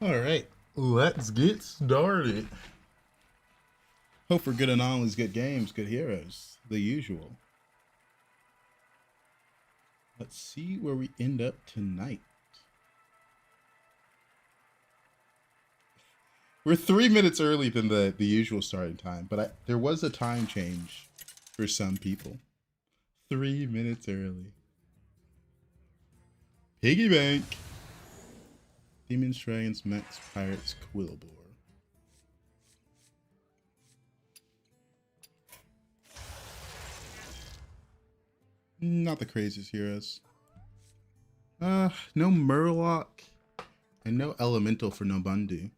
Alright, let's get started. Hope for good anomalies, good games, good heroes. The usual. Let's see where we end up tonight. We're 3 minutes early than the usual starting time, but there was a time change for some people. 3 minutes early. Piggy bank. Demons, Dragons, Mechs, Pirates, Kibler. Not the craziest heroes. No Murloc and no Elemental for Nobundu.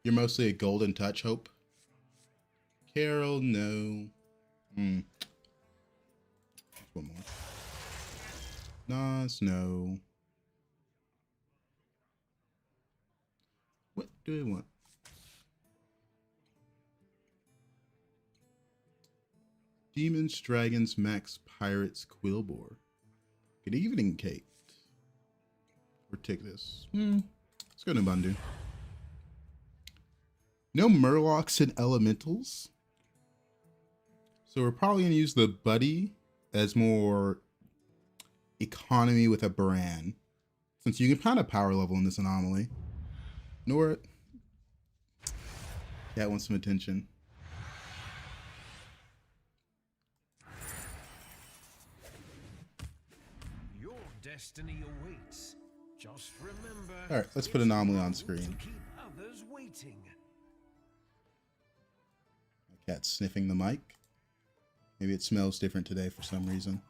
You're mostly a Golden Touch, Hope. Carol, no. One more. Nas, no. What do we want? Demons, Dragons, Mechs, Pirates, Kibler. Good evening, Kate. Or take this. Let's go to Nobundu. No Murlocs and Elementals. So we're probably going to use the Buddy as more economy with a Baran. Since you can kind of power level in this anomaly. Nor Cat wants some attention. Your destiny awaits. Just remember. All right, let's put anomaly on screen. Keep others waiting. My cat's sniffing the mic. Maybe it smells different today for some reason.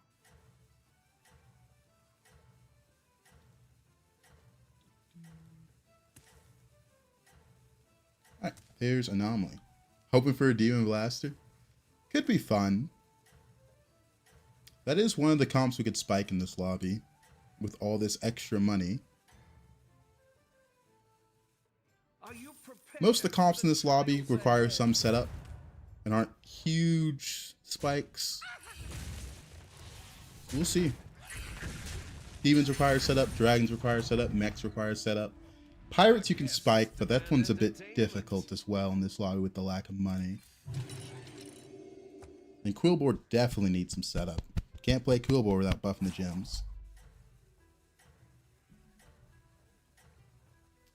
Alright, there's Anomaly. Hoping for a Demon Blaster. Could be fun. That is one of the comps we could spike in this lobby. With all this extra money. Most of the comps in this lobby require some setup. And aren't huge spikes. We'll see. Demons require setup. Dragons require setup. Mechs require setup. Pirates you can spike, but that one's a bit difficult as well in this lobby with the lack of money. And Kibler definitely needs some setup. Can't play Kibler without buffing the gems.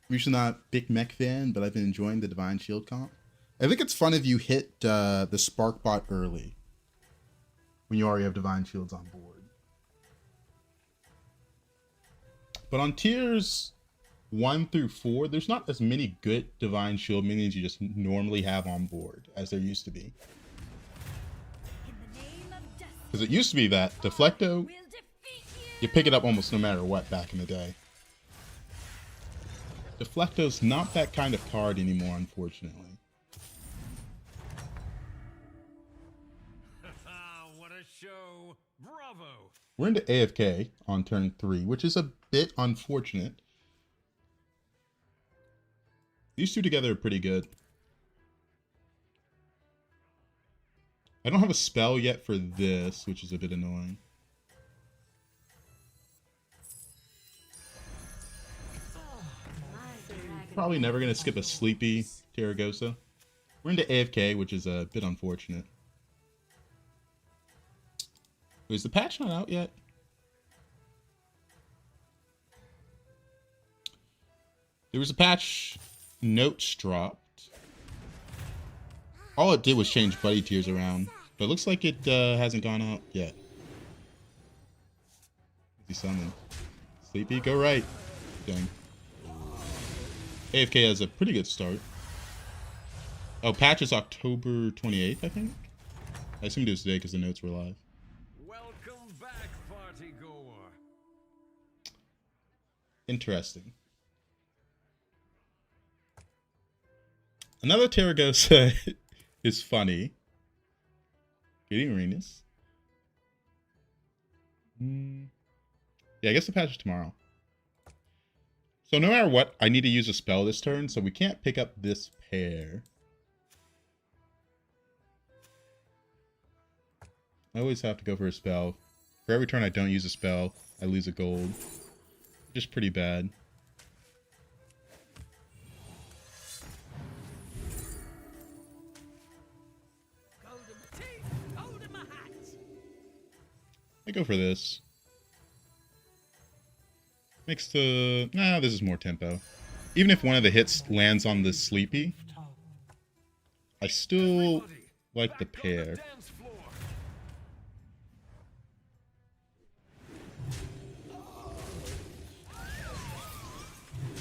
I'm usually not a big mech fan, but I've been enjoying the Divine Shield comp. I think it's fun if you hit the Spark Bot early. When you already have Divine Shields on board. But on tiers 1 through 4, there's not as many good Divine Shield minions you just normally have on board as there used to be. Because it used to be that Deflecto, you pick it up almost no matter what back in the day. Deflecto's not that kind of card anymore, unfortunately. What a show. Bravo. We're into AFK on turn 3, which is a bit unfortunate. These two together are pretty good. I don't have a spell yet for this, which is a bit annoying. Probably never going to skip a sleepy Terragosa. We're into AFK, which is a bit unfortunate. Is the patch not out yet? There was a patch, notes dropped. All it did was change buddy tiers around, but it looks like it hasn't gone out yet. He summoned. Sleepy, go right. Dang. AFK has a pretty good start. Oh, patch is October 28th, I think. I assumed it was today because the notes were live. Welcome back, party goer. Interesting. Another Terragosa is funny. Getting arenas. Yeah, I guess the patch is tomorrow. So no matter what, I need to use a spell this turn, so we can't pick up this pair. I always have to go for a spell. For every turn I don't use a spell, I lose a gold. Just pretty bad. I go for this. Makes the... Nah, this is more tempo. Even if one of the hits lands on the sleepy, I still like the pair.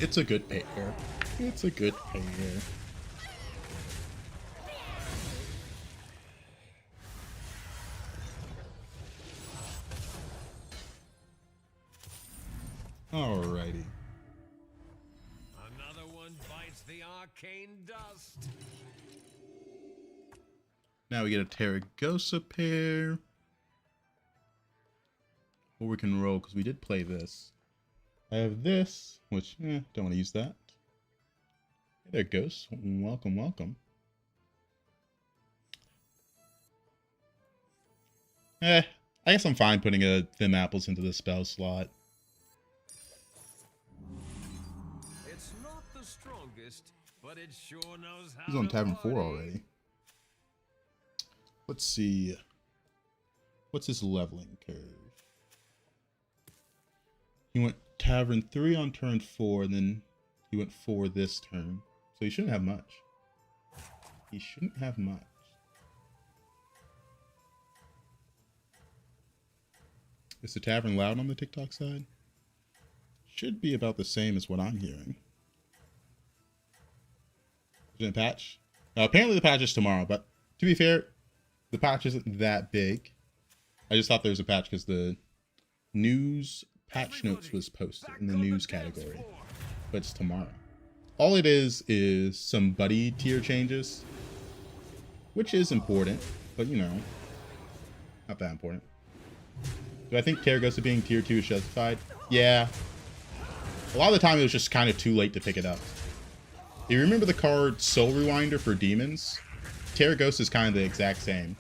It's a good pair. It's a good pair. Alrighty. Another one bites the arcane dust. Now we get a Terragosa pair. Or we can roll, because we did play this. I have this, which, don't want to use that. Hey there, Ghost. Welcome, welcome. I guess I'm fine putting a Them Apples into the spell slot. It's not the strongest, but it sure knows how. He's on to Tavern 4 party. already. Let's see. What's his leveling curve? He went Tavern 3 on turn 4, and then he went 4 this turn. So he shouldn't have much. He shouldn't have much. Is the Tavern loud on the TikTok side? Should be about the same as what I'm hearing. Is it a patch? Apparently the patch is tomorrow, but to be fair, the patch isn't that big. I just thought there was a patch because the news patch notes was posted in the news category, but it's tomorrow. All it is some buddy tier changes, which is important, but you know, not that important. Do I think Terragosa being tier 2 is justified? Yeah. A lot of the time it was just kind of too late to pick it up. If you remember the card Soul Rewinder for demons, Terragosa is kind of the exact same.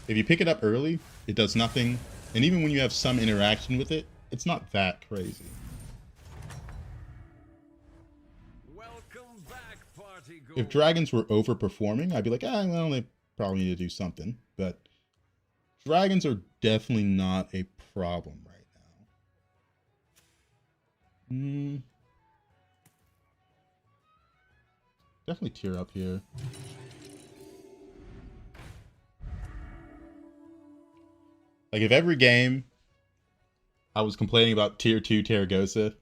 If you pick it up early, it does nothing, and even when you have some interaction with it, it's not that crazy. Welcome back, party goer. If dragons were overperforming, I'd be like, well, they probably need to do something. But dragons are definitely not a problem right now. Definitely tier up here. Like, if every game I was complaining about tier 2 Terragosa,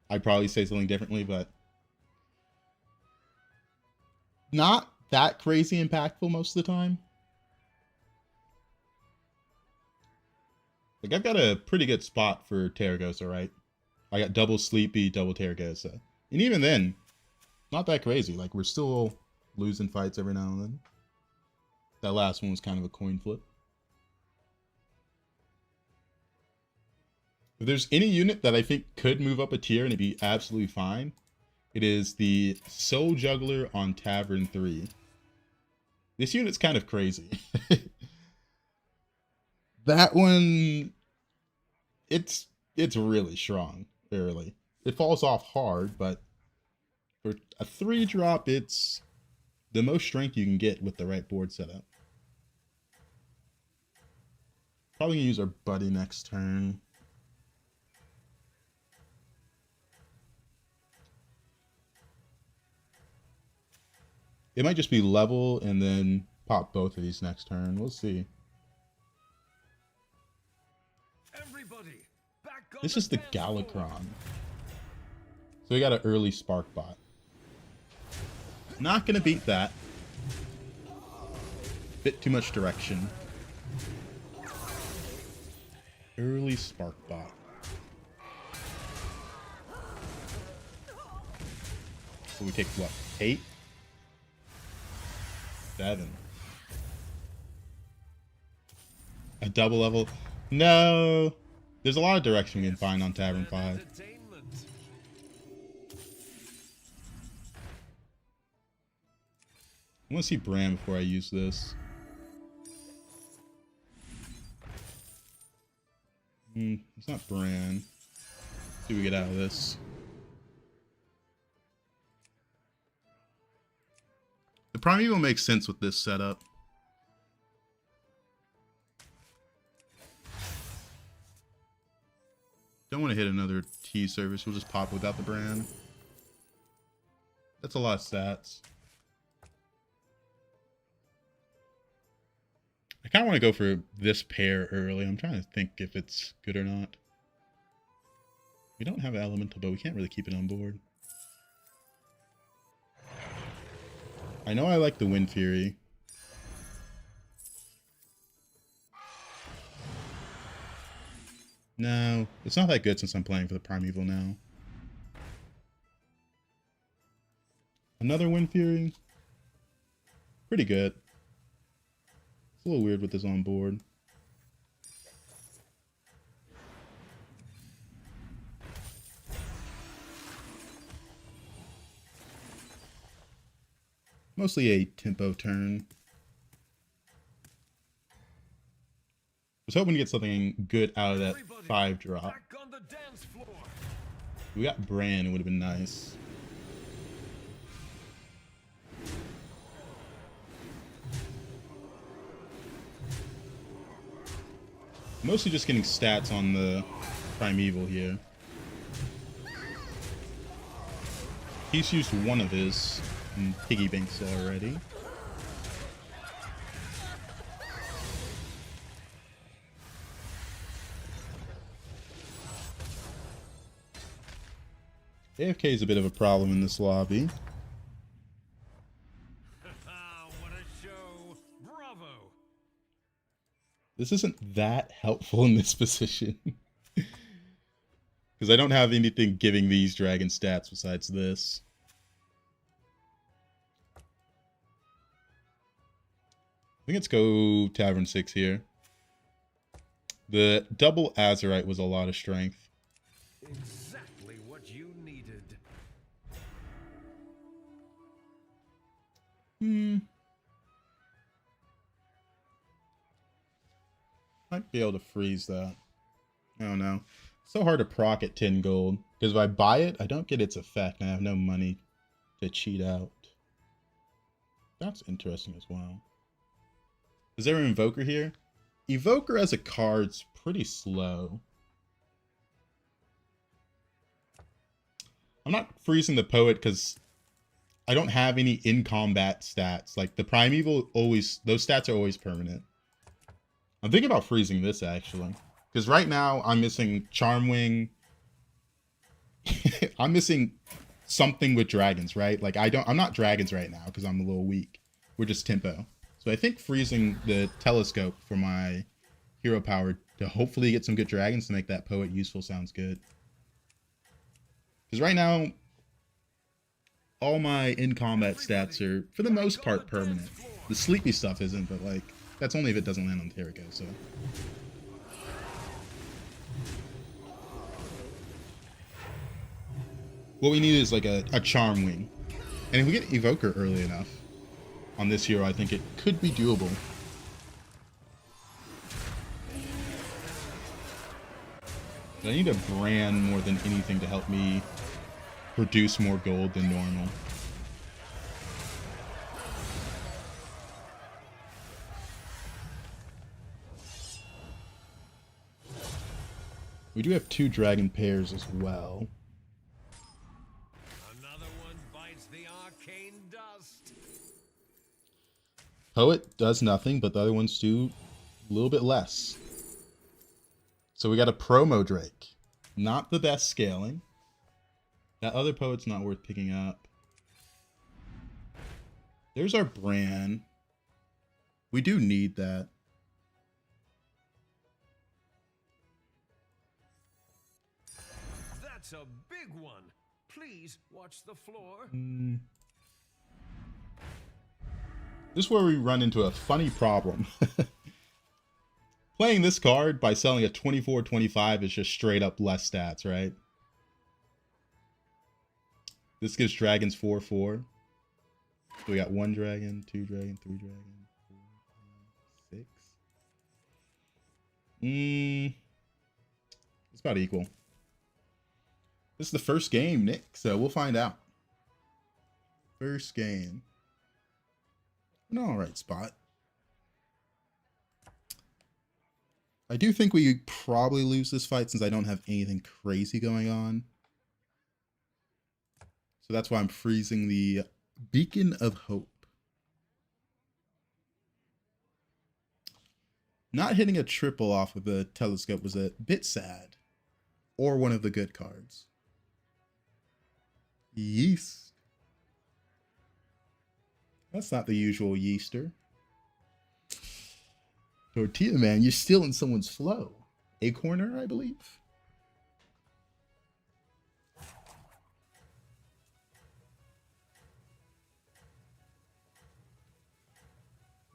I'd probably say something differently, but not that crazy impactful most of the time. Like, I've got a pretty good spot for Terragosa, right? I got double Sleepy, double Terragosa. And even then, not that crazy. Like, we're still losing fights every now and then. That last one was kind of a coin flip. If there's any unit that I think could move up a tier and it'd be absolutely fine, it is the Soul Juggler on Tavern 3. This unit's kind of crazy. That one, it's really strong early. It falls off hard, but for a 3-drop, it's the most strength you can get with the right board setup. Probably gonna use our buddy next turn. It might just be level and then pop both of these next turn. We'll see. Everybody, back on This is the dance floor. Galakron. So we got an early Spark Bot. Not gonna beat that. Bit too much direction. Early Spark Bot. So we take what? 8? 7. A double level? No! There's a lot of direction we can find on Tavern 5. Entertainment. I want to see Bram before I use this. It's not Bran. Let's see what we get out of this. The Primeval makes sense with this setup. Don't want to hit another T service. We'll just pop without the brand. That's a lot of stats. I kind of want to go for this pair early. I'm trying to think if it's good or not. We don't have elemental, but we can't really keep it on board. I know I like the Wind Fury. No, it's not that good since I'm playing for the Primeval now. Another Wind Fury. Pretty good. It's a little weird with this on board. Mostly a tempo turn. Was hoping to get something good out of that 5 drop. We got Bran, it would have been nice. Mostly just getting stats on the Primeval here. He's used one of his piggy banks already. AFK is a bit of a problem in this lobby. What a show. Bravo. This isn't that helpful in this position. Because I don't have anything giving these dragon stats besides this. I think let's go Tavern 6 here. The double Azurite was a lot of strength. Exactly what you needed. Might be able to freeze that. I don't know. So hard to proc at 10 gold. Because if I buy it, I don't get its effect. And I have no money to cheat out. That's interesting as well. Is there an Invoker here? Evoker as a card's pretty slow. I'm not freezing the Poet because I don't have any in-combat stats. Like, the Primeval always... Those stats are always permanent. I'm thinking about freezing this, actually. Because right now, I'm missing Charmwing. I'm missing something with dragons, right? Like, I'm not dragons right now because I'm a little weak. We're just tempo. So I think freezing the telescope for my hero power to hopefully get some good dragons to make that Poet useful sounds good. Because right now, all my in-combat stats are, for the most part, permanent. The sleepy stuff isn't, but, like, that's only if it doesn't land on Terrico, so... What we need is, like, a Charmwing. And if we get Evoker early enough on this hero, I think it could be doable. But I need a brand more than anything to help me produce more gold than normal. We do have 2 dragon pairs as well. Another one bites the arcane dust. Poet does nothing, but the other ones do a little bit less. So we got a promo Drake. Not the best scaling. That other Poet's not worth picking up. There's our Bran. We do need that. That's a big one. Please watch the floor. This is where we run into a funny problem. Playing this card by selling a 24-25 is just straight up less stats, right? This gives dragons 4-4. So we got 1 dragon, 2 dragon, 3 dragon, 4, 5, 6. It's about equal. This is the first game, Nick, so we'll find out. First game. In all right spot. I do think we probably lose this fight since I don't have anything crazy going on. So that's why I'm freezing the Beacon of Hope. Not hitting a triple off of the telescope was a bit sad. Or one of the good cards. Yeast. That's not the usual yeaster. Tortilla Man, you're stealing someone's flow. Acorner, I believe.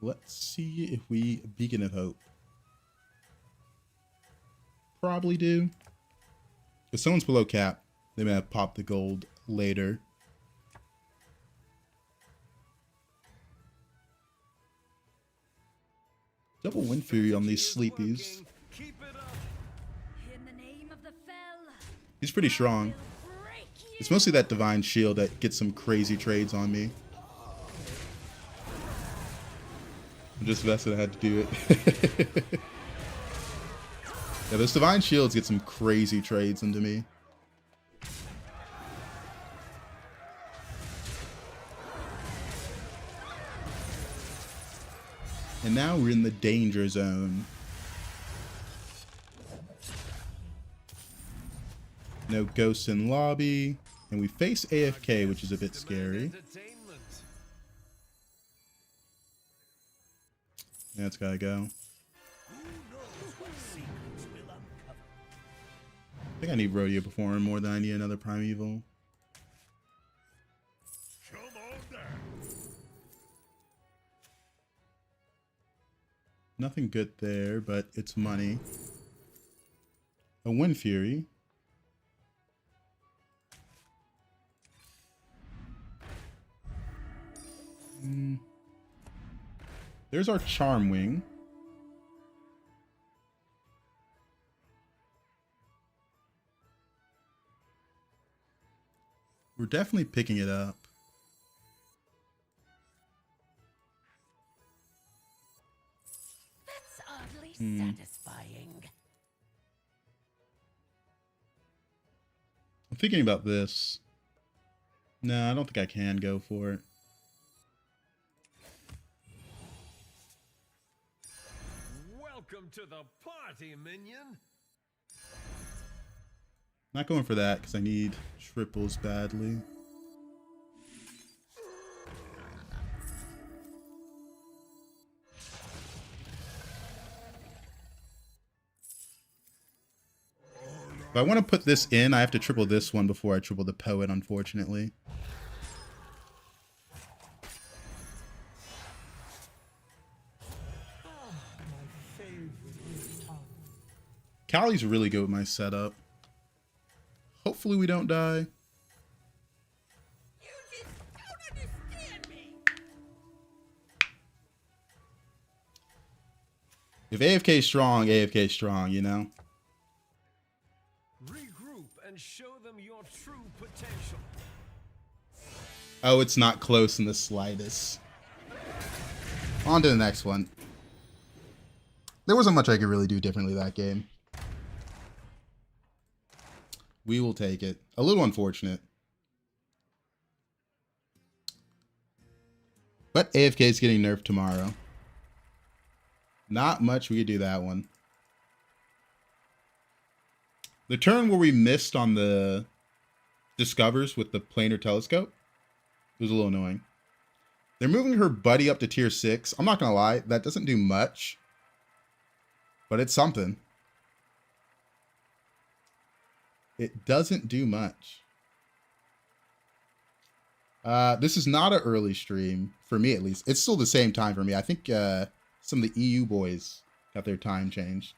Let's see if we Beacon of Hope. Probably do. If someone's below cap, they may have popped the gold later. Double Wind Fury on these sleepies. He's pretty strong. It's mostly that Divine Shield that gets some crazy trades on me. I'm just vested I had to do it. Yeah, those Divine Shields get some crazy trades into me. And now we're in the danger zone. No ghosts in lobby. And we face AFK, which is a bit scary. Yeah, it's gotta go. I think I need Rodeo Performer more than I need another Primeval. Nothing good there, but it's money. A Wind Fury. There's our Charm Wing. We're definitely picking it up. That's oddly satisfying. I'm thinking about this. No, I don't think I can go for it. Welcome to the party, minion. Not going for that because I need triples badly. If I want to put this in, I have to triple this one before I triple the Poet, unfortunately. Callie's really good with my setup. Hopefully we don't die. You just don't understand me. If AFK is strong, you know? Regroup and show them your true potential. Oh, it's not close in the slightest. On to the next one. There wasn't much I could really do differently that game. We will take it. A little unfortunate. But AFK is getting nerfed tomorrow. Not much we could do that one. The turn where we missed on the Discovers with the planar telescope was a little annoying. They're moving her buddy up to tier 6. I'm not going to lie. That doesn't do much. But it's something. It doesn't do much. This is not an early stream, for me at least. It's still the same time for me. I think some of the EU boys got their time changed.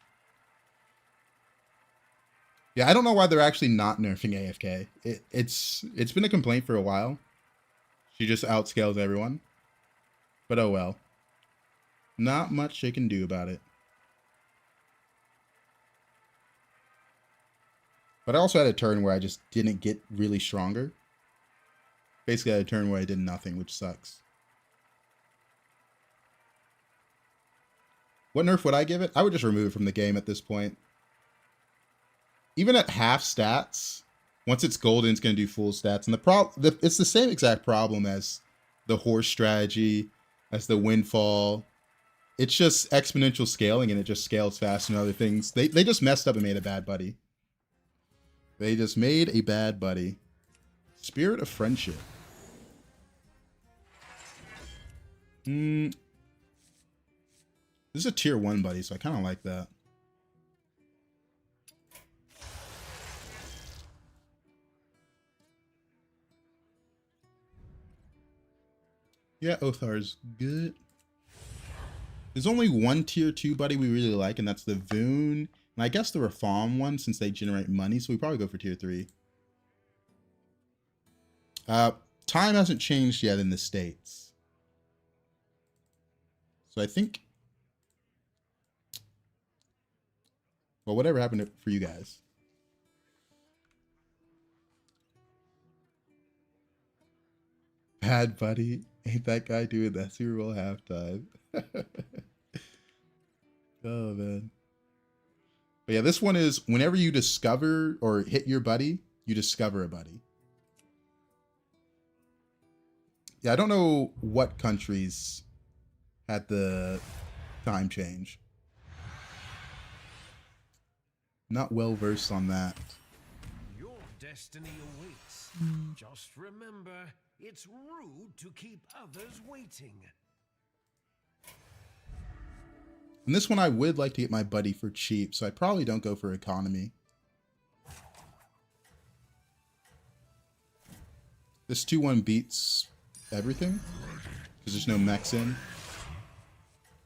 Yeah, I don't know why they're actually not nerfing AFK. It's been a complaint for a while. She just outscales everyone. But oh well. Not much they can do about it. But I also had a turn where I just didn't get really stronger. Basically, I had a turn where I did nothing, which sucks. What nerf would I give it? I would just remove it from the game at this point. Even at half stats, once it's golden, it's going to do full stats. And it's the same exact problem as the horse strategy, as the windfall. It's just exponential scaling, and it just scales faster than other things. They just messed up and made a bad buddy. They just made a bad buddy. Spirit of Friendship. This is a tier 1 buddy, so I kind of like that. Yeah, Othar's good. There's only one tier 2 buddy we really like, and that's the Voon. And I guess the Reform one, since they generate money, so we probably go for tier 3. Time hasn't changed yet in the States. So I think... Well, whatever happened for you guys. Bad buddy. Ain't that guy doing that Super Bowl halftime? Oh, man. But yeah, this one is whenever you discover or hit your buddy, you discover a buddy. Yeah, I don't know what countries had the time change. Not well versed on that. Your destiny awaits. Just remember, it's rude to keep others waiting. And this one I would like to get my buddy for cheap, so I probably don't go for economy. This 2-1 beats everything, because there's no mechs in,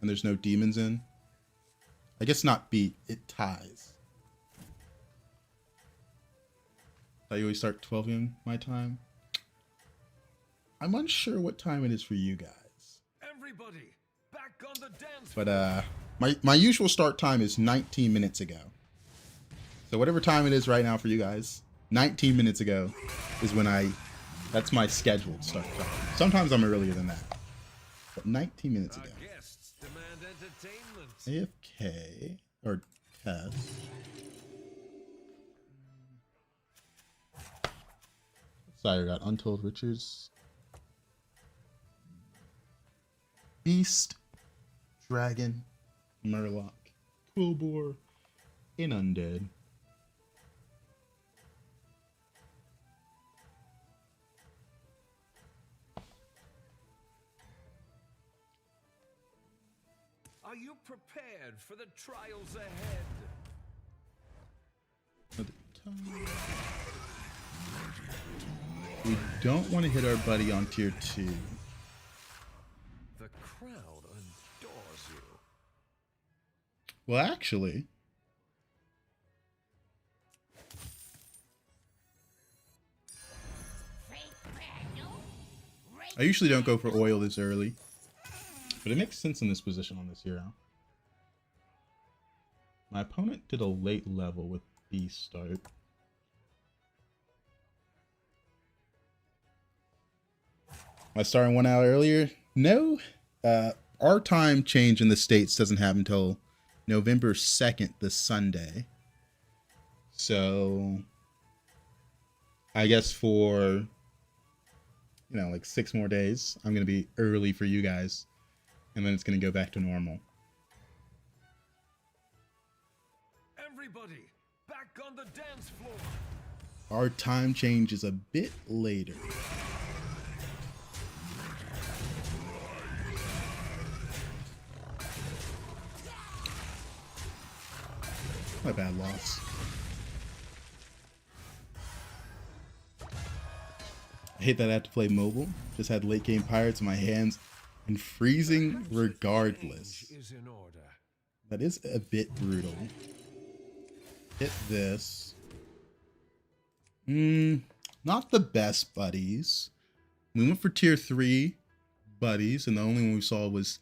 and there's no demons in. I guess not beat, it ties. I always start 12 in my time. I'm unsure what time it is for you guys. Everybody, back on the dance But my usual start time is 19 minutes ago. So whatever time it is right now for you guys, 19 minutes ago is when that's my scheduled start time. Sometimes I'm earlier than that. But 19 minutes ago. Our guests demand entertainment. AFK or test. Sorry, I got Untold Riches. Beast, Dragon, Murloc, Quillbore, and Undead. Are you prepared for the trials ahead? We don't want to hit our buddy on tier 2. The crowd adores you. Well, actually, I usually don't go for oil this early, but it makes sense in this position on this hero. My opponent did a late level with Beast start. Am I starting 1 hour earlier? No. Our time change in the States doesn't happen until November 2nd, this Sunday. So I guess for, like 6 more days, I'm going to be early for you guys. And then it's going to go back to normal. Everybody, back on the dance floor. Our time change is a bit later. My bad loss. I hate that I have to play mobile. Just had late game pirates in my hands and freezing regardless. Is in order. That is a bit brutal. Hit this. Not the best buddies. We went for tier 3 buddies, and the only one we saw was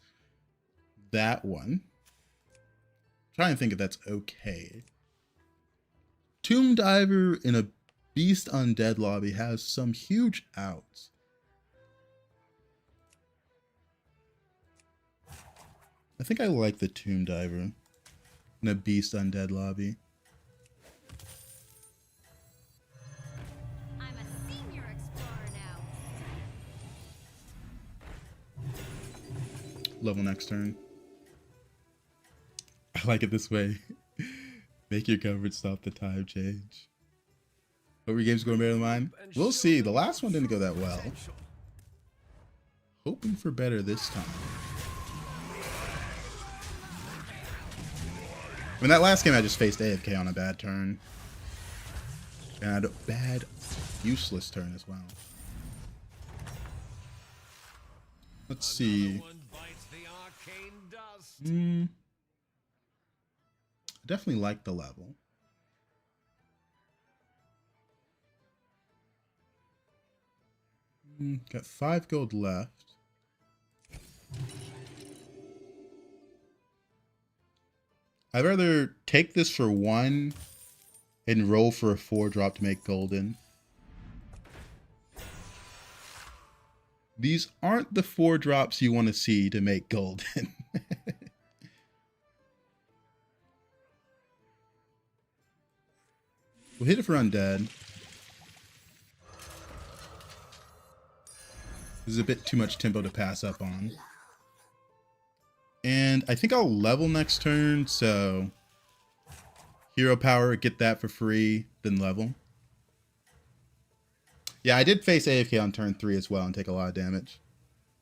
that one. Trying to think if that's okay. Tomb Diver in a Beast Undead lobby has some huge outs. I think I like the Tomb Diver in a Beast Undead lobby. I'm a senior explorer now. Level next turn. I like it this way. Make your coverage stop the time change. Hope your game's going better than mine. We'll see. The last one didn't go that well. Hoping for better this time. I mean, that last game I just faced AFK on a bad turn. And a bad, useless turn as well. Let's see. Definitely like the level. Got 5 gold left. I'd rather take this for 1 and roll for a 4-drop to make golden. These aren't the 4-drops you want to see to make golden. We'll hit it for undead. This is a bit too much tempo to pass up on. And I think I'll level next turn, so hero power, get that for free, then level. Yeah, I did face AFK on turn 3 as well and take a lot of damage.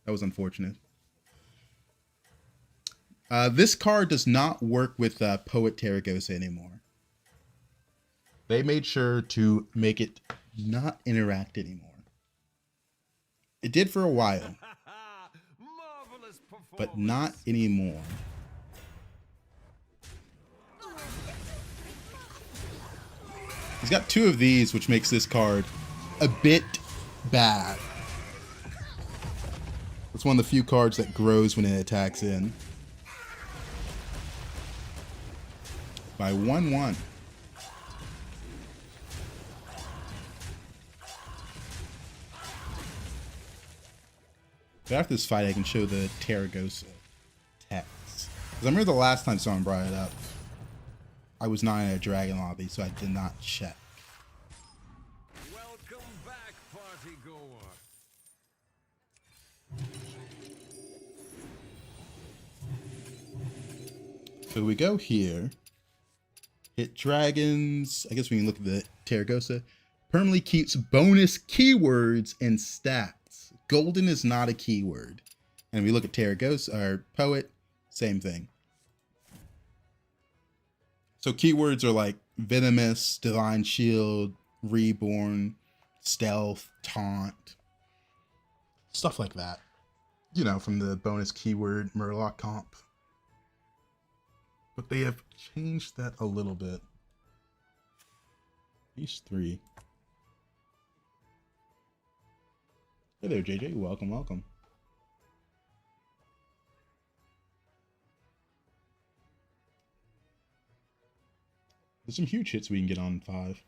That was unfortunate. This card does not work with Poet Terragosa anymore. They made sure to make it not interact anymore. It did for a while, but not anymore. He's got 2 of these, which makes this card a bit bad. It's one of the few cards that grows when it attacks in. By 1/1. But after this fight, I can show the Terragosa text. Because I remember the last time someone brought it up, I was not in a dragon lobby, so I did not check. Welcome back, party goer. So we go here, hit dragons. I guess we can look at the Terragosa. Permanently keeps bonus keywords and stats. Golden is not a keyword. And we look at Terragosa, or Poet, same thing. So keywords are like Venomous, Divine Shield, Reborn, Stealth, Taunt, stuff like that. You know, from the bonus keyword Murloc comp. But they have changed that a little bit. These 3. Hey there, JJ. Welcome, welcome. There's some huge hits we can get on 5.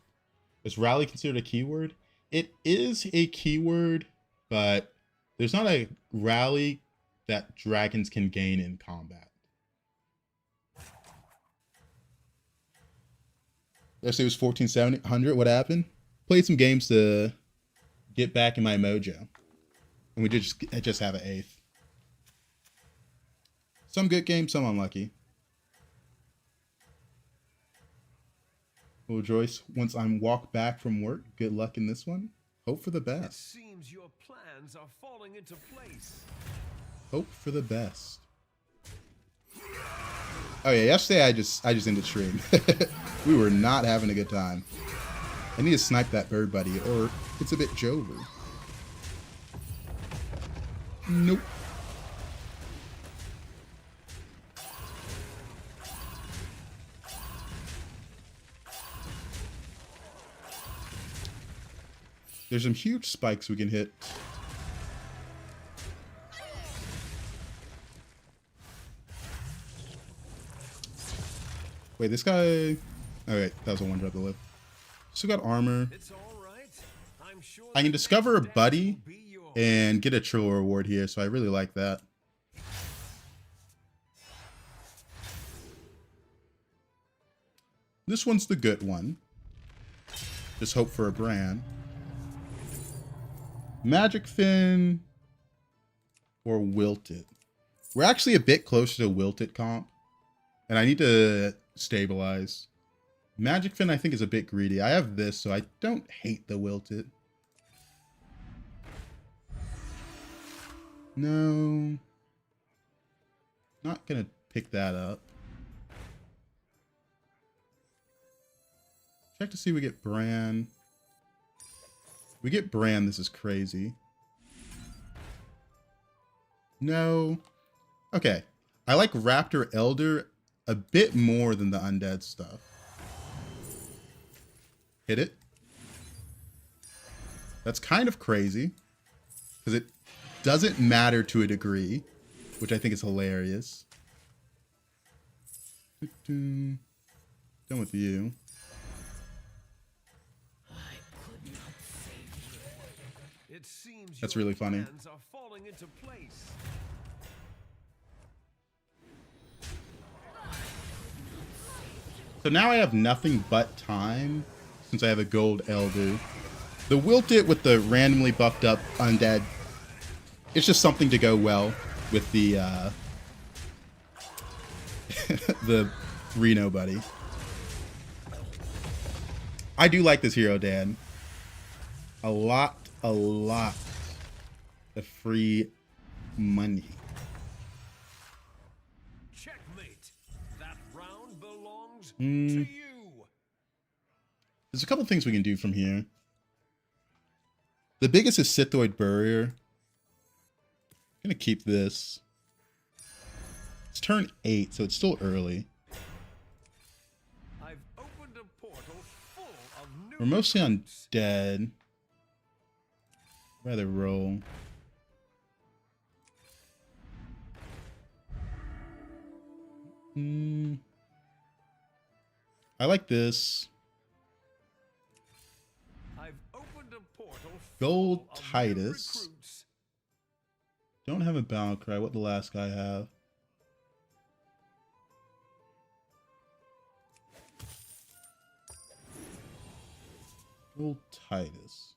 Is rally considered a keyword? It is a keyword, but there's not a rally that dragons can gain in combat. Yesterday was 14,700. What happened? Played some games to get back in my mojo. And we did just have an 8th. Some good games, some unlucky. Well, Joyce, once I'm walked back from work, good luck in this one. Hope for the It best. seems your plans are falling into place. Hope for the best. Oh yeah, yesterday I just ended stream. We were not having a good time. I need to snipe that bird buddy, or it's a bit Jover. Nope. There's some huge spikes we can hit. Wait, this guy... Oh wait, that was a 1-drop to live. Still got armor. It's all right. I'm sure I can discover a buddy and get a trill reward here, so I really like that. This one's the good one. Just hope for a brand. Magic Fin or Wilted. We're actually a bit closer to Wilted comp. And I need to stabilize. Magic Fin I think is a bit greedy. I have this, so I don't hate the Wilted. No. Not gonna pick that up. Check to see if we get Bran. We get Bran, this is crazy. No. Okay. I like Raptor Elder a bit more than the undead stuff. Hit it. That's kind of crazy. Because it doesn't matter to a degree. Which I think is hilarious. Done with you. It seems That's your really funny. plans are falling into place. So now I have nothing but time since I have a gold Elder. The Wilted with the randomly buffed up undead, it's just something to go well with the the Reno buddy. I do like this hero, Dan. A lot of free money. Checkmate. That round belongs to Mm. you. There's a couple things we can do from here. The biggest is Sithoid Barrier. I'm gonna keep this. It's turn 8, so it's still early. I've opened a portal full of new We're mostly on recruits. dead. Rather roll. I like this. I've opened a portal Gold full of new Titus. recruits. Don't have a battle cry. What the last guy have? Gold Titus.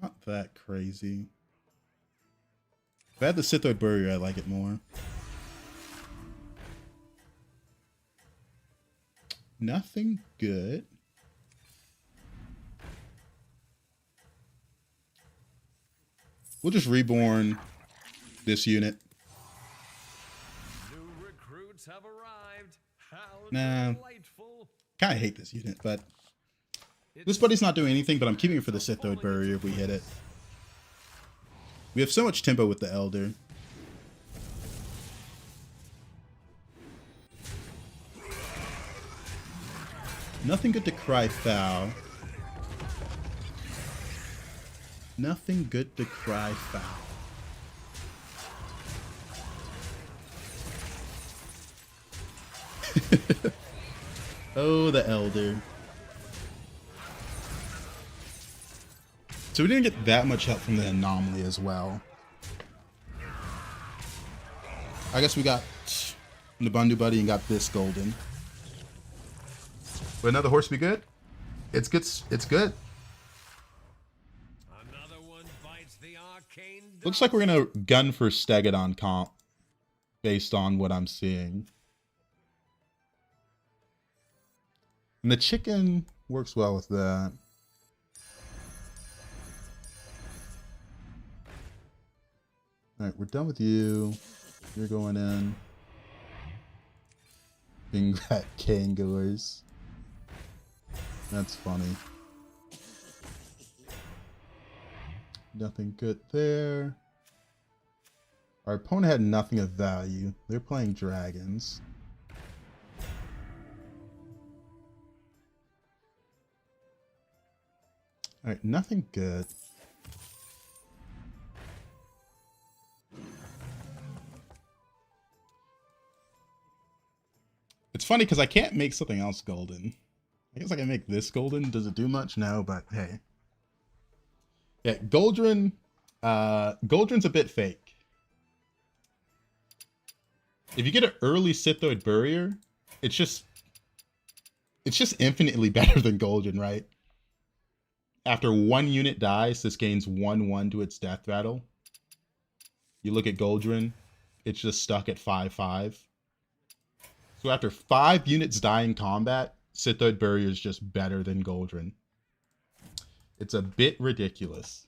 Not that crazy. If I had the Sithoid Barrier, I like it more. Nothing good. We'll just reborn this unit. New recruits have arrived. How Nah. delightful. Kind of hate this unit, but this buddy's not doing anything, but I'm keeping it for the Sithoid Barrier if we hit it. We have so much tempo with the Elder. Nothing good to cry foul. Nothing good to cry foul. Oh, the Elder. So we didn't get that much help from the Anomaly as well. I guess we got the Bundu Buddy and got this golden. Would another horse be good? It's good. It's good. Another one bites the arcane Looks like we're gonna gun for Stegadon comp based on what I'm seeing. And the chicken works well with that. Alright, we're done with you. You're going in. Being that Kangoers. That's funny. Nothing good there. Our opponent had nothing of value. They're playing dragons. Alright, nothing good. It's funny because I can't make something else golden. I guess I can make this golden. Does it do much? No, but hey. Yeah, Goldrin. Goldrin's a bit fake. If you get an early Sithoid Barrier, it's just infinitely better than Goldrin, right? After one unit dies, this gains 1/1 to its death rattle. You look at Goldrin, it's just stuck at 5/5. So after 5 units die in combat, Sithoid Barrier is just better than Goldrin. It's a bit ridiculous.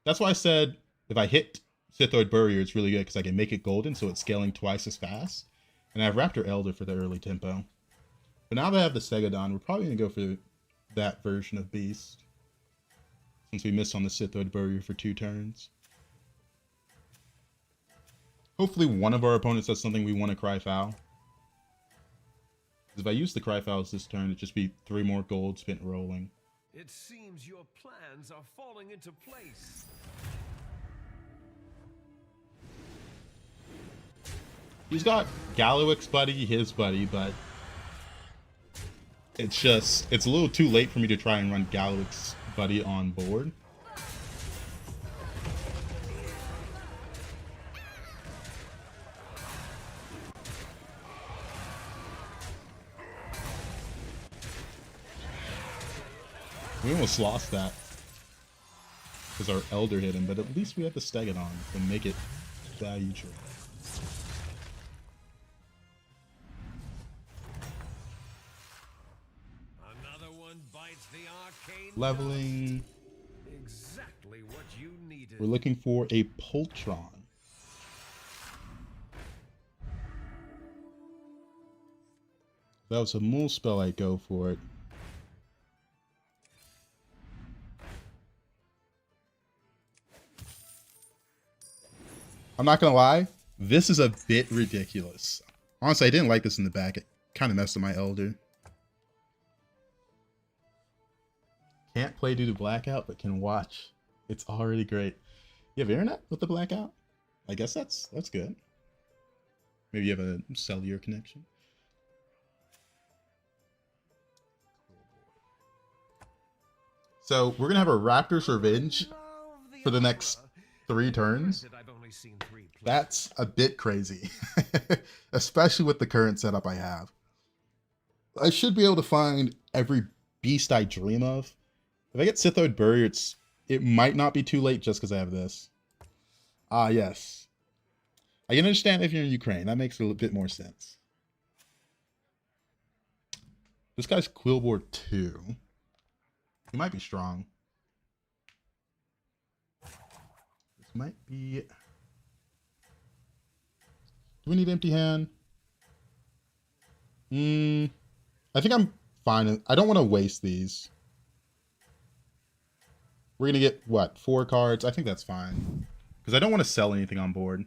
That's why I said if I hit Sithoid Barrier, it's really good because I can make it golden, so it's scaling twice as fast. And I have Raptor Elder for the early tempo. But now that I have the Stegodon, we're probably going to go for that version of Beast, since we missed on the Sithoid Barrier for 2 turns. Hopefully one of our opponents does something we want to Cry Foul. If I use the Cry Fouls this turn, it'd just be 3 more gold spent rolling. It seems your plans are falling into place. He's got Gallowix buddy, his buddy, but it's a little too late for me to try and run Gallowix buddy on board. We almost lost that because our Elder hit him, but at least we have the Stegodon to make it value trade. Another one bites the arcane. Leveling. Exactly what you needed. We're looking for a Poltron. If that was a Mool spell, I'd go for it. I'm not gonna lie, this is a bit ridiculous. Honestly, I didn't like this in the back. It kind of messed with my Elder. Can't play due to blackout, but can watch. It's already great. You have internet with the blackout? I guess that's good. Maybe you have a cellular connection. So we're gonna have a Raptor's Revenge for the next 3 turns. That's a bit crazy, especially with the current setup I have. I should be able to find every beast I dream of. If I get Sithoid Barrier, it might not be too late just because I have this. Ah, yes. I can understand if you're in Ukraine. That makes a little bit more sense. This guy's Quillboard 2. He might be strong. This might be... Do we need Empty Hand? I think I'm fine. I don't want to waste these. We're going to get, what, 4 cards? I think that's fine. Because I don't want to sell anything on board.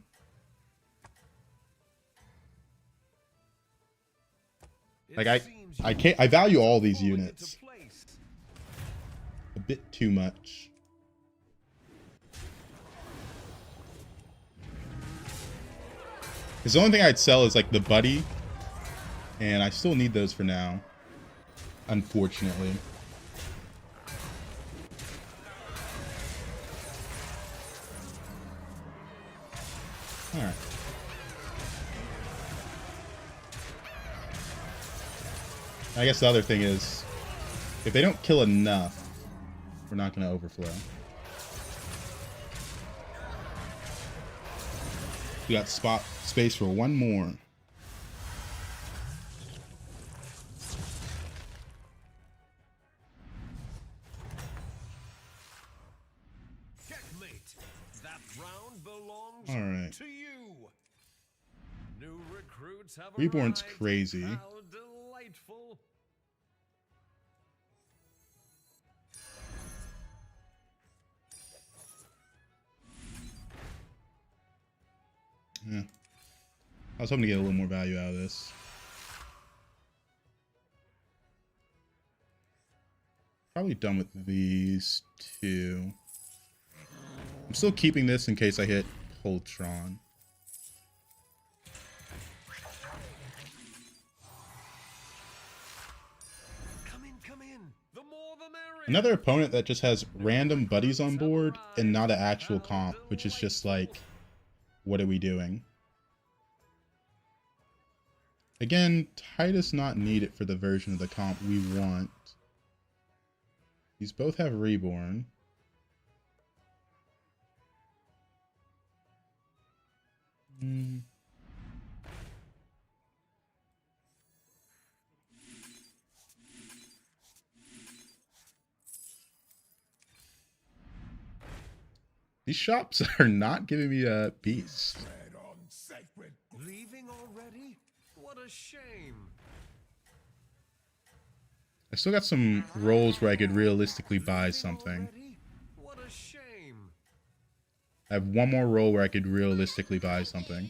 Like, I value all these units. A bit too much. Because the only thing I'd sell is like the buddy, and I still need those for now, unfortunately. All right. I guess the other thing is, if they don't kill enough, we're not going to overflow. We got space for 1 more. Checkmate. That round belongs All right. to you. New recruits have Reborn's arrived. crazy. How delightful. Yeah. I was hoping to get a little more value out of this. Probably done with these 2. I'm still keeping this in case I hit Poltron. Come in. The more the merrier. Another opponent that just has random buddies on board and not an actual comp, which is just like, what are we doing? Again, Titus not needed for the version of the comp we want. These both have Reborn. These shops are not giving me a beast. Leaving already? What a shame. I still got some rolls where I could realistically buy something. What a shame. I have one more roll where I could realistically buy something.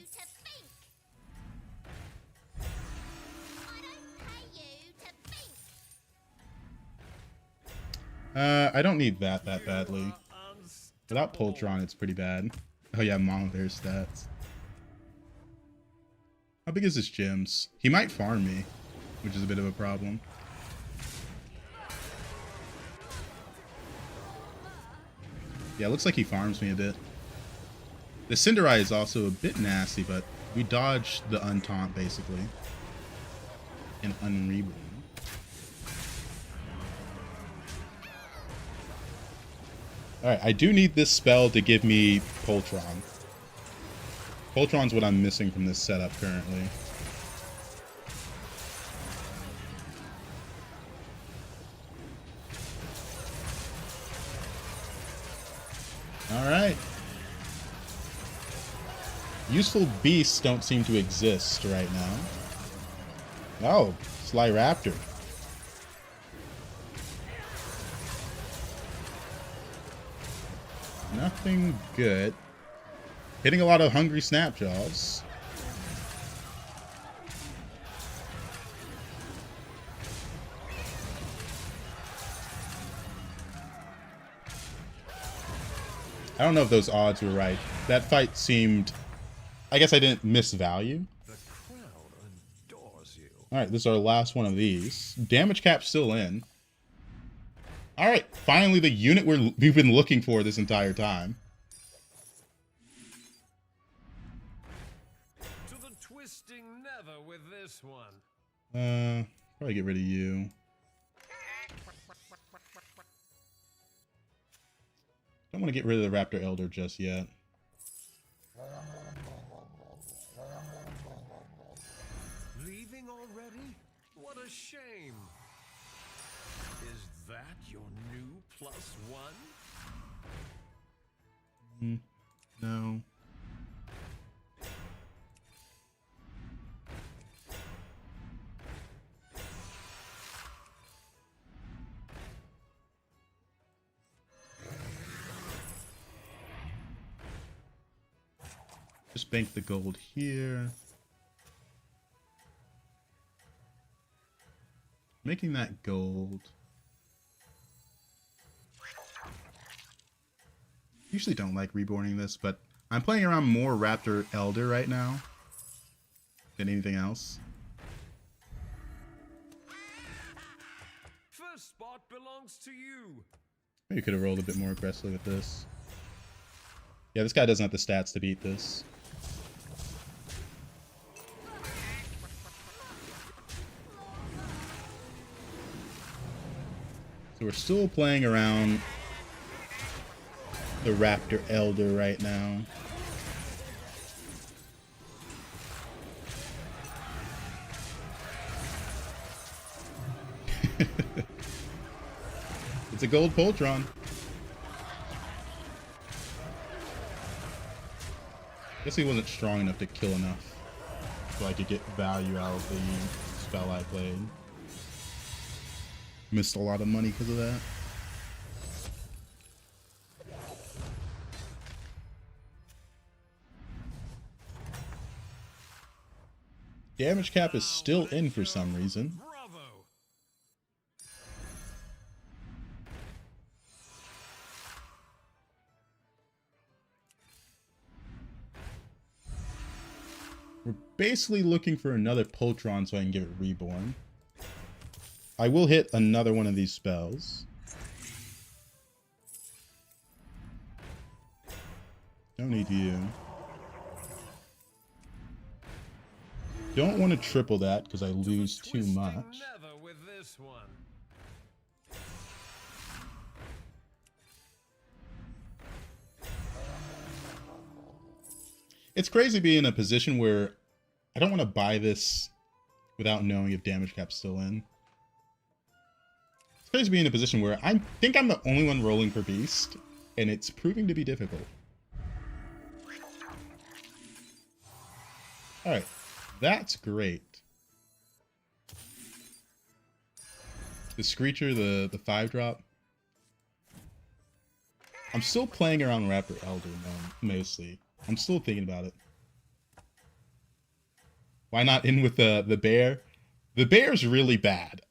I don't need that badly. Without Poltron, it's pretty bad. Oh yeah, Mama Bear stats. How big is this gyms? He might farm me, which is a bit of a problem. Yeah, it looks like he farms me a bit. The Cinderai is also a bit nasty, but we dodged the Untaunt, basically. And Unreborn. Alright, I do need this spell to give me Poltron. Poltron's what I'm missing from this setup currently. Alright. Useful beasts don't seem to exist right now. Oh, Sly Raptor. Nothing good. Hitting a lot of hungry Snapjaws. I don't know if those odds were right. That fight seemed... I guess I didn't miss value. The crowd adores you. Alright, this is our last one of these. Damage cap's still in. Alright, finally the unit we've been looking for this entire time. To the twisting nether with this one. Probably get rid of you. Don't want to get rid of the Raptor Elder just yet. Leaving already? What a shame. Is that your new +1? No. Just bank the gold here. Making that gold. Usually don't like reborning this, but I'm playing around more Raptor Elder right now than anything else. First spot belongs to you. Maybe we could have rolled a bit more aggressively with this. Yeah, this guy doesn't have the stats to beat this. So we're still playing around the Raptor Elder right now. It's a gold Poltron. Guess he wasn't strong enough to kill enough so I could get value out of the spell I played. Missed a lot of money because of that. Damage cap is still in for some reason. Bravo. We're basically looking for another Poltron so I can get it reborn. I will hit another one of these spells. Don't need you. Don't want to triple that because I lose too much. Never with this one. It's crazy being in a position where I don't want to buy this without knowing if damage cap's still in. It's crazy being in a position where I think I'm the only one rolling for Beast, and it's proving to be difficult. Alright, that's great. The Screecher, the 5-drop. I'm still playing around Raptor Elder mostly. I'm still thinking about it. Why not in with the bear? The bear's really bad.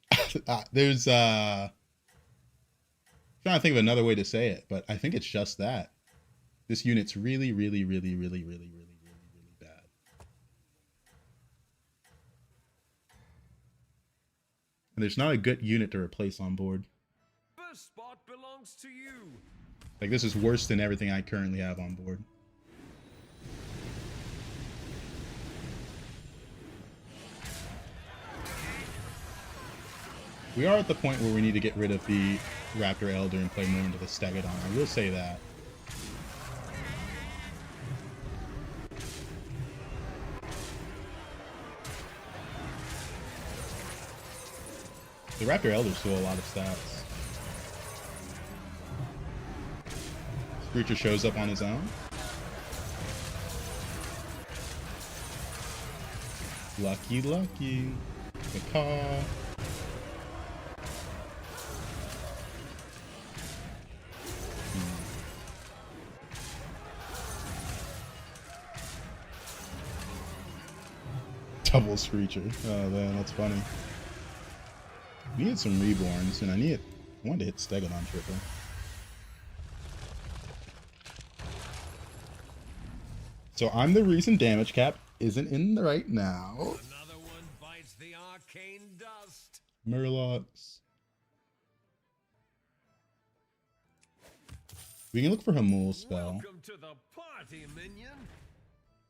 There's trying to think of another way to say it, but I think it's just that. This unit's really bad. And there's not a good unit to replace on board. First spot belongs to you. Like, this is worse than everything I currently have on board. We are at the point where we need to get rid of the Raptor Elder and play more into the Stegodon. I will say that. The Raptor Elder's do a lot of stats. Screecher shows up on his own. Lucky. The car. Double Screecher. Oh man, that's funny. We need some Reborns, and I wanted to hit Stegodon triple. So I'm the reason damage cap isn't in right now. Another one bites the arcane dust. Murlocs. We can look for Hamul spell. Welcome to the party, minion.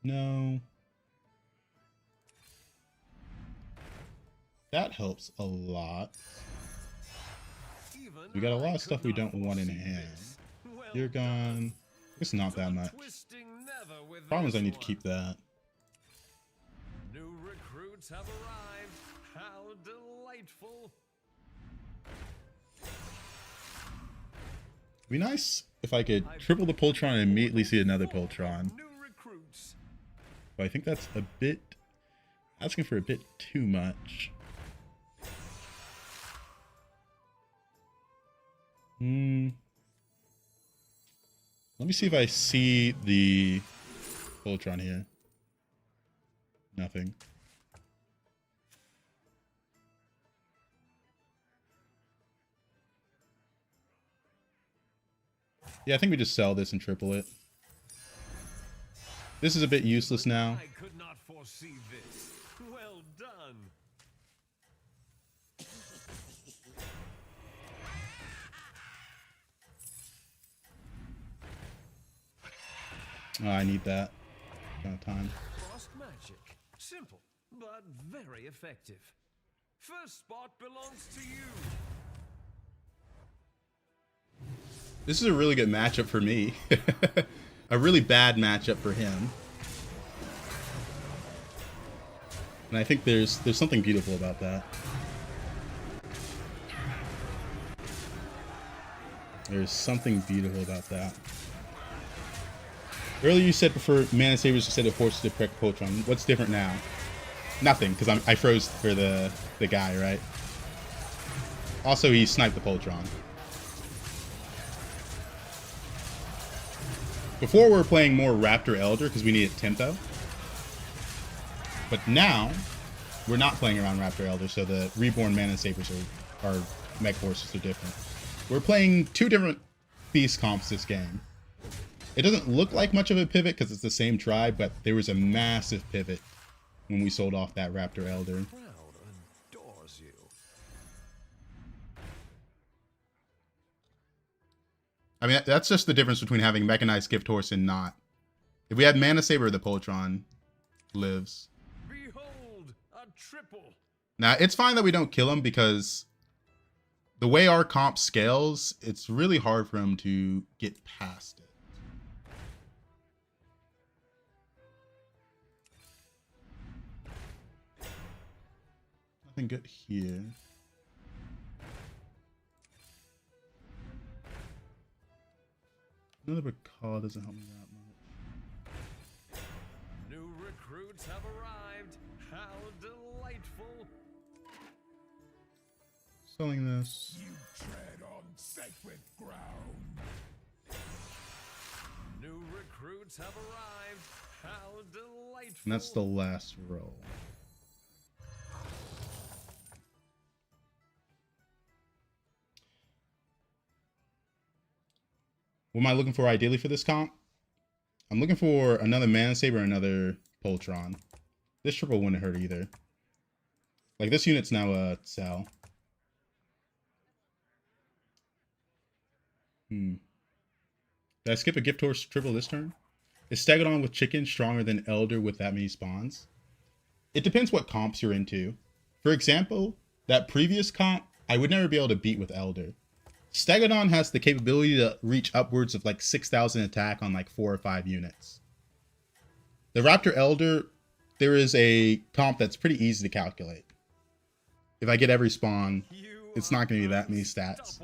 No. That helps a lot. Even We got a lot I of stuff could we not don't want in foresee hand. this. Well You're gone. It's not that much. Twisting nether with Problem is I this need to one. keep that. New recruits have arrived. How delightful. It'd be nice if I could triple the Poltron and immediately see another Poltron. New recruits. But I think that's a bit... asking for a bit too much. Let me see if I see the Poltron here. Nothing. Yeah, I think we just sell this and triple it. This is a bit useless now. I could not foresee this. Well done. Oh, I need that kind of time. Frost magic. Simple, but very effective. First spot belongs to you. This is a really good matchup for me. A really bad matchup for him. And I think there's something beautiful about that. There's something beautiful about that. Earlier you said prefer Mana Sabers instead of Forces to protect Poltron. What's different now? Nothing, because I froze for the guy, right? Also, he sniped the Poltron. Before we were playing more Raptor Elder because we needed tempo. But now, we're not playing around Raptor Elder, so the Reborn Mana Sabers are mech forces are different. We're playing two different beast comps this game. It doesn't look like much of a pivot because it's the same tribe, but there was a massive pivot when we sold off that Raptor Elder. Crowd adores you. I mean, that's just the difference between having Mechanized Gift Horse and not. If we had Mana Saber, the Poltron lives. Behold triple. Now, it's fine that we don't kill him because the way our comp scales, it's really hard for him to get past it. Nothing good here. Another call doesn't help me that much. New recruits have arrived. How delightful. Selling this. You tread on sacred ground. New recruits have arrived. How delightful. And that's the last roll. What am I looking for ideally for this comp? I'm looking for another Mana Saber, another Poltron. This triple wouldn't hurt either. Like, this unit's now a sell. Did I skip a Gift Horse triple this turn? Is Stegodon with Chicken stronger than Elder with that many spawns? It depends what comps you're into. For example, that previous comp, I would never be able to beat with Elder. Stegodon has the capability to reach upwards of like 6,000 attack on like 4 or 5 units. The Raptor Elder, there is a comp that's pretty easy to calculate. If I get every spawn, it's not going to be that many stats.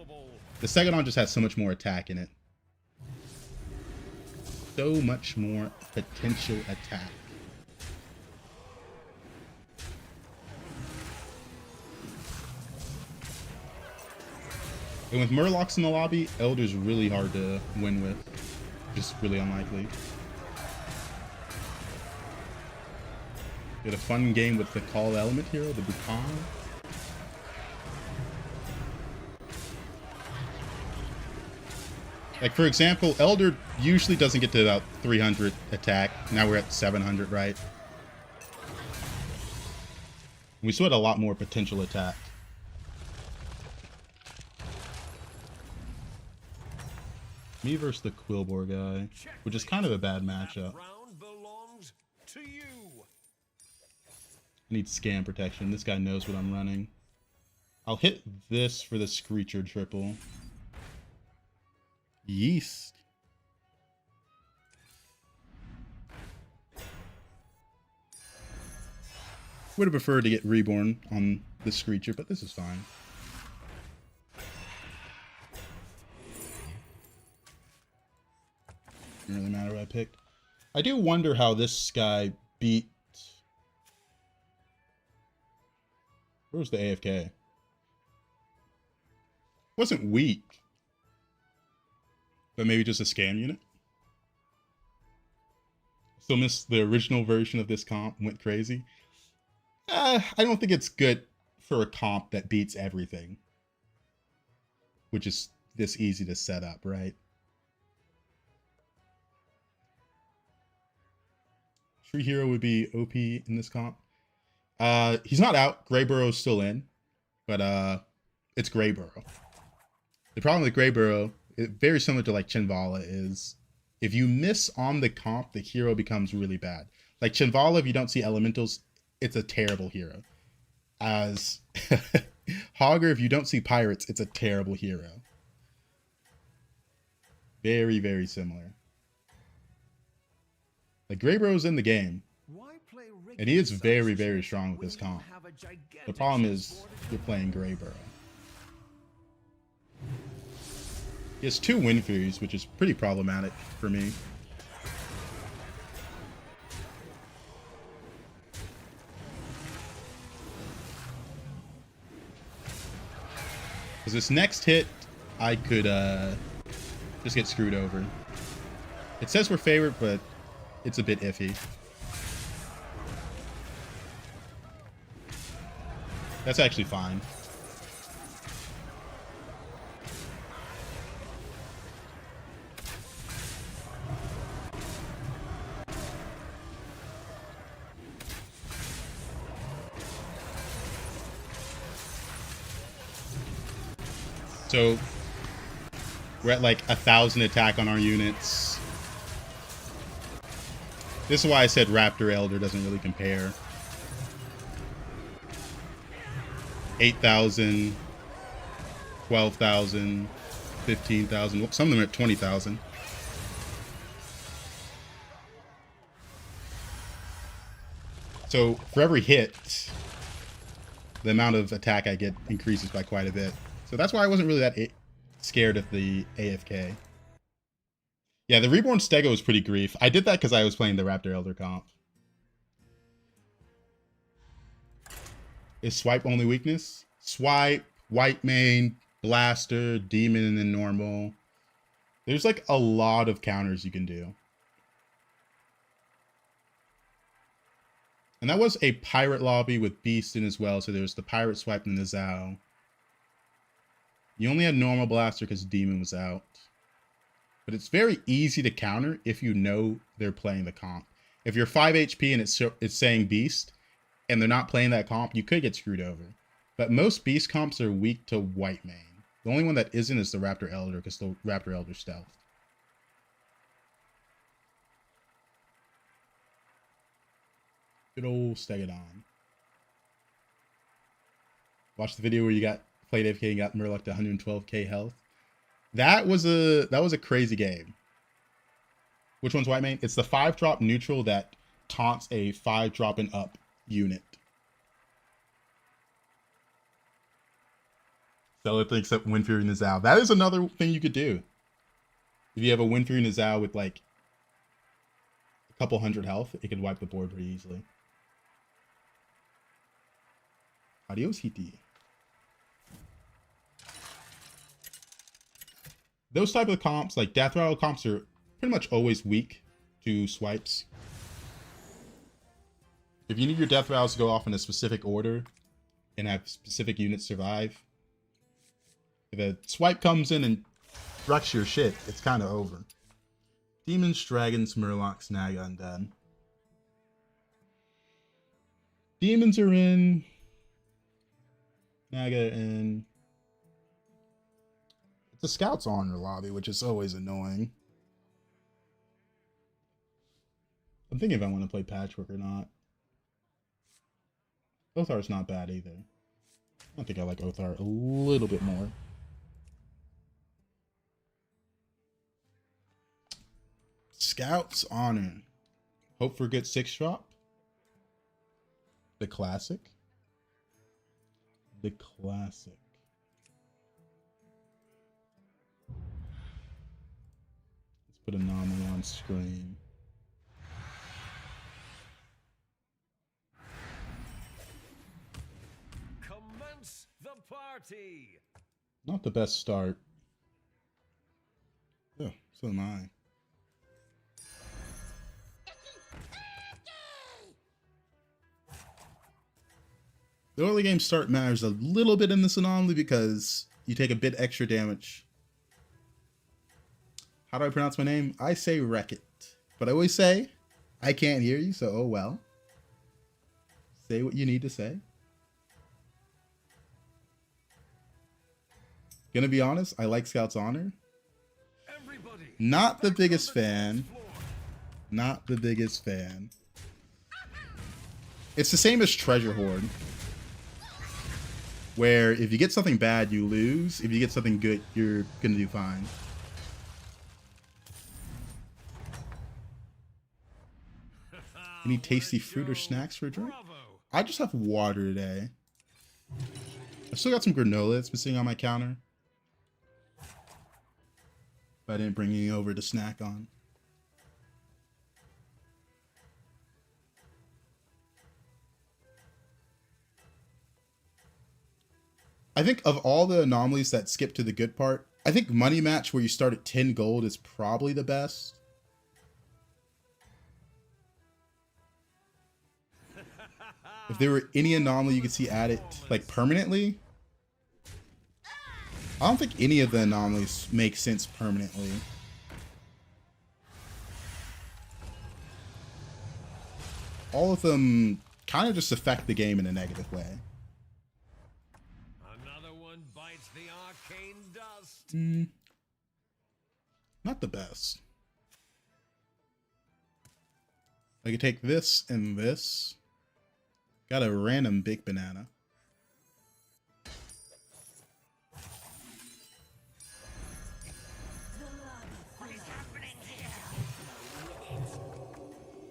The Stegodon just has so much more attack in it. So much more potential attack. And with Murlocs in the lobby, Elder's really hard to win with. Just really unlikely. Get a fun game with the Call Element hero, the Bukan. Like, for example, Elder usually doesn't get to about 300 attack. Now we're at 700, right? We still had a lot more potential attack. Me versus the Quillbore guy, which is kind of a bad matchup. I need scam protection. This guy knows what I'm running. I'll hit this for the Screecher triple. Yeast. Would have preferred to get Reborn on the Screecher, but this is fine. Doesn't really matter what I picked. I do wonder how this guy beat... Where was the AFK? Wasn't weak. But maybe just a scam unit? Still missed the original version of this comp. Went crazy. I don't think it's good for a comp that beats everything. Which is this easy to set up, right? Tree Hero would be OP in this comp. He's not out. Greyburrow's still in. But it's Greyburrow. The problem with Greyburrow, very similar to like Chinvala, is if you miss on the comp, the hero becomes really bad. Like Chinvala, if you don't see elementals, it's a terrible hero. As Hogger, if you don't see pirates, it's a terrible hero. Very, very similar. Like Greyburrow's in the game, and he is very, very strong with this comp. The problem is you're playing Greyburrow. He has 2 Wind Furies, which is pretty problematic for me. Because this next hit, I could just get screwed over. It says we're favored, but it's a bit iffy. That's actually fine. So we're at like 1,000 attack on our units. This is why I said Raptor Elder doesn't really compare. 8,000, 12,000, 15,000. Some of them are at 20,000. So for every hit, the amount of attack I get increases by quite a bit. So that's why I wasn't really that scared of the AFK. Yeah, the Reborn Stego was pretty grief. I did that because I was playing the Raptor Elder comp. Is swipe only weakness? Swipe, white main, blaster, demon, and then normal. There's like a lot of counters you can do. And that was a pirate lobby with beast in as well. So there's the pirate swipe and the Zao. You only had normal blaster because demon was out. But it's very easy to counter if you know they're playing the comp. If you're 5 HP and it's saying beast and they're not playing that comp, you could get screwed over. But most beast comps are weak to white main. The only one that isn't is the Raptor Elder because the Raptor Elder stealth. Good old Stegodon. Watch the video where you played AFK and got Murloc to 112k health. That was a crazy game. Which one's white main? It's the 5-drop neutral that taunts a 5-drop and up unit. Seller thinks that Wind Fury Nizao. That is another thing you could do. If you have a Wind Fury Nizao with like a couple hundred health, it could wipe the board pretty easily. Adios, Hiti. Those type of comps, like Death Rattle comps, are pretty much always weak to swipes. If you need your Death Rattles to go off in a specific order and have specific units survive, if a swipe comes in and wrecks your shit, it's kind of over. Demons, Dragons, Murlocs, Naga, Undead. Demons are in. Naga in. It's a Scouts Honor lobby, which is always annoying. I'm thinking if I want to play Patchwork or not. Othar's not bad either. I think I like Othar a little bit more. Scouts Honor. Hope for a good 6-drop. The classic. The classic. Let's put Anomaly on screen. Commence the party. Not the best start. Yeah, so am I. The early game start matters a little bit in this anomaly because you take a bit extra damage. How do I pronounce my name? I say Wreck-It. But I always say, I can't hear you, so oh well. Say what you need to say. Gonna be honest, I like Scouts Honor. Everybody, Not the biggest fan. Not the biggest fan. It's the same as Treasure Hoard, where if you get something bad, you lose. If you get something good, you're gonna do fine. Any tasty fruit or snacks for a drink? I just have water today. I've still got some granola that's been sitting on my counter, but I didn't bring any over to snack on. I think of all the anomalies that skip to the good part, I think Money Match where you start at 10 gold is probably the best. If there were any anomaly you could see added, like permanently, I don't think any of the anomalies make sense permanently. All of them kind of just affect the game in a negative way. Another one bites the arcane dust. Not the best. I could take this and this. Got a random big banana.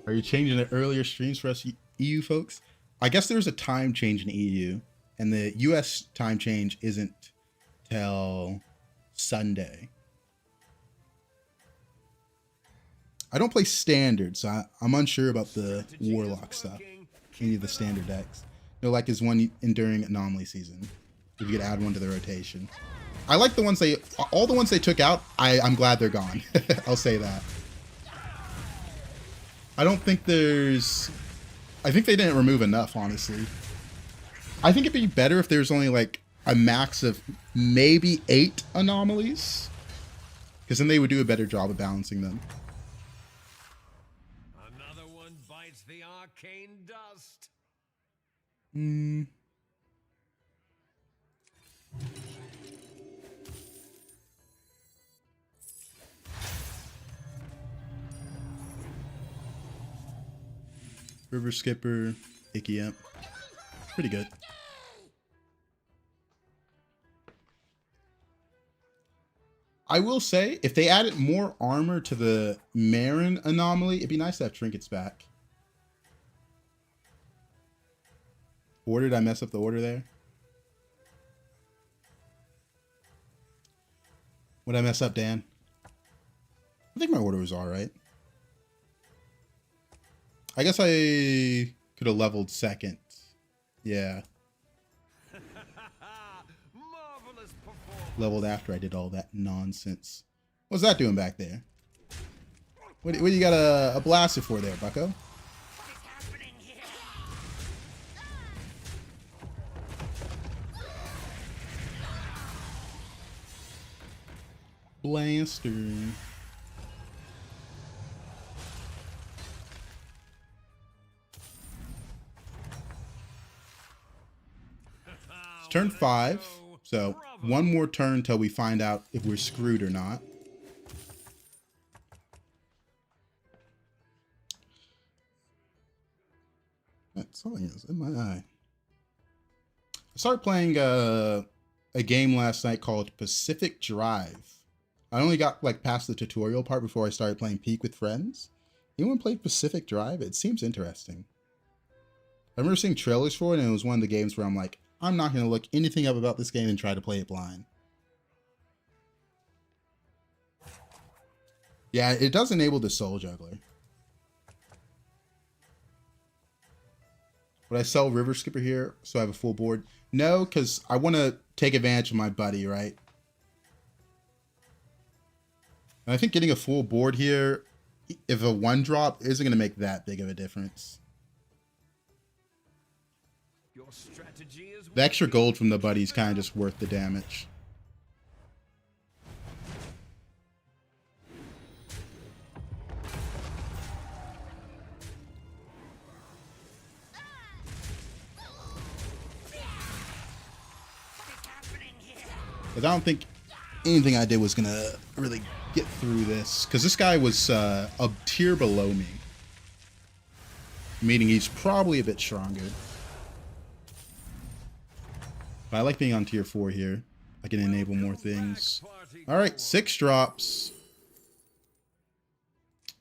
Are you changing the earlier streams for us EU folks? I guess there's a time change in EU, and the US time change isn't till Sunday. I don't play standard, so I'm unsure about the Warlock stuff. Any of the standard decks. No, like is one enduring anomaly season. If you could add one to the rotation. I like the ones all the ones they took out, I'm glad they're gone. I'll say that. I don't think I think they didn't remove enough, honestly. I think it'd be better if there's only like a max of maybe 8 anomalies. Because then they would do a better job of balancing them. Another one bites the arcane dust. River Skipper, Icky Imp. Pretty good. I will say, if they added more armor to the Marin anomaly, it'd be nice to have trinkets back. Or did I mess up the order there? What'd I mess up, Dan? I think my order was alright. I guess I could have leveled second. Yeah. Marvelous performance. Leveled after I did all that nonsense. What's that doing back there? What do you got a blaster for there, bucko? What is happening here? Blaster. It's turn 5, so one more turn till we find out if we're screwed or not. That something is in my eye. I started playing a game last night called Pacific Drive. I only got like past the tutorial part before I started playing Peak with friends. Anyone played Pacific Drive? It seems interesting. I remember seeing trailers for it, and it was one of the games where I'm like, I'm not going to look anything up about this game and try to play it blind. Yeah, it does enable the Soul Juggler. Would I sell River Skipper here so I have a full board? No, because I want to take advantage of my buddy, right? And I think getting a full board here, if a 1-drop, isn't going to make that big of a difference. Your strategy is The extra gold from the buddy is kind of just worth the damage. But I don't think anything I did was going to really get through this. Because this guy was a tier below me. Meaning he's probably a bit stronger. But I like being on tier 4 here. I can enable more things. Alright, 6 drops.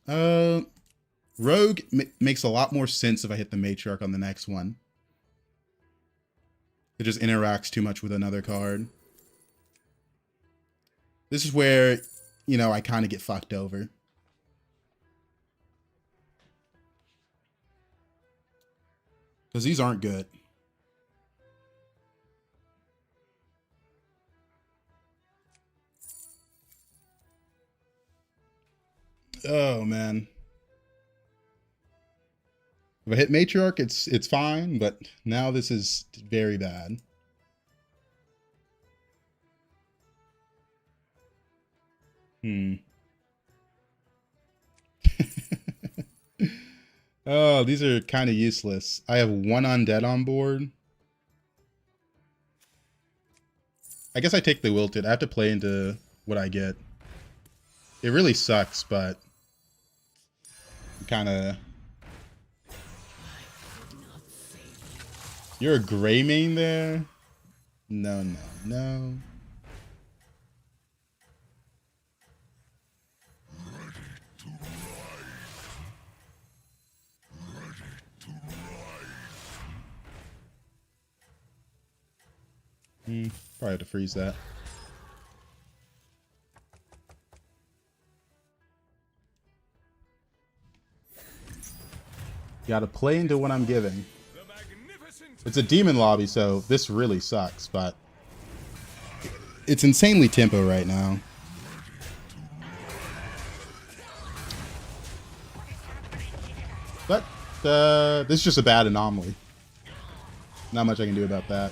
Rogue makes a lot more sense if I hit the Matriarch on the next one. It just interacts too much with another card. This is where, you know, I kind of get fucked over. Because these aren't good. Oh, man. If I hit Matriarch, it's fine, but now this is very bad. Oh, these are kind of useless. I have 1 undead on board. I guess I take the wilted. I have to play into what I get. It really sucks, but kind of. You're a gray main there? No, no, no. Probably have to freeze that. Gotta play into what I'm giving. It's a demon lobby, so this really sucks, but it's insanely tempo right now. But this is just a bad anomaly. Not much I can do about that.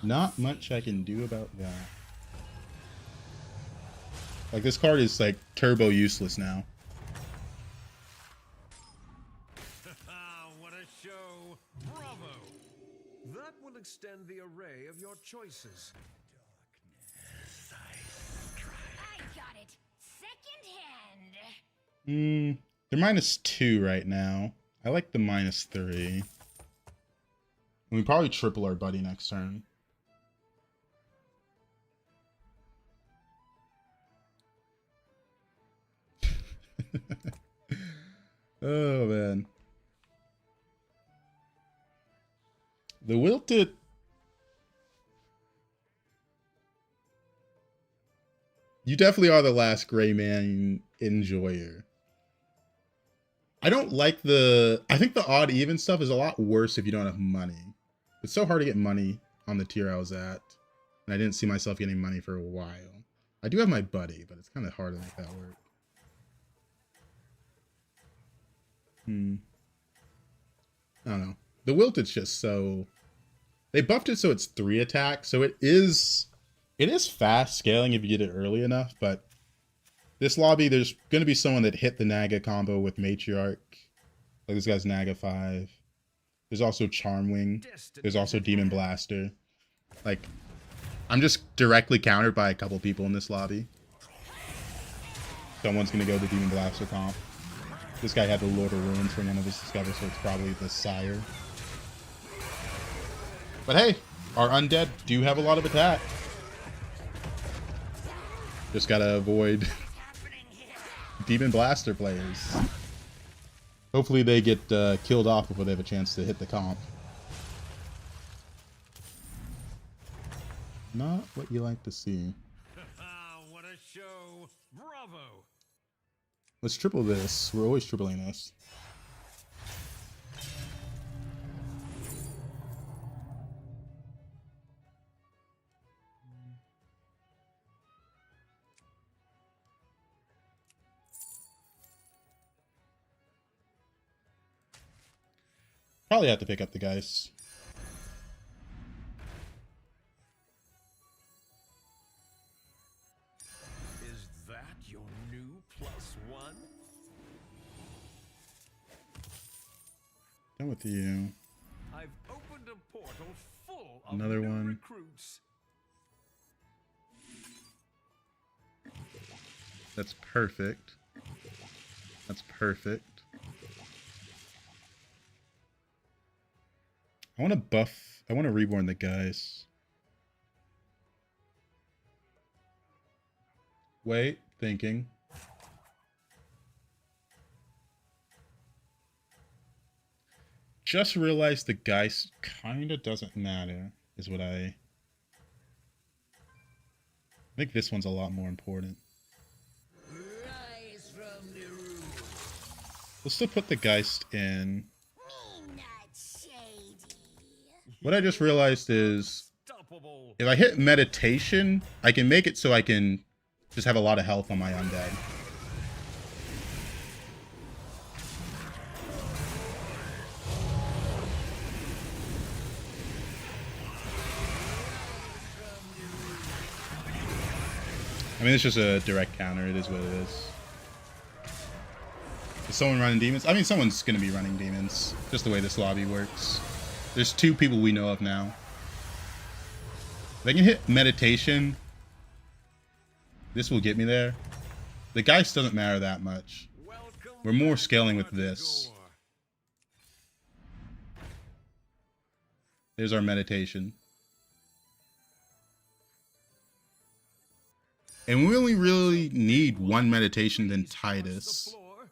Not much I can do about that. Like, this card is like turbo useless now. What a show! Bravo! That will extend the array of your choices. I got it. Second hand. They're -2 right now. I like the -3. We probably triple our buddy next turn. Oh man. The wilted. You definitely are the last gray man enjoyer. I don't like the... I think the odd even stuff is a lot worse if you don't have money. It's so hard to get money on the tier I was at. And I didn't see myself getting money for a while. I do have my buddy, but it's kind of hard to make that work. I don't know. The wilted's just so... They buffed it so it's 3 attack, so it is fast scaling if you get it early enough, but this lobby, there's going to be someone that hit the Naga combo with Matriarch. Like this guy's Naga 5. There's also Charmwing. There's also Demon Blaster. Like, I'm just directly countered by a couple people in this lobby. Someone's going to go the Demon Blaster comp. This guy had the Lord of Ruins for one of his discoveries, so it's probably the Sire. But hey, our undead do have a lot of attack. Just gotta avoid Demon Blaster players. Hopefully they get killed off before they have a chance to hit the comp. Not what you like to see. What a show! Bravo! Let's triple this. We're always tripling this. Probably have to pick up the Geist. Is that your new +1? Done with you. I've opened a portal full of Another new one. recruits. That's perfect. That's perfect. I want to buff. I want to reborn the guys. Wait, thinking. Just realized the Geist kind of doesn't matter, is what I think this one's a lot more important. Rise from the roof. We'll still put the Geist in. Not shady. What I just realized is Unstoppable. if I hit meditation, I can make it so I can just have a lot of health on my undead. I mean, it's just a direct counter. It is what it is. Is someone running demons? I mean, someone's going to be running demons. Just the way this lobby works. There's 2 people we know of now. If I can hit meditation, this will get me there. The Geist doesn't matter that much. Welcome We're more back, scaling with this. Matador. There's our meditation. And we only really need 1 meditation than Please cross the Titus. floor.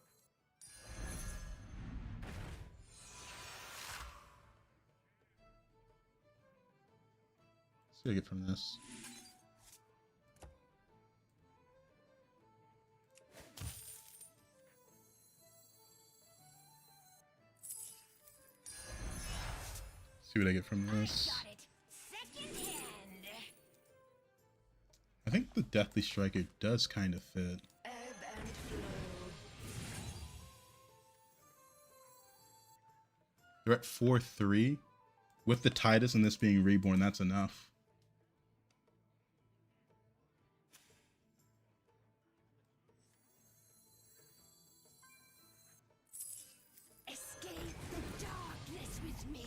What do I get from this? See what I get from this. Got it. Second hand. I think the Deathly Striker does kind of fit. Ebb and flow. They're at 4-3. With the Titus and this being reborn, that's enough. Escape the darkness with me.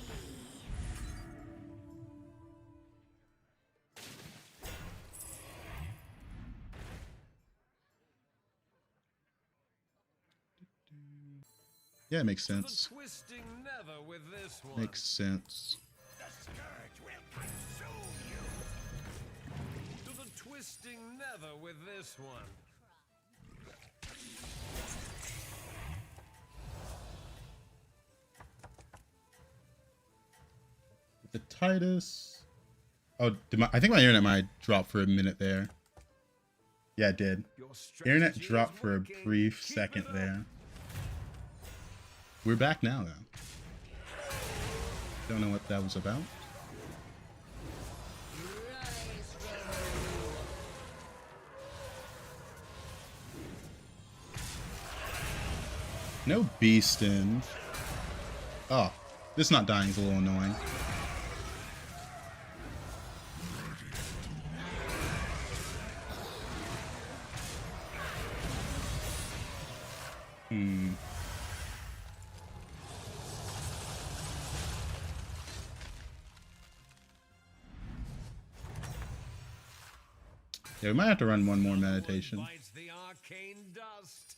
Yeah, it makes The sense. twisting nether with this one. Makes sense. The scourge will consume you. To the twisting nether with this one. The Titus. Oh, I think my internet might drop for a minute there. Yeah, it did. Your Internet strategy dropped is for a working. brief Keep second it up. there. We're back now, though. Don't know what that was about. No beast in. Oh, this not dying is a little annoying. Yeah, we might have to run one more meditation. Bites the arcane dust.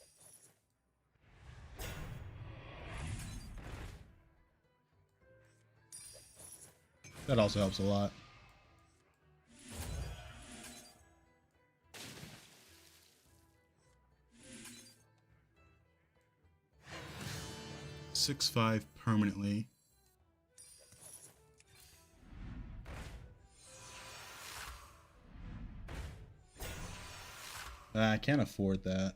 That also helps a lot. (6/5) permanently. I can't afford that.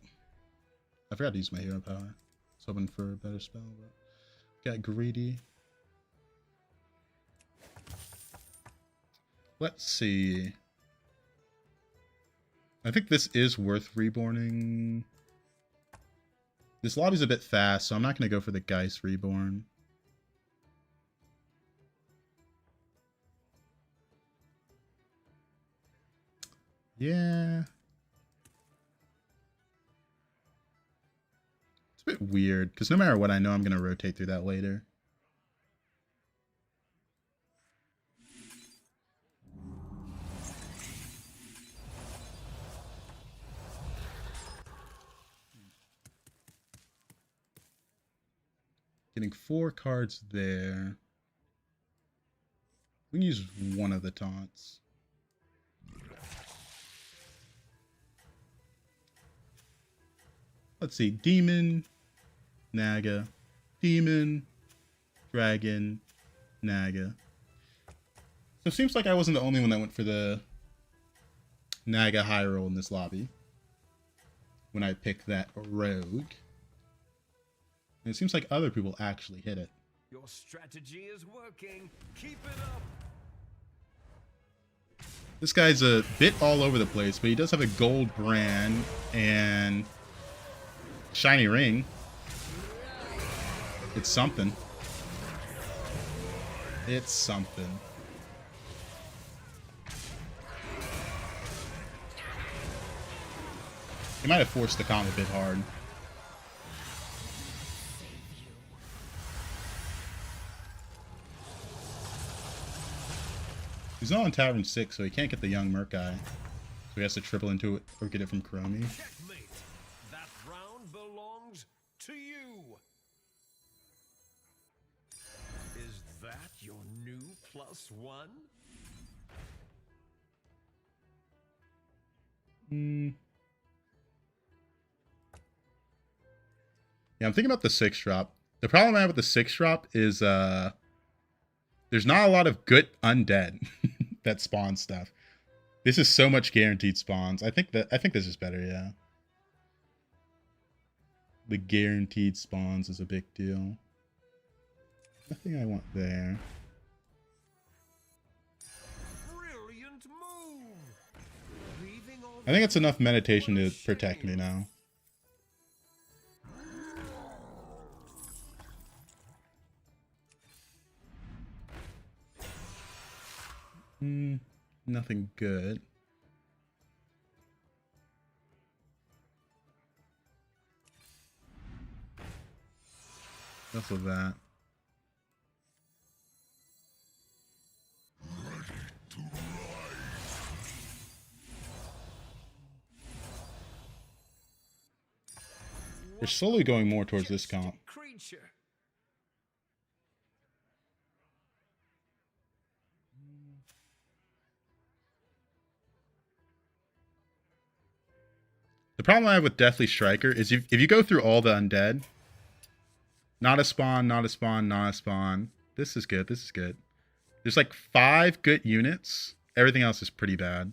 I forgot to use my hero power. I was hoping for a better spell, but got greedy. Let's see. I think this is worth reborning. This lobby's a bit fast, so I'm not going to go for the Geist reborn. Yeah. It's a bit weird, because no matter what, I know I'm going to rotate through that later. Getting 4 cards there. We can use one of the taunts. Let's see. Demon, Naga, Demon, Dragon, Naga. So it seems like I wasn't the only one that went for the Naga high roll in this lobby when I picked that rogue. And it seems like other people actually hit it. Your strategy is working. Keep it up. This guy's a bit all over the place, but he does have a gold brand and shiny ring. It's something. It's something. He might have forced the comp a bit hard. He's not on Tavern 6, so he can't get the young Merc guy. So he has to triple into it or get it from Chromie. Checkmate. That round belongs to you. Is that your new +1? Yeah, I'm thinking about the 6-drop. The problem I have with the 6-drop is there's not a lot of good undead. that spawn stuff. This is so much guaranteed spawns. I think this is better, yeah. The guaranteed spawns is a big deal. Nothing I want there. Brilliant move. Leaving all I think it's enough meditation to protect me now. Nothing good. Enough of that. You're slowly going more towards this comp. creature. The problem I have with Deathly Striker is if you go through all the undead, not a spawn, not a spawn, not a spawn. This is good. This is good. There's like 5 good units. Everything else is pretty bad.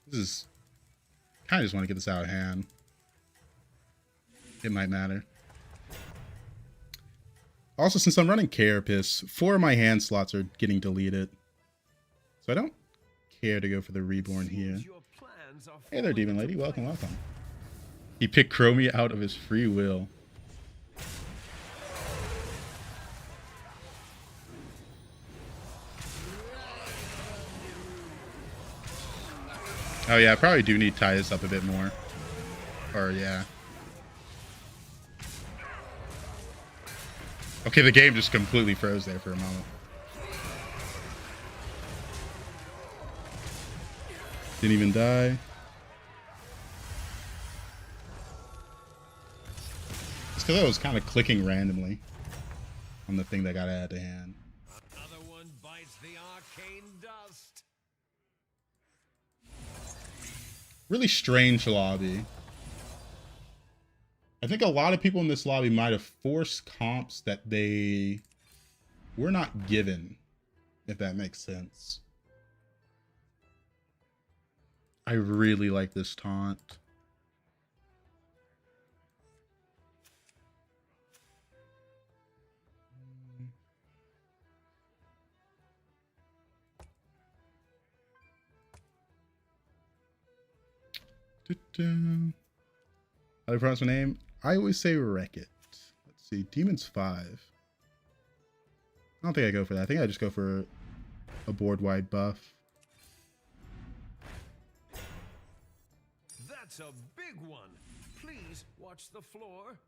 This is... kind of just want to get this out of hand. It might matter. Also, since I'm running Carapace, 4 of my hand slots are getting deleted. So I don't care to go for the Reborn here. Hey there, Demon Lady. Welcome, welcome. He picked Chromie out of his free will. Oh yeah, I probably do need to tie this up a bit more. Or yeah. Okay, the game just completely froze there for a moment. Didn't even die. It's because I was kind of clicking randomly on the thing that got out of hand. Another one bites the arcane dust. Really strange lobby. I think a lot of people in this lobby might have forced comps that they were not given, if that makes sense. I really like this taunt. How do you pronounce my name? I always say Wreck It. Let's see. Demon's 5. I don't think I go for that. I think I just go for a board-wide buff. That's a big one. Please watch the floor.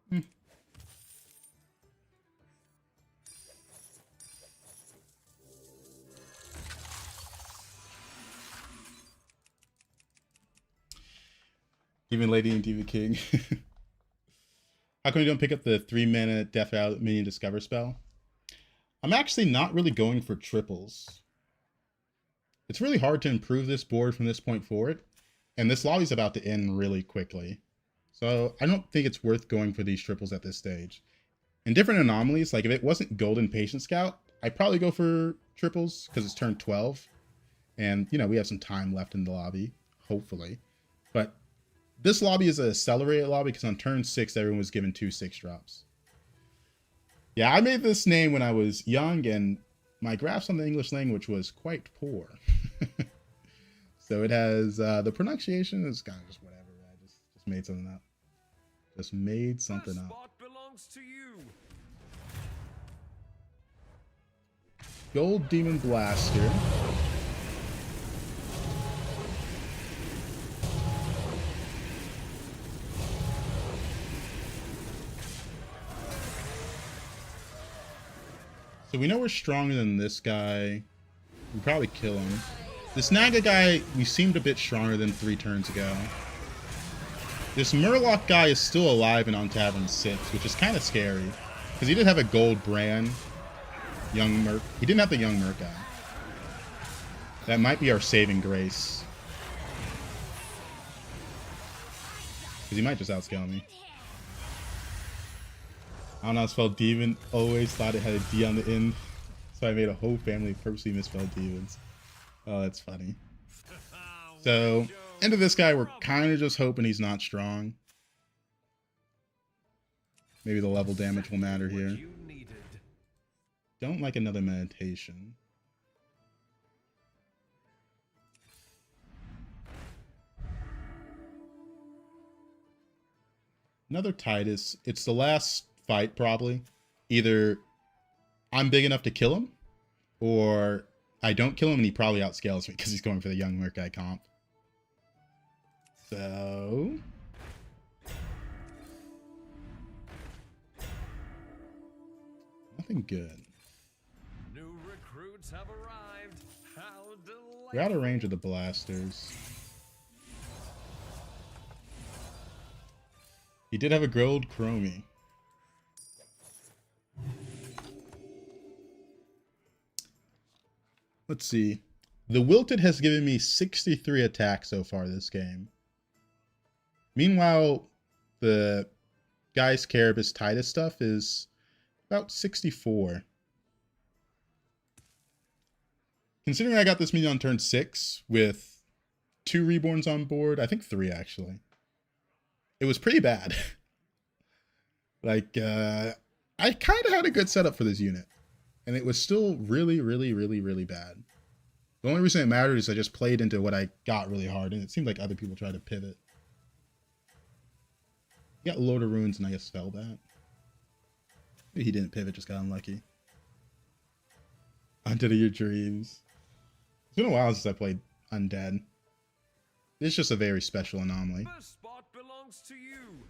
Demon Lady and Diva King. How come you don't pick up the 3-mana Death Rattle Minion Discover spell? I'm actually not really going for triples. It's really hard to improve this board from this point forward, and this lobby's about to end really quickly. So I don't think it's worth going for these triples at this stage. In different anomalies, like if it wasn't Golden Patient Scout, I'd probably go for triples because it's turn 12. And, you know, we have some time left in the lobby, hopefully. But this lobby is an accelerated lobby because on turn 6, everyone was given 2 6-drops. Yeah, I made this name when I was young, and my grasp on the English language was quite poor. So it has, the pronunciation is kind of just whatever. I just made something up. Just made something up. Spot belongs to you. Gold Demon Blaster. So we know we're stronger than this guy. We probably kill him. This Naga guy, we seemed a bit stronger than 3 turns ago. This Murloc guy is still alive and on Tavern 6, which is kind of scary. Because he did have a gold brand. Young Merc. He didn't have the Young Merc guy. That might be our saving grace. Because he might just outscale me. I don't know how to spell demon. Always thought it had a D on the end. So I made a whole family purposely misspell demons. Oh, that's funny. So, into this guy, we're kind of just hoping he's not strong. Maybe the level damage will matter here. Don't like another meditation. Another Titus. It's the last fight, probably. Either I'm big enough to kill him, or I don't kill him and he probably outscales me because he's going for the young merc guy comp. So... nothing good. New recruits have arrived. How delightful. We're out of range of the blasters. He did have a gold chromie. Let's see. The Wilted has given me 63 attacks so far this game. Meanwhile, the Guy's Caribus Titus stuff is about 64. Considering I got this minion on turn 6 with 2 reborns on board, I think 3 actually. It was pretty bad. Like, I kind of had a good setup for this unit. And it was still really, really, really, really bad. The only reason it mattered is I just played into what I got really hard, and it seemed like other people tried to pivot. He got Lord of Ruins and I guess Firebat. Maybe he didn't pivot, just got unlucky. Undead of your dreams. It's been a while since I played Undead. It's just a very special anomaly. This spot belongs to you.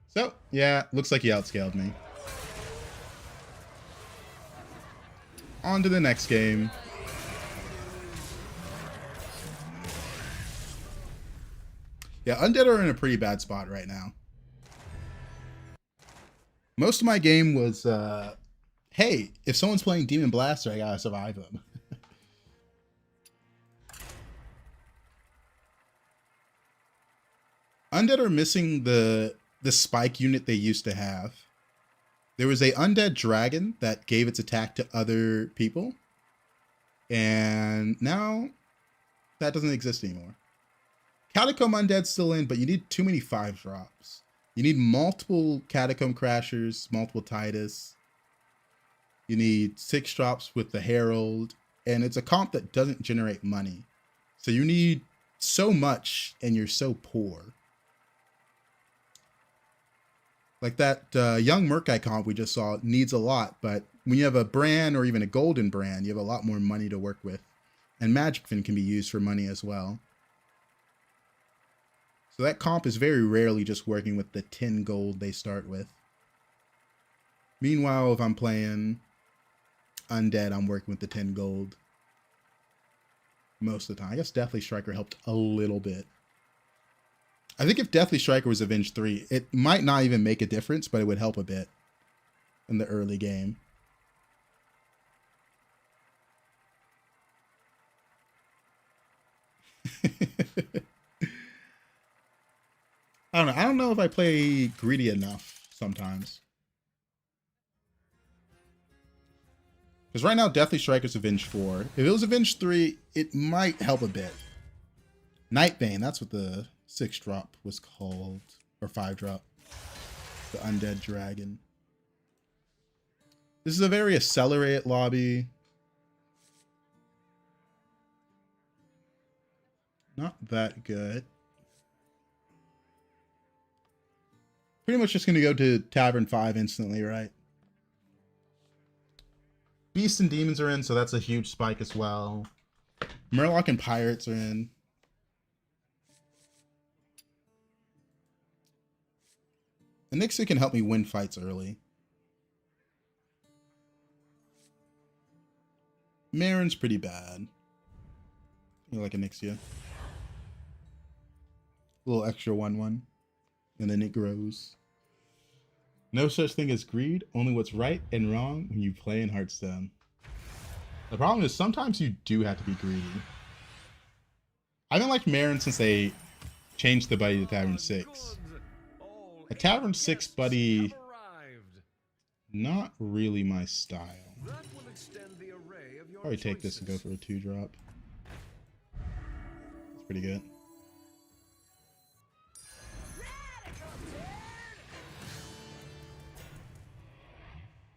So, yeah, looks like he outscaled me. On to the next game. Yeah, Undead are in a pretty bad spot right now. Most of my game was, hey, if someone's playing Demon Blaster, I gotta survive them. Undead are missing the spike unit they used to have. There was a Undead Dragon that gave its attack to other people. And now that doesn't exist anymore. Catacomb Undead's still in, but you need too many 5-drops. You need multiple Catacomb Crashers, multiple Titus. You need 6 drops with the Herald. And it's a comp that doesn't generate money. So you need so much and you're so poor. Like that young Merkai comp we just saw needs a lot, but when you have a brand or even a golden brand, you have a lot more money to work with. And Magic Fin can be used for money as well. So that comp is very rarely just working with the 10 gold they start with. Meanwhile, if I'm playing Undead, I'm working with the 10 gold most of the time. I guess Deathly Striker helped a little bit. I think if Deathly Striker was Avenge 3, it might not even make a difference, but it would help a bit in the early game. I don't know. I don't know if I play greedy enough sometimes. Because right now, Deathly Striker's Avenge 4. If it was Avenge 3, it might help a bit. Nightbane, that's what the 6-drop was called. Or 5-drop. The Undead Dragon. This is a very accelerated lobby. Not that good. Pretty much just going to go to Tavern 5 instantly, right? Beasts and Demons are in, so that's a huge spike as well. Murloc and Pirates are in. Anixa can help me win fights early. Marin's pretty bad. You like Anixa. A little extra 1/1. And then it grows. No such thing as greed, only what's right and wrong when you play in Hearthstone. The problem is sometimes you do have to be greedy. I haven't liked Marin since they change the buddy to Tavern 6. A Tavern 6 buddy, not really my style. Probably take this and go for a 2-drop. It's pretty good.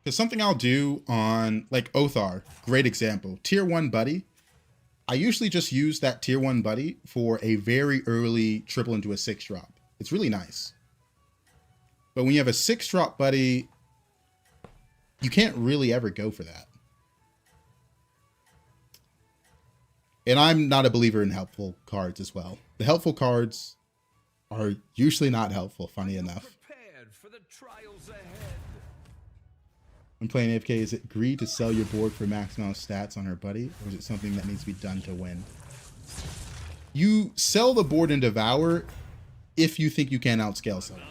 Because something I'll do on, like, Othar, great example. Tier 1 buddy. I usually just use that tier 1 buddy for a very early triple into a 6-drop. It's really nice. But when you have a 6-drop buddy, you can't really ever go for that. And I'm not a believer in helpful cards as well. The helpful cards are usually not helpful, funny enough. When playing AFK, is it greed to sell your board for max amount of stats on her buddy? Or is it something that needs to be done to win? You sell the board and devour if you think you can outscale someone.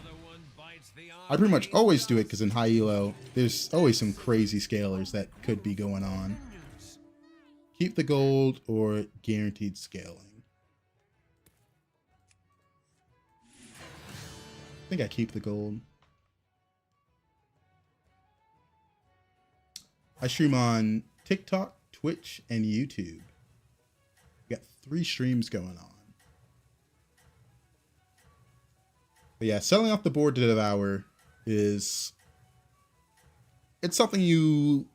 I pretty much always do it because in high elo, there's always some crazy scalers that could be going on. Keep the gold or guaranteed scaling. I think I keep the gold. I stream on TikTok, Twitch, and YouTube. We got 3 streams going on. But yeah, selling off the board to devour is... it's something you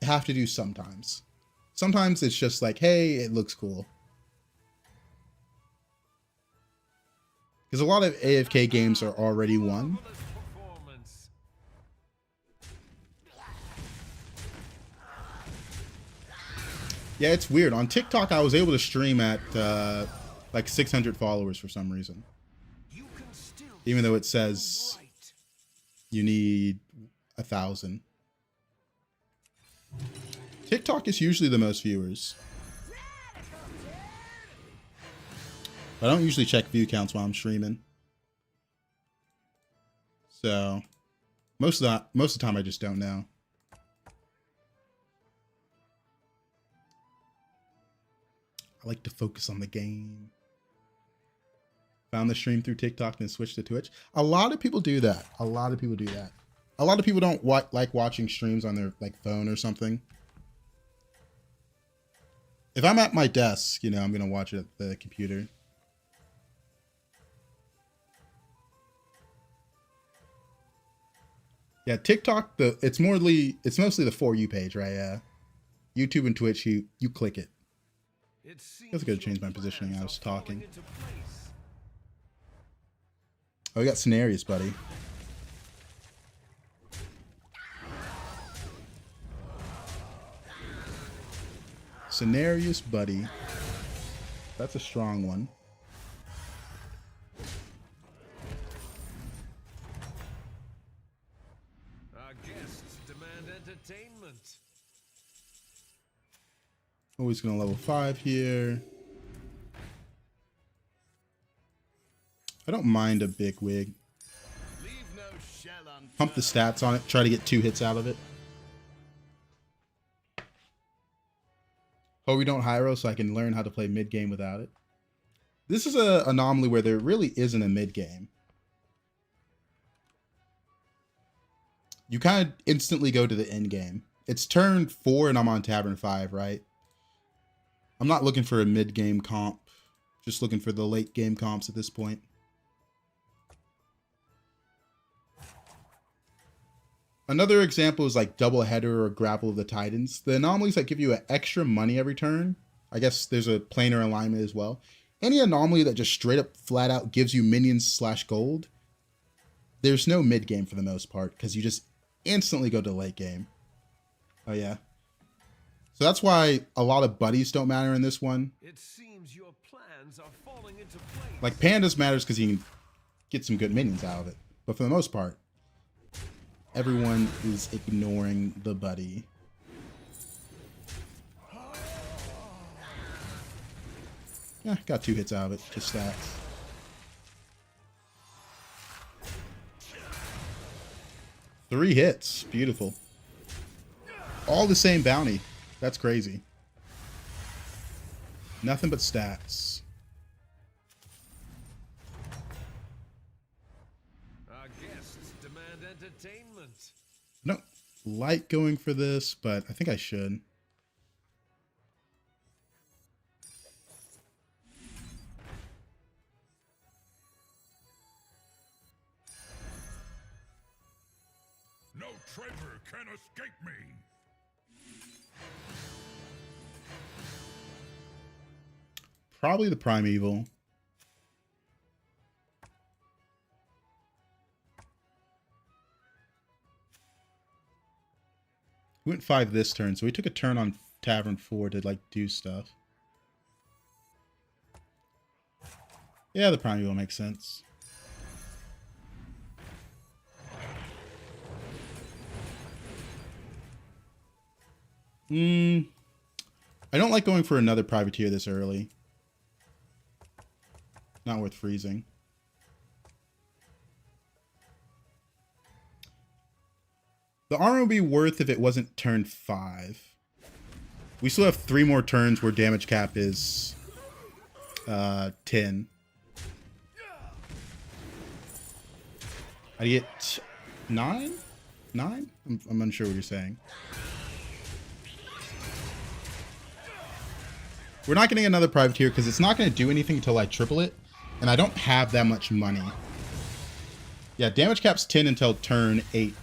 have to do sometimes. Sometimes it's just like, hey, it looks cool. Because a lot of AFK games are already won. Yeah, it's weird. On TikTok, I was able to stream at like 600 followers for some reason. Even though it says you need 1,000. TikTok is usually the most viewers. I don't usually check view counts while I'm streaming. So most of the time I just don't know. I like to focus on the game. Found the stream through TikTok and switched to Twitch. A lot of people do that. A lot of people do that. A lot of people don't like watching streams on their like phone or something. If I'm at my desk, you know, I'm gonna watch it at the computer. Yeah, TikTok, it's mostly the For You page, right? Yeah. YouTube and Twitch, you click it. I was going to change my positioning. I was talking. Oh, we got Scenarius, buddy. Scenarius, buddy. That's a strong one. Our guests demand entertainment. Always going to level 5 here. I don't mind a big wig. Pump the stats on it. Try to get 2 hits out of it. Oh, we don't Hyro so I can learn how to play mid game without it. This is an anomaly where there really isn't a mid game. You kind of instantly go to the end game. It's turn 4 and I'm on Tavern 5, right? I'm not looking for a mid game comp. Just looking for the late game comps at this point. Another example is like Double Header or Grapple of the Titans. The anomalies that give you an extra money every turn. I guess there's a planar alignment as well. Any anomaly that just straight up flat out gives you minions / gold. There's no mid game for the most part because you just instantly go to late game. Oh yeah. So that's why a lot of buddies don't matter in this one. It seems your plans are falling into place. Like Pandas matters because you can get some good minions out of it. But for the most part, everyone is ignoring the buddy. Yeah, got 2 hits out of it. Just stats. Three hits. Beautiful. All the same bounty. That's crazy. Nothing but stats. and entertainment. I don't like going for this, but I think I should. No treasure can escape me. Probably the Primeval. We went 5 this turn, so we took a turn on Tavern 4 to like do stuff. Yeah, the Primeval makes sense. I don't like going for another Privateer this early. Not worth freezing. The armor would be worth if it wasn't turn 5. We still have 3 more turns where damage cap is 10. I get 9? 9? I'm unsure what you're saying. We're not getting another Privateer because it's not going to do anything until I triple it. And I don't have that much money. Yeah, damage cap's 10 until turn 8.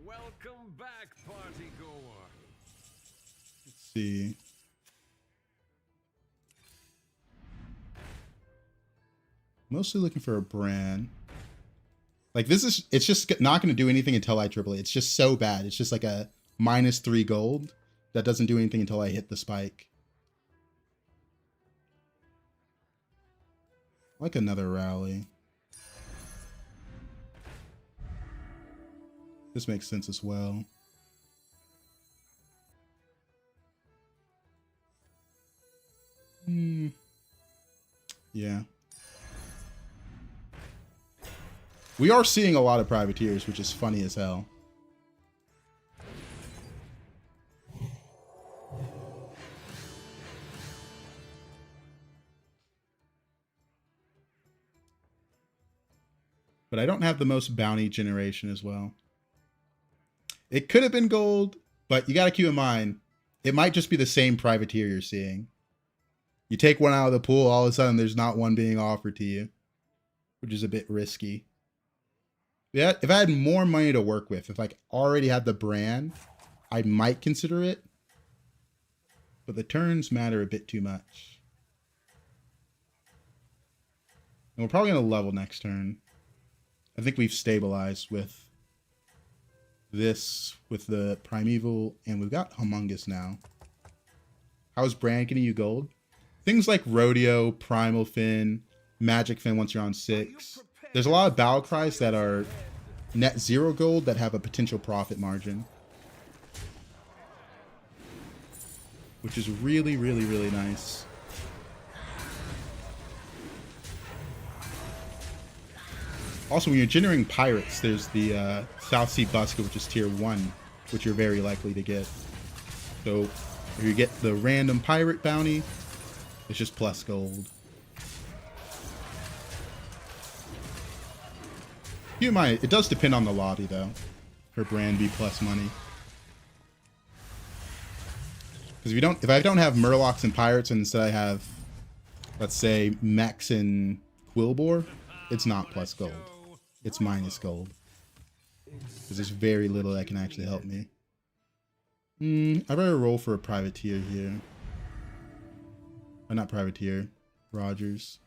Welcome back, party goer. Let's see. Mostly looking for a brand. Like this is, it's just not going to do anything until I triple it. It's just so bad. It's just like a -3 gold. That doesn't do anything until I hit the spike. Like another rally. This makes sense as well. Yeah. We are seeing a lot of Privateers, which is funny as hell. But I don't have the most bounty generation as well. It could have been gold, but you got to keep in mind, it might just be the same Privateer you're seeing. You take one out of the pool, all of a sudden there's not one being offered to you, which is a bit risky. Yeah, if I had more money to work with, if I already had the brand, I might consider it. But the turns matter a bit too much. And we're probably going to level next turn. I think we've stabilized with this, with the Primeval, and we've got Humongous now. How's Brand getting you gold? Things like Rodeo, Primal Fin, Magic Fin once you're on 6. There's a lot of battle cries that are net 0 gold that have a potential profit margin. Which is really, really, really nice. Also, when you're generating pirates, there's the South Sea Busker, which is tier 1, which you're very likely to get. So, if you get the random pirate bounty, it's just plus gold. Keep in mind, it does depend on the lobby, though, for brand B plus money. Because if I don't have Murlocs and pirates, and instead I have, let's say, Mechs and Quillbore, it's not plus gold. It's minus gold. Because there's very little that can actually help me. I better roll for a Privateer here. Or not Privateer. Rogers.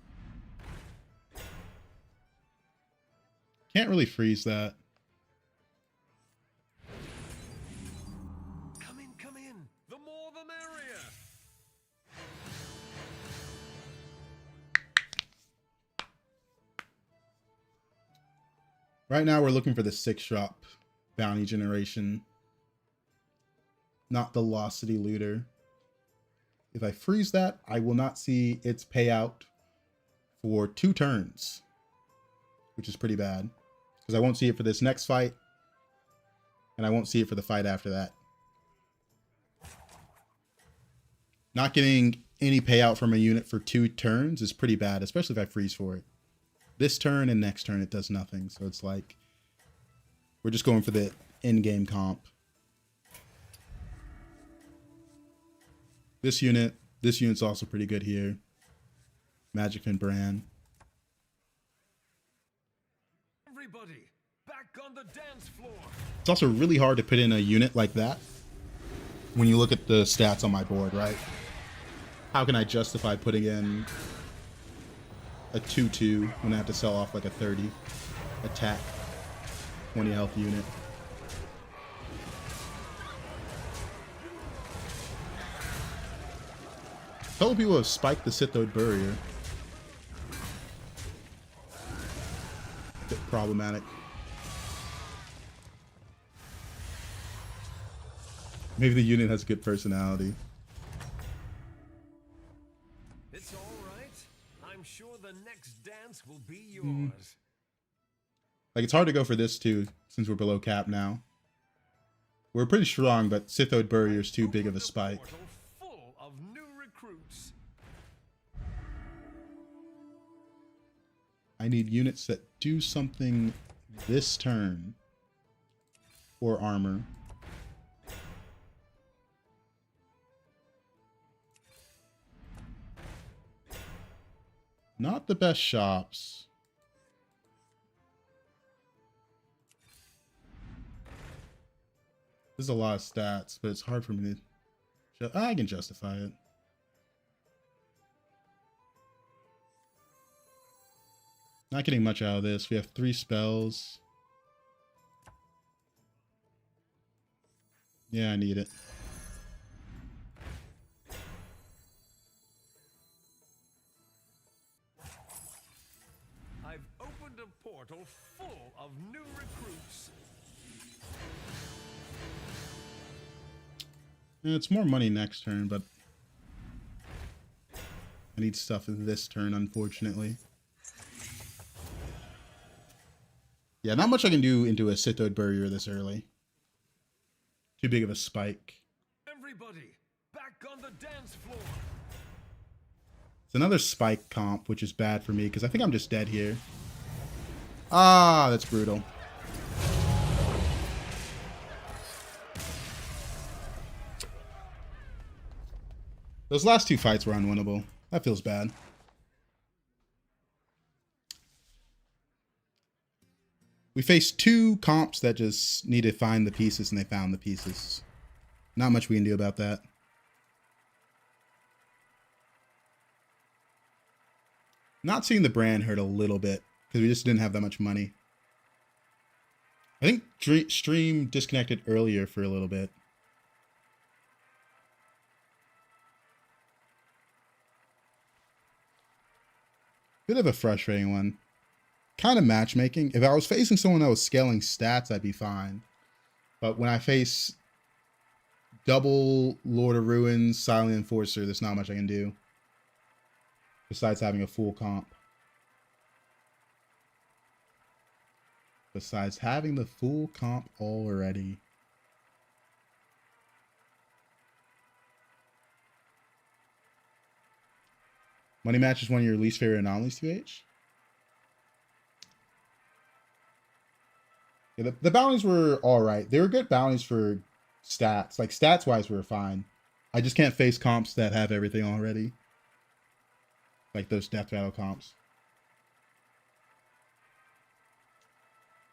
Can't really freeze that. Come in, come in. The more the merrier. Right now we're looking for the 6-drop bounty generation. Not the Velocity Looter. If I freeze that, I will not see its payout for 2 turns. Which is pretty bad. Because I won't see it for this next fight. And I won't see it for the fight after that. Not getting any payout from a unit for 2 turns is pretty bad, especially if I freeze for it. This turn and next turn it does nothing, so it's like we're just going for the in-game comp. This unit's also pretty good here. Magic and Bran. Everybody, back on the dance floor. It's also really hard to put in a unit like that when you look at the stats on my board, right? How can I justify putting in a 2/2 when I have to sell off like a 30 attack, 20 health unit? A couple people have spiked the Sithoid Burrier. Bit problematic. Maybe the unit has good personality. It's all right. I'm sure the next dance will be yours. Like, it's hard to go for this too, since we're below cap now. We're pretty strong, but Sithoid Burrier is too big of a spike. Full of new recruits. I need units that do something this turn. Or armor. Not the best shops. There's a lot of stats, but it's hard for me to... I can justify it. Not getting much out of this. We have 3 spells. Yeah, I need it. I've opened a portal full of new recruits. Yeah, it's more money next turn, but I need stuff this turn, unfortunately. Yeah, not much I can do into a Sithoid Burrier this early. Too big of a spike. Everybody, back on the dance floor. It's another spike comp, which is bad for me, because I think I'm just dead here. Ah, that's brutal. Those last 2 fights were unwinnable. That feels bad. We faced 2 comps that just need to find the pieces, and they found the pieces. Not much we can do about that. Not seeing the brand hurt a little bit, because we just didn't have that much money. I think stream disconnected earlier for a little bit. Bit of a frustrating one. Kind of matchmaking. If I was facing someone that was scaling stats, I'd be fine. But when I face double Lord of Ruins, Silent Enforcer, there's not much I can do. Besides having a full comp. Besides having the full comp already. Money Match is one of your least favorite anomalies, 2H? Yeah, the bounties were alright. They were good bounties for stats. Like, stats-wise, we were fine. I just can't face comps that have everything already. Like those Death Rattle comps.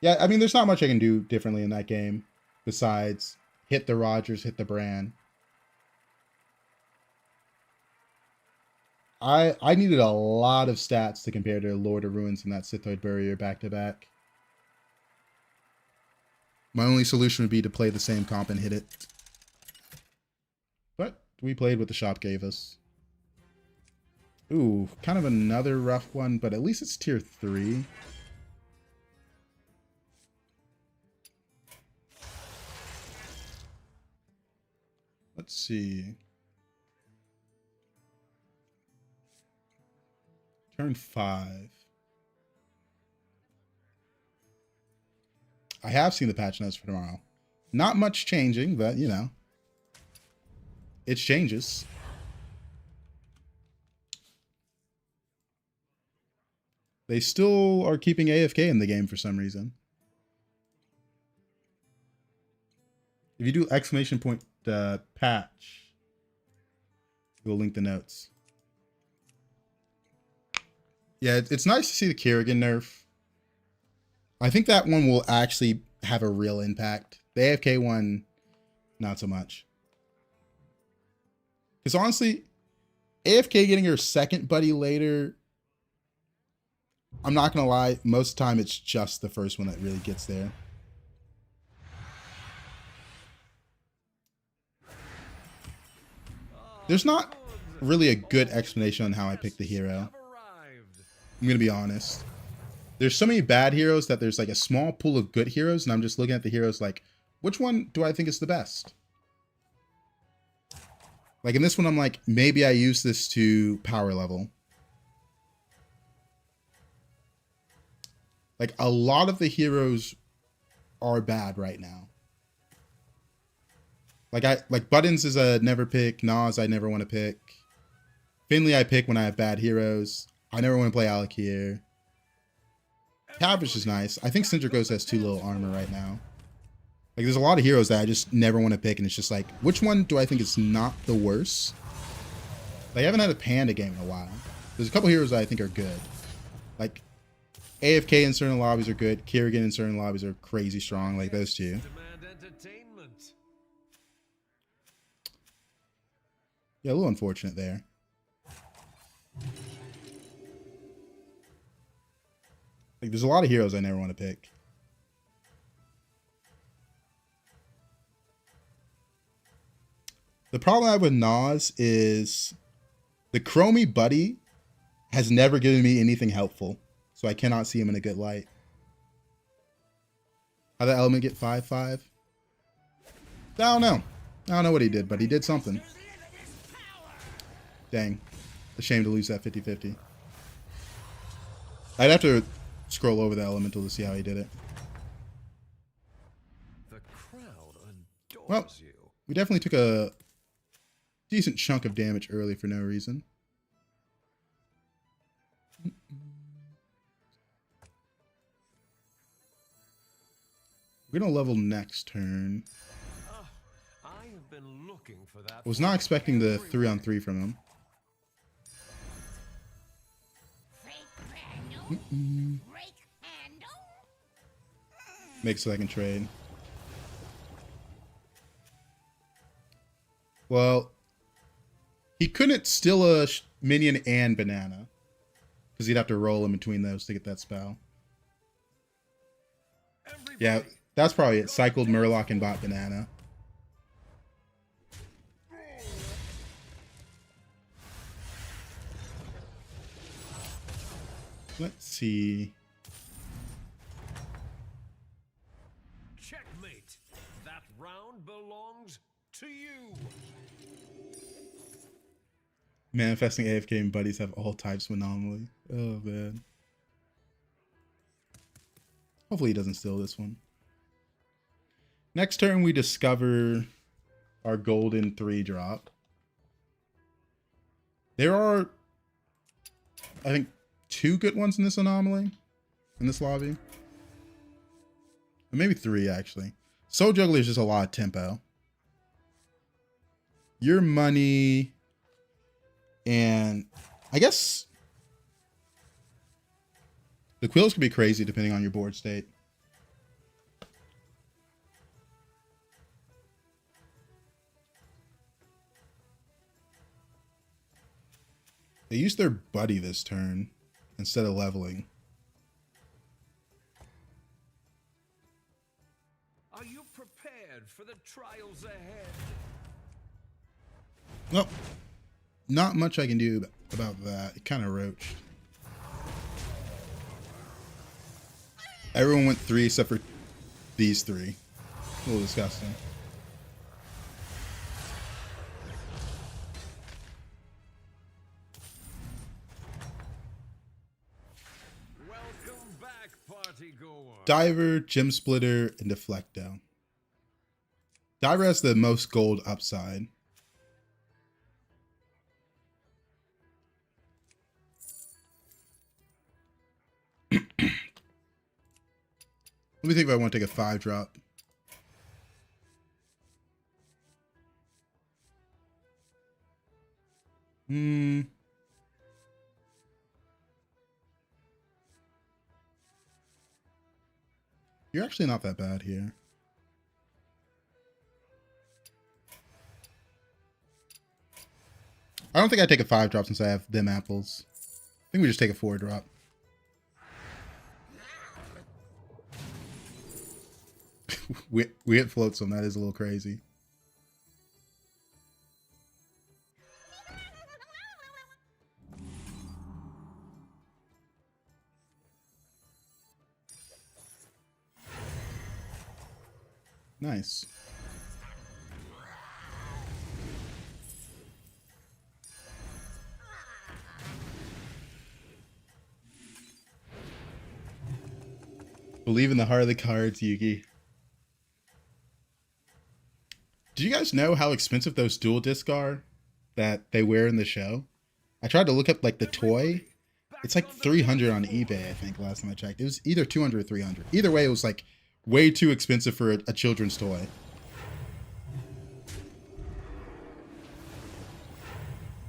Yeah, I mean, there's not much I can do differently in that game. Besides, hit the Rogers, hit the Bran. I needed a lot of stats to compare to Lord of Ruins and that Sithoid Burrier back-to-back. My only solution would be to play the same comp and hit it. But we played what the shop gave us. Ooh, kind of another rough one, but at least it's tier 3. Let's see. Turn 5. I have seen the patch notes for tomorrow. Not much changing, but, you know. It's changes. They still are keeping AFK in the game for some reason. If you do exclamation point patch, we'll link the notes. Yeah, it's nice to see the Kerrigan nerf. I think that one will actually have a real impact. The AFK one, not so much. Because honestly, AFK getting her second buddy later, I'm not going to lie, most of the time it's just the first one that really gets there. There's not really a good explanation on how I picked the hero. I'm going to be honest. There's so many bad heroes that there's like a small pool of good heroes, and I'm just looking at the heroes like, which one do I think is the best? Like in this one, I'm like, maybe I use this to power level. Like a lot of the heroes are bad right now. Like Buttons is a never pick. Nas I never want to pick. Finley I pick when I have bad heroes. I never want to play Alakir. Cabbage is nice. I think Syndra Ghost has too little armor right now. Like there's a lot of heroes that I just never want to pick, and it's just like, which one do I think is not the worst? Like, I haven't had a Panda game in a while. There's a couple heroes that I think are good. Like AFK in certain lobbies are good. Kerrigan in certain lobbies are crazy strong, like those two. Yeah, a little unfortunate there. Like, there's a lot of heroes I never want to pick. The problem I have with Nas is the Chromie buddy has never given me anything helpful, so I cannot see him in a good light. How'd the element get 5/5? I don't know. I don't know what he did, but he did something. Dang. A shame to lose that 50-50. I'd have to scroll over the elemental to see how he did it. The crowd adores Well, you. we definitely took a decent chunk of damage early for no reason. We're gonna level next turn. I have been looking for that. I was not expecting the 3-on-3 from him. Break handle. Make so I can trade. Well, he couldn't steal a minion and banana, because he'd have to roll in between those to get that spell. Yeah, that's probably it. Cycled Murloc and bought banana. Let's see. Checkmate. That round belongs to you. Manifesting AFK and buddies have all types of anomaly. Oh, man. Hopefully he doesn't steal this one. Next turn, we discover our golden 3-drop. There are, I think, 2 good ones in this anomaly, in this lobby. Or maybe 3, actually. Soul Juggler is just a lot of tempo. Your money, and I guess the quills can be crazy depending on your board state. They used their buddy this turn instead of leveling. Are you prepared for the trials ahead? Well, not much I can do about that. It kind of roached. Everyone went 3 except for these 3. A little disgusting. Welcome back, party goer. Diver, Gem Splitter, and Deflecto. Diver has the most gold upside. Let me think if I want to take a 5-drop. You're actually not that bad here. I don't think I'd take a 5-drop since I have them apples. I think we just take a 4-drop. we hit floatsome. That is a little crazy. Nice. Believe in the heart of the cards, Yugi. Do you guys know how expensive those dual disc are that they wear in the show? I tried to look up like the toy. It's like 300 on eBay, I think, last time I checked. It was either 200 or 300. Either way, it was like way too expensive for a children's toy.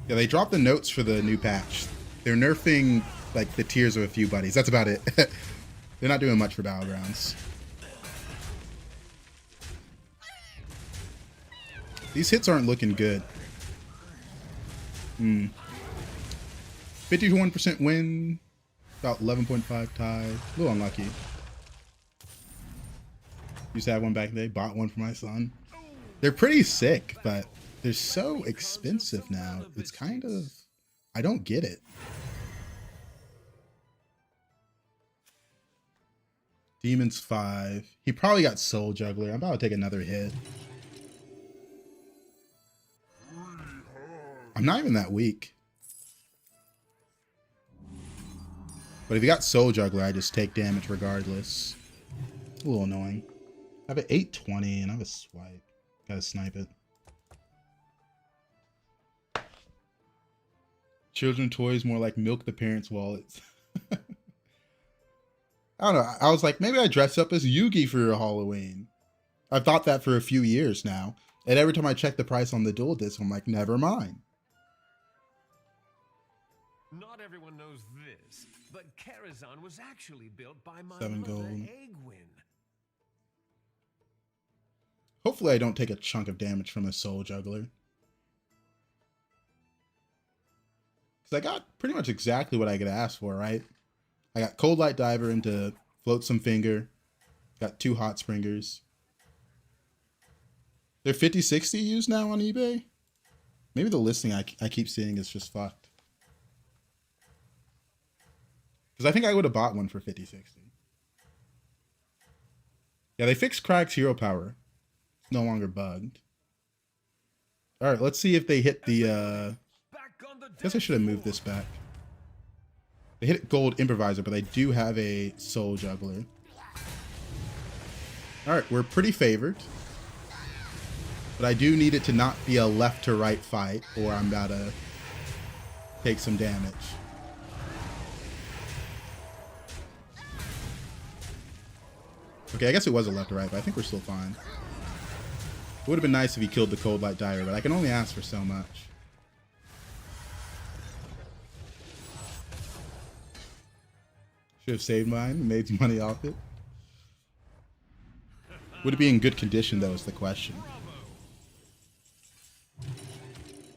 Yeah, they dropped the notes for the new patch. They're nerfing like the tiers of a few buddies. That's about it. They're not doing much for Battlegrounds. These hits aren't looking good. 51% win. About 11.5 tie. A little unlucky. Used to have one back in the day. Bought one for my son. They're pretty sick, but they're so expensive now. It's kind of... I don't get it. Demon's 5. He probably got Soul Juggler. I'm about to take another hit. I'm not even that weak. But if you got Soul Juggler, I just take damage regardless. It's a little annoying. I have an 820 and I have a swipe. Gotta snipe it. Children toys more like milk the parents' wallets. I don't know. I was like, maybe I dress up as Yugi for Halloween. I've thought that for a few years now. And every time I check the price on the dual disc, I'm like, never mind. Not everyone knows this, but Karazhan was actually built by my 7 mother, gold. Egwin. Hopefully I don't take a chunk of damage from a Soul Juggler. Because I got pretty much exactly what I could ask for, right? I got Cold Light Diver into Flotsome Finger. Got 2 Hot Springers. They're 50-60 used now on eBay? Maybe the listing I keep seeing is just fucked. Because I think I would have bought one for 50-60. Yeah, they fixed Krag's hero power. It's no longer bugged. Alright, let's see if they hit the... I guess I should have moved this back. They hit Gold Improviser, but they do have a Soul Juggler. Alright, we're pretty favored. But I do need it to not be a left to right fight, or I'm about to take some damage. Okay, I guess it was a left to right, but I think we're still fine. It would have been nice if he killed the Cold Light Diver, but I can only ask for so much. Should have saved mine and made some money off it. Would it be in good condition, though, is the question.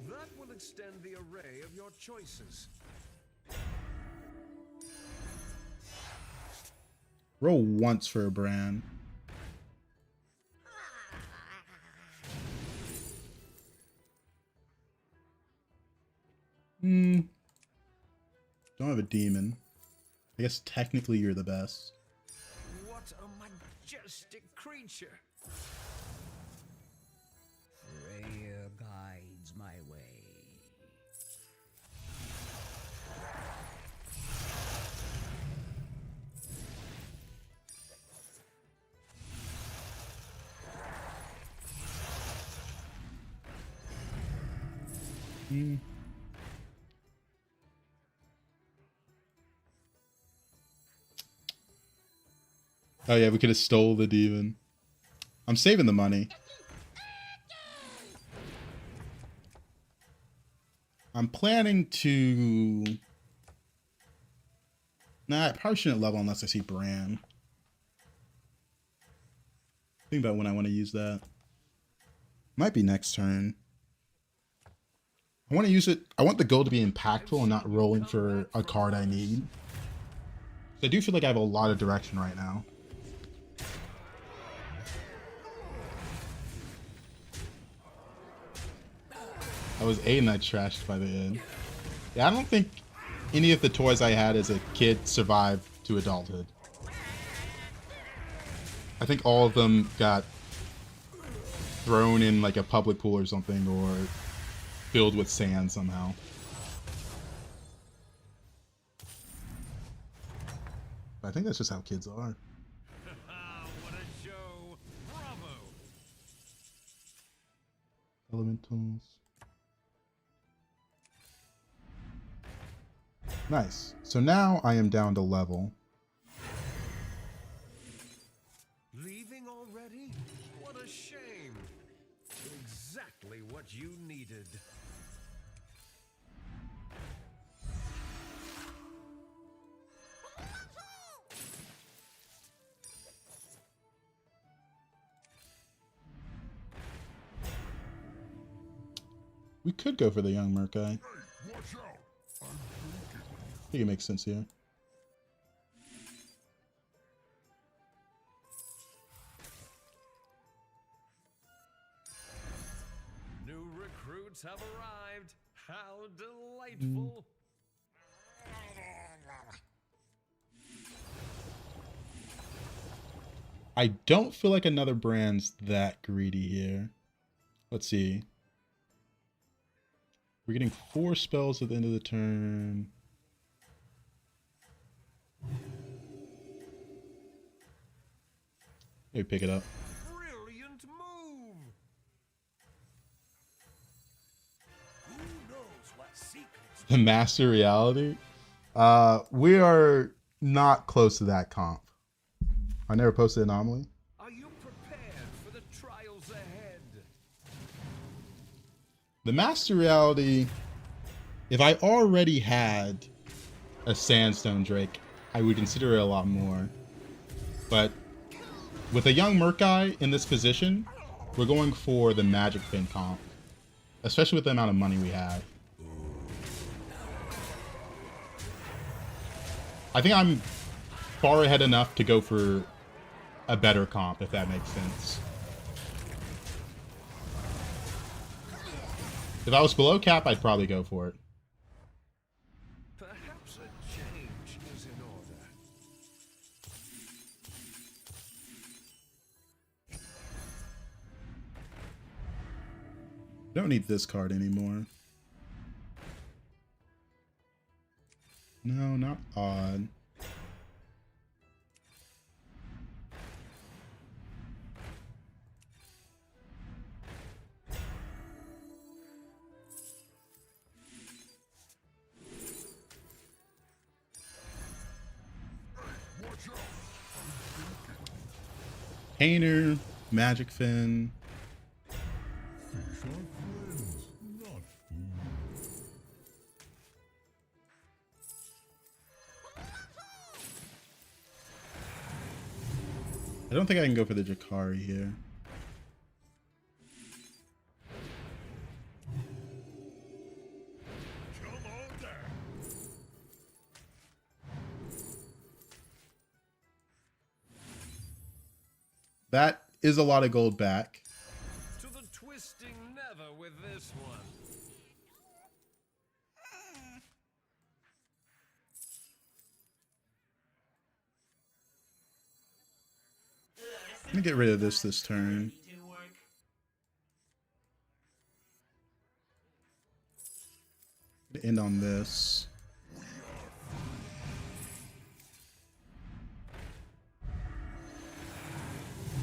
That will extend the array of your choices. Roll once for a brand. Don't have a demon. I guess technically you're the best. What a majestic creature! Freya guides my way. Oh yeah, we could have stole the demon. I'm saving the money. I'm planning to... Nah, I probably shouldn't level unless I see Bran. Think about when I want to use that. Might be next turn. I want to use it. I want the gold to be impactful and not rolling for a card I need. I do feel like I have a lot of direction right now. I was A night trashed by the end. Yeah, I don't think any of the toys I had as a kid survived to adulthood. I think all of them got thrown in like a public pool or something, or filled with sand somehow. I think that's just how kids are. What a show! Bravo! Elementals. Nice. So now I am down to level. Leaving already? What a shame. Exactly what you needed. We could go for the young merc guy. Hey, watch out! I think it makes sense here. New recruits have arrived. How delightful. I don't feel like another brand's that greedy here. Let's see. We're getting 4 spells at the end of the turn. Maybe pick it up. Brilliant move. Who knows what secrets? The Master Reality? We are not close to that comp. I never posted Anomaly. Are you prepared for the trials ahead? The Master Reality, if I already had a Sandstone Drake, I would consider it a lot more. But with a young Merc guy in this position, we're going for the Magic Fin comp. Especially with the amount of money we have. I think I'm far ahead enough to go for a better comp, if that makes sense. If I was below cap, I'd probably go for it. Perhaps a change is in order. Don't need this card anymore. No, not odd. Watch out! Painter, Magic Fin. Fish are friends, not food. I don't think I can go for the Jakari here. Come on down. That is a lot of gold back. To the twisting nether with this one. Let me get rid of this turn. End on this.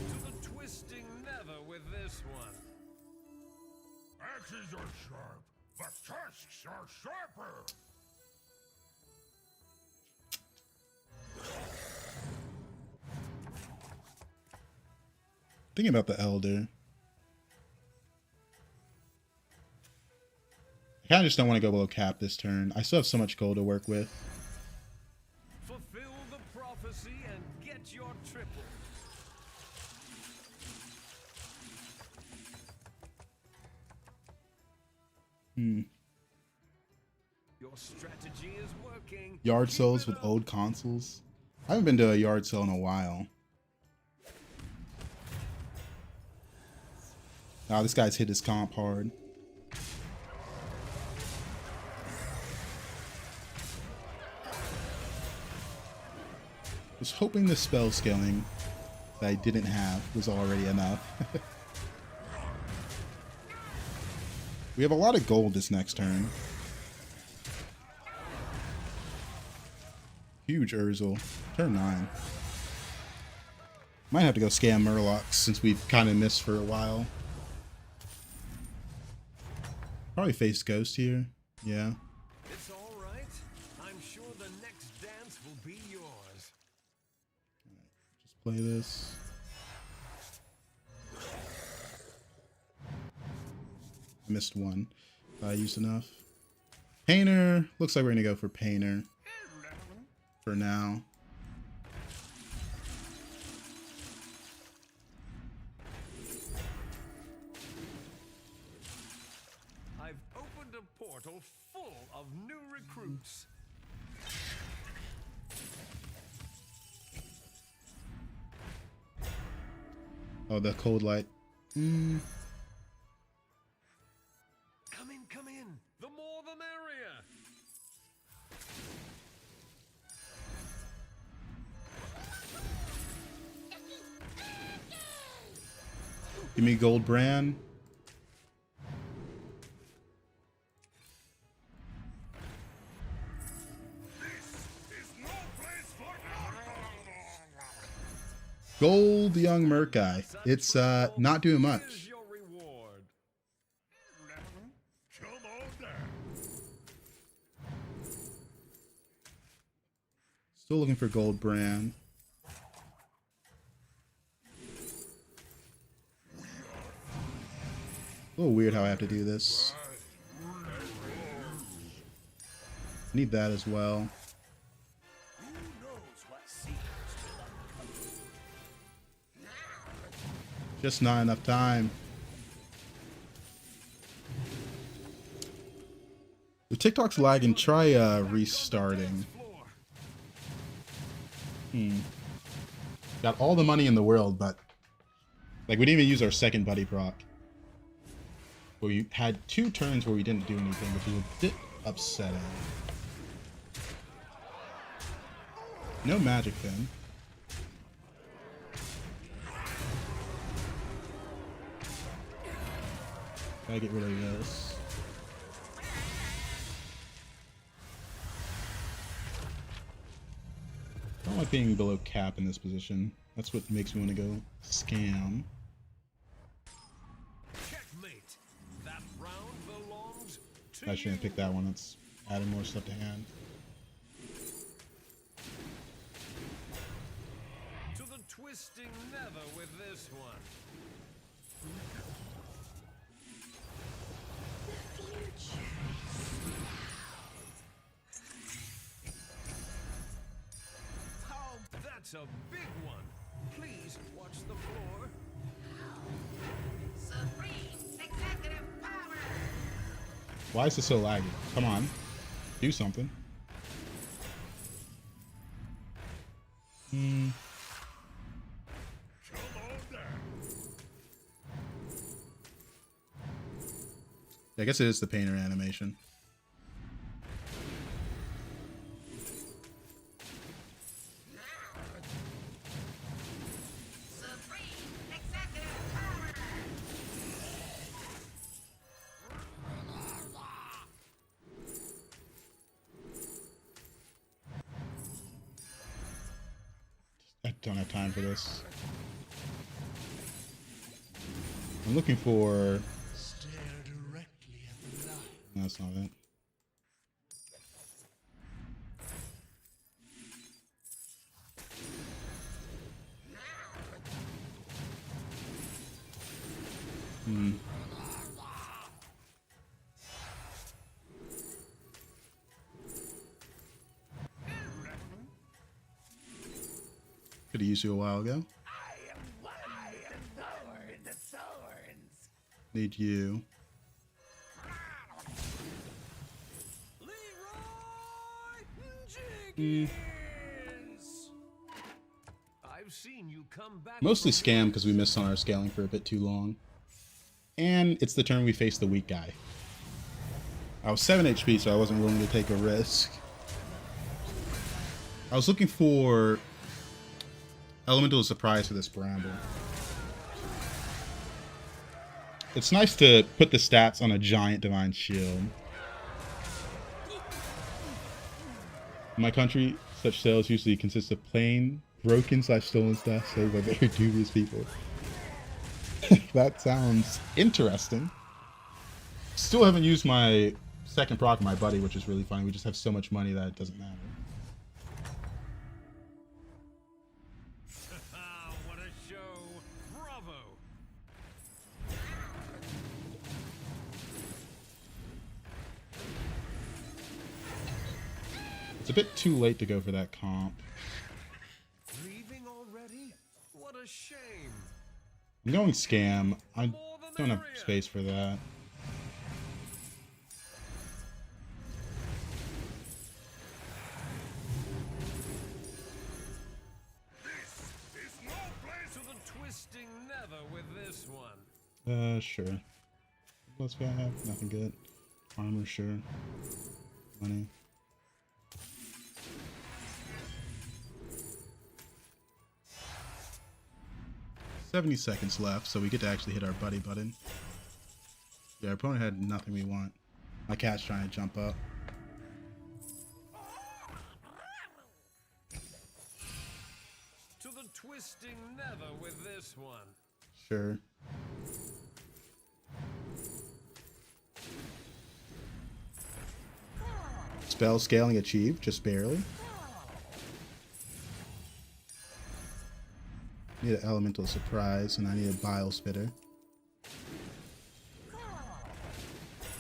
To the twisting nether with this one. Axes are sharp, but tusks are sharper. Thinking about the Elder. I kind of just don't want to go below cap this turn. I still have so much gold to work with. Fulfill the prophecy and get your triple. Your strategy is working. Yard Keep sales it with up. old consoles. I haven't been to a yard sale in a while. Wow, this guy's hit his comp hard. Was hoping the spell scaling that I didn't have was already enough. We have a lot of gold this next turn. Huge Urzel. Turn 9. Might have to go scam Murlocs since we've kind of missed for a while. Probably face Ghost here. Yeah. It's all right. I'm sure the next dance will be yours. Just play this. I missed one. I used enough. Painter. Looks like we're going to go for Painter. For now. I've opened a portal full of new recruits. Oh, the cold light. Come in, come in. The more the merrier. Give me gold brand. Gold young merc guy. It's not doing much. Here's your reward. Come on down. Still looking for gold brand. A little weird how I have to do this. Need that as well. Just not enough time. If TikTok's lagging, try restarting. Got all the money in the world, but like we didn't even use our second buddy proc. But we had 2 turns where we didn't do anything, which is a bit upsetting. No magic then. Gotta get rid of this. I don't like being below cap in this position. That's what makes me want to go scam. Checkmate. That round belongs to I shouldn't you. pick that one. It's adding more stuff to hand. To the twisting nether with this one. Oh, that's a big one. Please watch the floor. Supreme executive power. Why is this so laggy? Come on. Do something. Come on down. I guess it is the painter animation. Supreme executive power. I don't have time for this. I'm looking for... Stare directly at the light. No, that's not it. Could have used you a while ago. Need you. I've seen you come back. Mostly scam because we missed on our scaling for a bit too long. And it's the turn we faced the weak guy. I was 7 HP, so I wasn't willing to take a risk. I was looking for Elemental Surprise for this Bramble. It's nice to put the stats on a giant Divine Shield. In my country, such sales usually consist of plain, broken / stolen stuff sold by very dubious people. That sounds interesting. Still haven't used my second proc on my buddy, which is really funny. We just have so much money that it doesn't matter. What a show! Bravo! It's a bit too late to go for that comp. Leaving already? What a shame! I'm going scam. I don't have space for that. To the twisting nether with this one. Sure. What else do I have? Nothing good. Armor, sure. Money. $70 seconds left, so we get to actually hit our buddy button. Yeah, our opponent had nothing we want. My cat's trying to jump up. To the twisting nether with this one. Sure. Spell scaling achieved, just barely. Need an Elemental Surprise, and I need a Bile Spitter.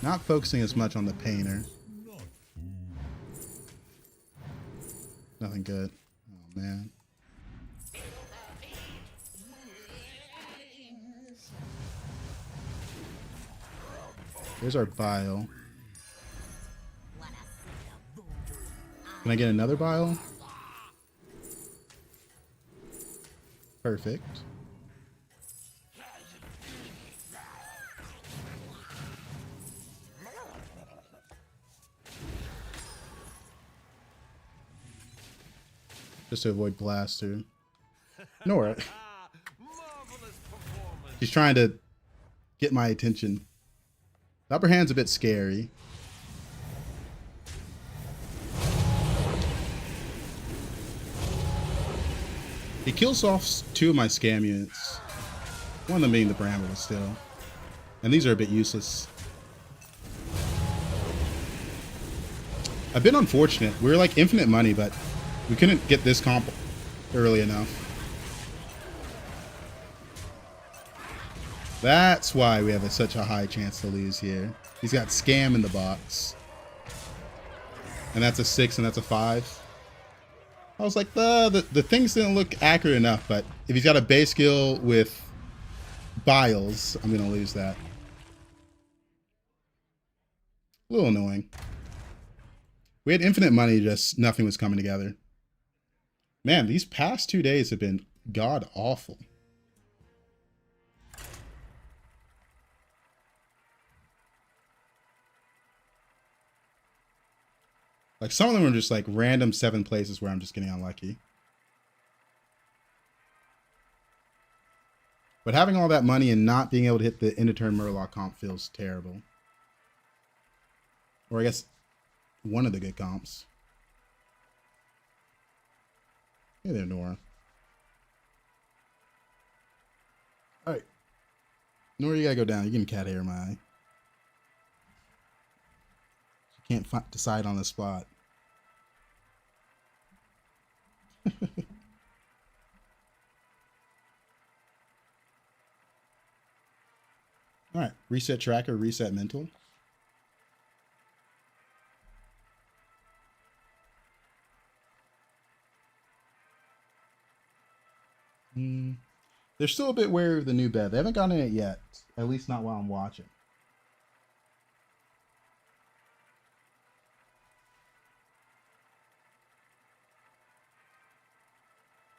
Not focusing as much on the Painter. Nothing good. Oh man. There's our Bile. Can I get another Bile? Perfect. Just to avoid Blaster. Nora. She's trying to get my attention. The upper hand's a bit scary. He kills off 2 of my scam units. One of them being the Bramble still. And these are a bit useless. I've been unfortunate. We were like infinite money, but we couldn't get this comp early enough. That's why we have such a high chance to lose here. He's got scam in the box. And that's a 6 and that's a 5. I was like, the things didn't look accurate enough, but if he's got a base skill with Biles, I'm going to lose that. A little annoying. We had infinite money, just nothing was coming together. Man, these past 2 days have been god awful. Like, some of them are just like random 7 places where I'm just getting unlucky. But having all that money and not being able to hit the end of turn Murloc comp feels terrible. Or I guess one of the good comps. Hey there, Nora. Alright. Nora, you gotta go down. You're getting cat hair in my eye. Can't decide on the spot. All right, reset tracker, reset mental. They're still a bit wary of the new bed. They haven't gotten in it yet. At least not while I'm watching.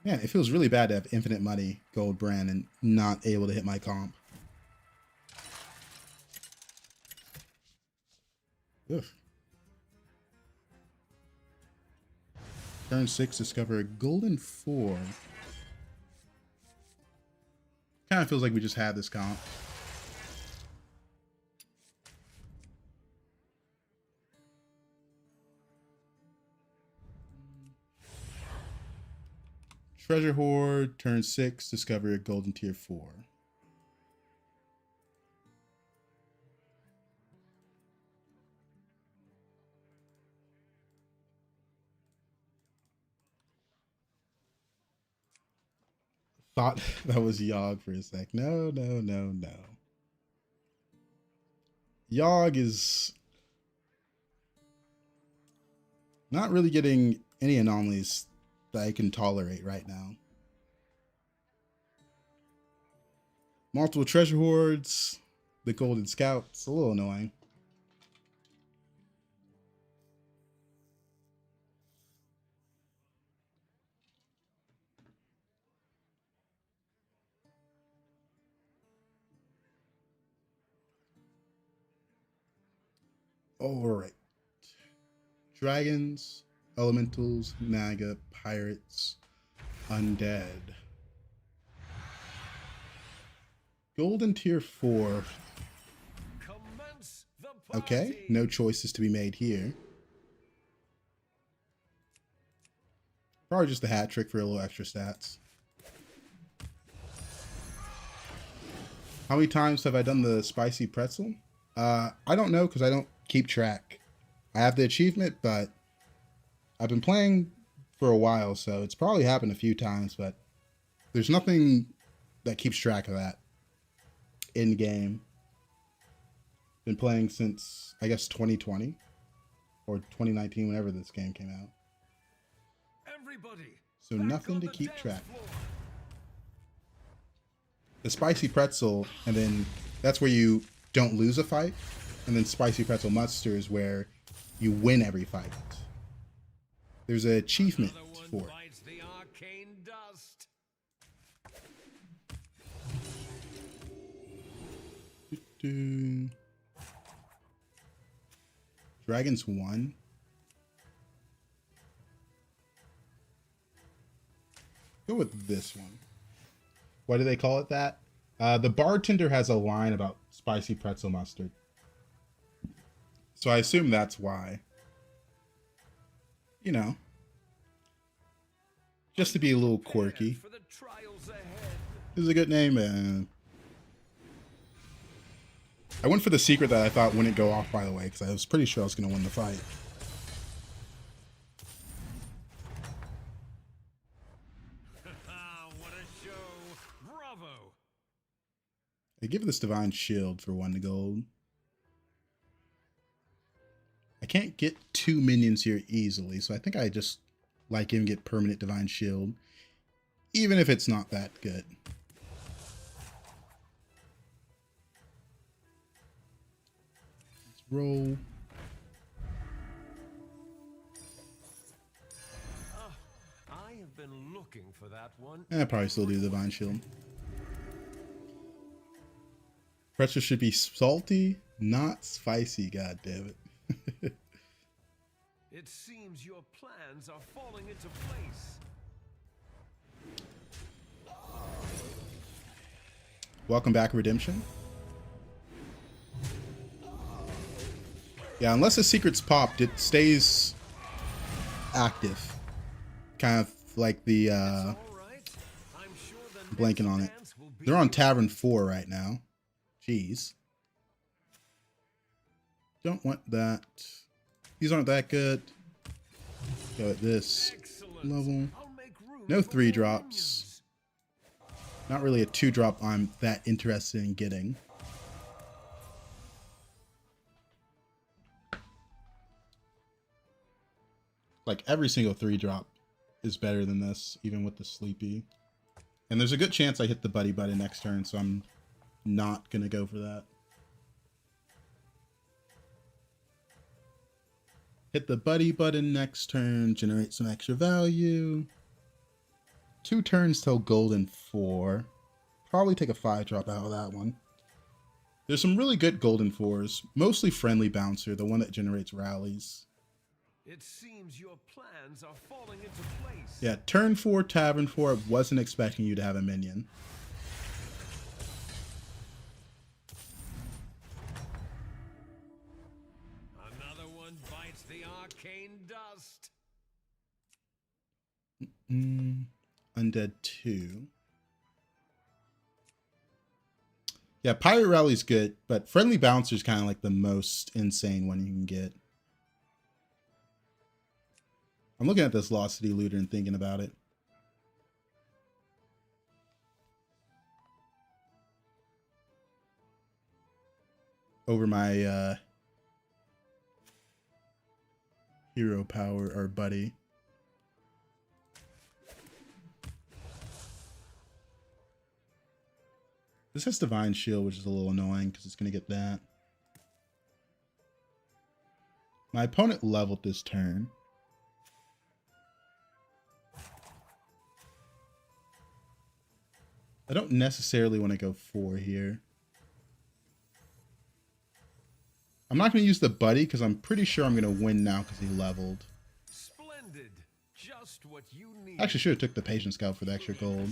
Man, it feels really bad to have infinite money, gold brand, and not able to hit my comp. Ugh. Turn 6, discover a golden 4. Kind of feels like we just had this comp. Treasure Hoard, turn 6, discover a golden tier 4. Thought that was Yogg for a sec. No, no, no, no. Yogg is not really getting any anomalies that I can tolerate right now. Multiple treasure hoards, the golden scout. It's a little annoying. All right. Dragons, elementals, naga, pirates, undead. Golden tier 4. Okay, no choices to be made here. Probably just a hat trick for a little extra stats. How many times have I done the spicy pretzel? I don't know because I don't keep track. I have the achievement, but I've been playing for a while, so it's probably happened a few times, but there's nothing that keeps track of that in game. Been playing since, I guess, 2020 or 2019, whenever this game came out. So nothing to keep track. The spicy pretzel, and then that's where you don't lose a fight, and then spicy pretzel muster is where you win every fight. There's an achievement for it. Dragons 1. Go with this one. Why do they call it that? The bartender has a line about spicy pretzel mustard. So I assume that's why. You know. Just to be a little quirky. This is a good name, man. I went for the secret that I thought wouldn't go off, by the way, because I was pretty sure I was going to win the fight. What a show! Bravo! I give this divine shield for 1 gold. I can't get 2 minions here easily, so I think I just like him get permanent divine shield, even if it's not that good. Let's roll. I have been looking for that one. I probably still do divine shield. Pretzel should be salty, not spicy, god damn it. It seems your plans are falling into place. Welcome back, Redemption. Yeah, unless the secret's popped, it stays active. Kind of like the blanking on it. They're on Tavern 4 right now. Jeez. Don't want that. These aren't that good. Go at this level. No 3 drops. Not really a 2 drop I'm that interested in getting. Like every single 3 drop is better than this, even with the sleepy. And there's a good chance I hit the buddy button next turn, so I'm not going to go for that. Hit the buddy button next turn, generate some extra value. 2 turns till golden 4. Probably take a 5-drop out of that one. There's some really good golden 4s, mostly friendly bouncer, the one that generates rallies. It seems your plans are falling into place. Yeah, turn 4, tavern 4, I wasn't expecting you to have a minion. Another one bites the arcane dust. Undead 2. Yeah, Pirate Rally's good, but Friendly Bouncer's kind of like the most insane one you can get. I'm looking at this Lost City Looter and thinking about it. Over my hero power or buddy. This has Divine Shield, which is a little annoying because it's going to get that. My opponent leveled this turn. I don't necessarily want to go 4 here. I'm not going to use the buddy because I'm pretty sure I'm going to win now because he leveled. Splendid. Just what you need. Actually, should have took the Patient Scout for the extra gold.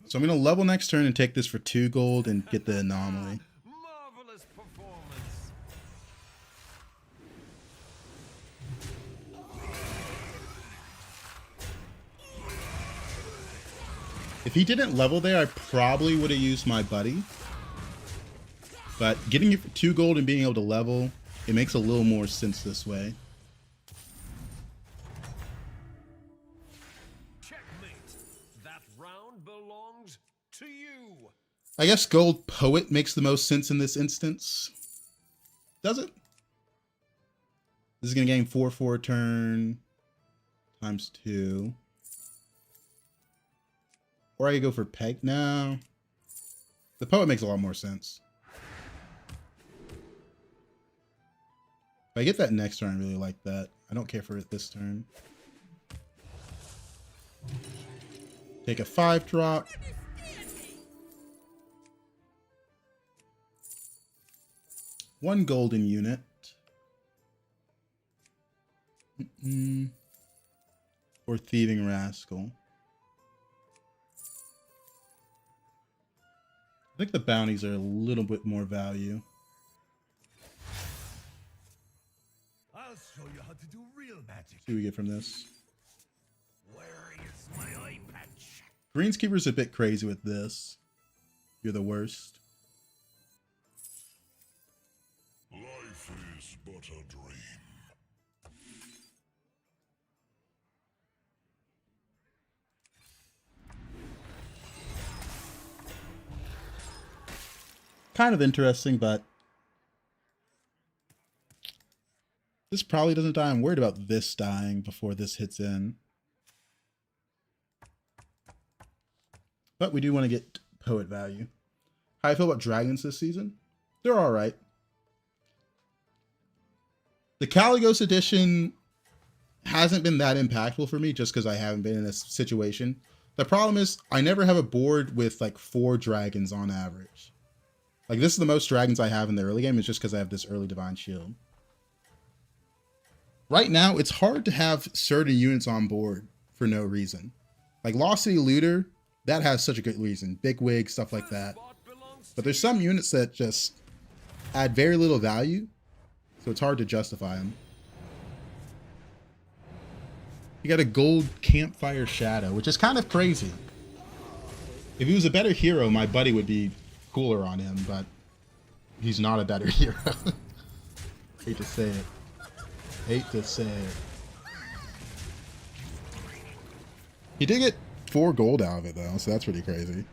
So I'm going to level next turn and take this for 2 gold and get the anomaly. Marvelous performance. If he didn't level there, I probably would have used my buddy. But getting it for 2 gold and being able to level, it makes a little more sense this way. Checkmate. That round belongs to you. I guess Gold Poet makes the most sense in this instance. Does it? This is going to gain 4/4 a turn times 2. Or I could go for Peg now. The Poet makes a lot more sense. If I get that next turn, I really like that. I don't care for it this turn. Take a 5-drop. One golden unit. Or Thieving Rascal. I think the bounties are a little bit more value. I'll show you how to do real magic. See what we get from this. Where is my eye patch? Greenskeeper's a bit crazy with this. You're the worst. Life is but a dream. Kind of interesting, but this probably doesn't die. I'm worried about this dying before this hits in. But we do want to get Poet value. How I feel about dragons this season? They're alright. The Caligos edition hasn't been that impactful for me just because I haven't been in this situation. The problem is I never have a board with like 4 dragons on average. Like this is the most dragons I have in the early game. It's just because I have this early Divine Shield. Right now, it's hard to have certain units on board for no reason. Like Lost City Looter, that has such a good reason. Big Wig, stuff like that. But there's some units that just add very little value, so it's hard to justify them. You got a gold Campfire Shadow, which is kind of crazy. If he was a better hero, my buddy would be cooler on him, but he's not a better hero. Hate to say it. Hate to say it. He did get 4 gold out of it though, so that's pretty crazy.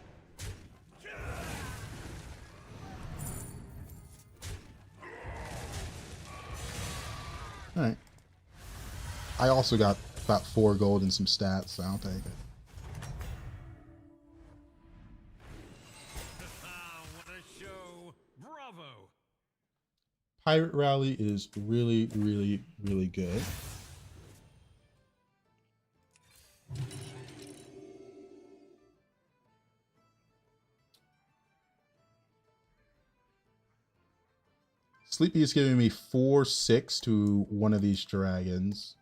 Alright. I also got about 4 gold and some stats, so I'll take it. What a show! Bravo! Pirate Rally is really, really, really good. Sleepy is giving me 4/6 to one of these dragons.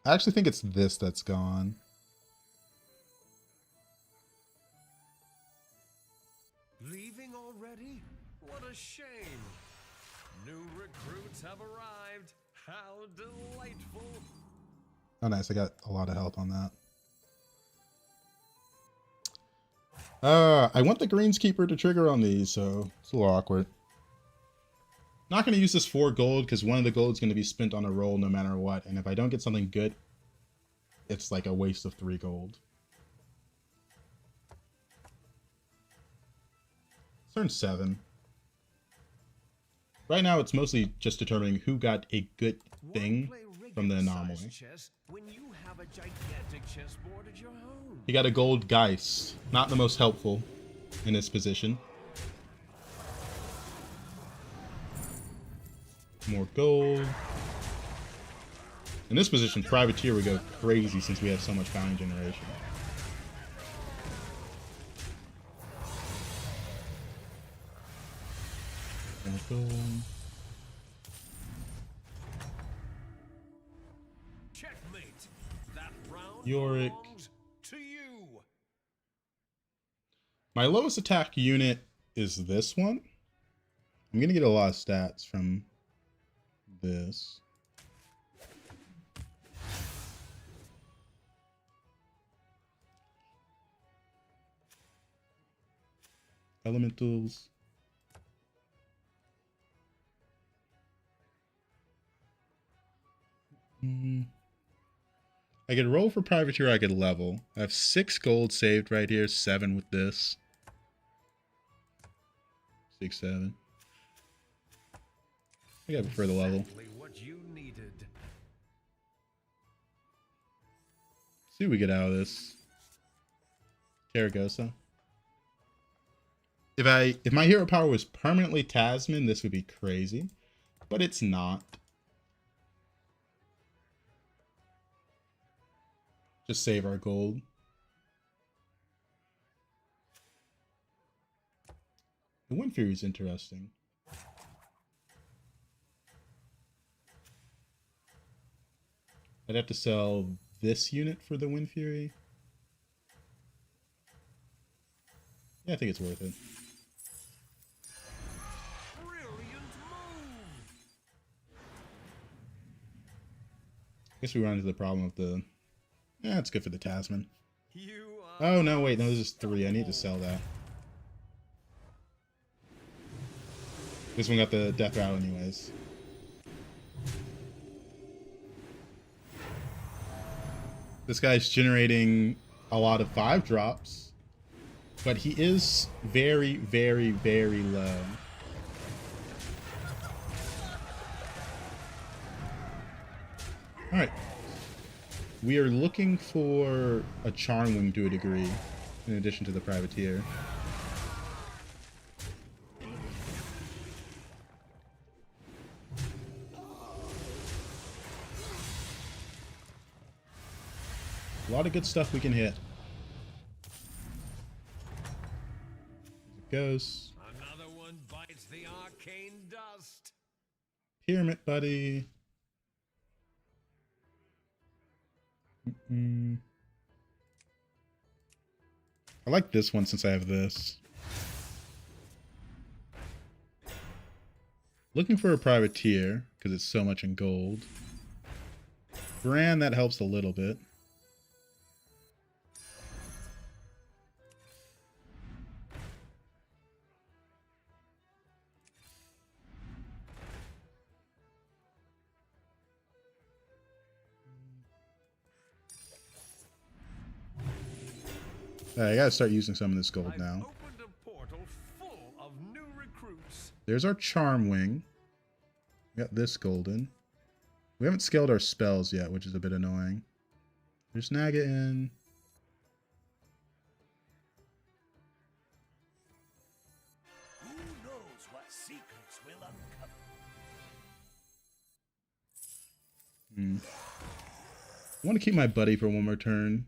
I actually think it's this that's gone. Leaving already? What a shame. New recruits have arrived. How delightful. Oh, nice. I got a lot of health on that. I want the Greenskeeper to trigger on these, so it's a little awkward. Not going to use this 4 gold because one of the gold is going to be spent on a roll no matter what. And if I don't get something good, it's like a waste of 3 gold. Turn 7. Right now, it's mostly just determining who got a good thing from the anomaly. When you have a gigantic chessboard at your home. He got a gold Geist. Not the most helpful in this position. More gold. In this position, Privateer would go crazy since we have so much bounty generation. More gold. Checkmate. That round Yorick. belongs to you. My lowest attack unit is this one. I'm going to get a lot of stats from this. Elementals. I could roll for Privateer, I could level. I have 6 gold saved right here, 7 with this. 6, 7. I gotta prefer the level. Exactly what you needed. See what we get out of this. Karagosa. If my hero power was permanently Tasman, this would be crazy. But it's not. Just save our gold. The Wind Fury is interesting. I'd have to sell this unit for the Wind Fury. Yeah, I think it's worth it. Brilliant move. I guess we run into the problem of the... Yeah, it's good for the Tasman. You Oh, no, wait. No, this is 3. I need to sell that. This one got the Death Rattle anyways. This guy's generating a lot of 5-drops. But he is very, very, very low. Alright. We are looking for a Charmwing to a degree, in addition to the Privateer. A lot of good stuff we can hit. Goes. Another one bites the arcane dust. Pyramid buddy. I like this one since I have this. Looking for a Privateer because it's so much in gold. Bran, that helps a little bit. Alright, I gotta start using some of this gold now. Opened a portal full of new recruits. There's our Charmwing. We got this golden. We haven't scaled our spells yet, which is a bit annoying. There's Naga in. Who knows what secrets will uncover? I want to keep my buddy for one more turn.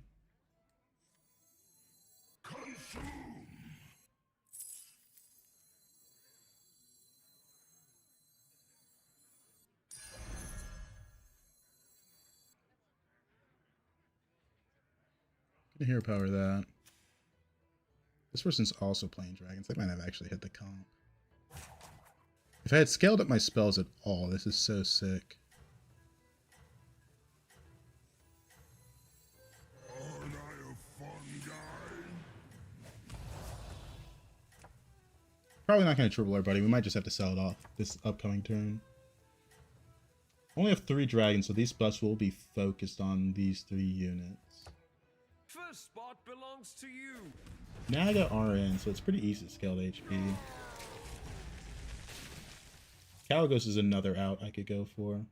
Gonna hero power that. This person's also playing dragons. They might have actually hit the comp. If I had scaled up my spells at all, this is so sick. Aren't I a fun guy? Probably not going to triple our buddy. We might just have to sell it off this upcoming turn. Only have 3 dragons, so these buffs will be focused on these 3 units. First spot belongs to you. Naga RN, so it's pretty easy to scale the HP. Kalagos is another out I could go for.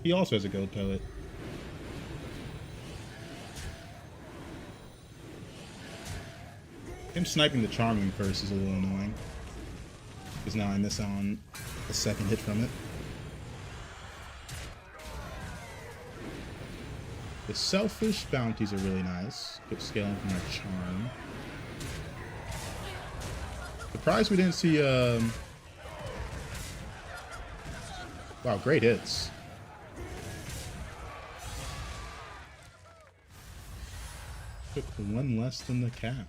He also has a gold poet. Him sniping the Charming first is a little annoying, because now I miss out on a second hit from it. The selfish bounties are really nice. Good scaling from our charm. Surprised we didn't see wow, great hits. Took 1 less than the cap.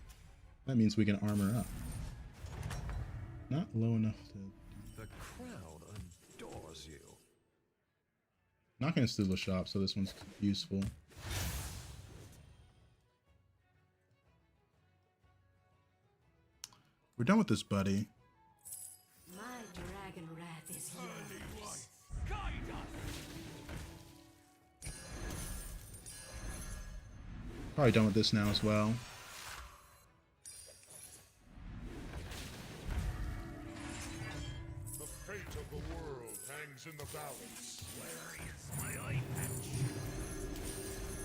That means we can armor up. Not low enough to... The crowd adores you. Not gonna steal the shop, so this one's useful. We're done with this, buddy. My dragon wrath is yours. Probably done with this now as well. The fate of the world hangs in the balance. Where is my eye patch?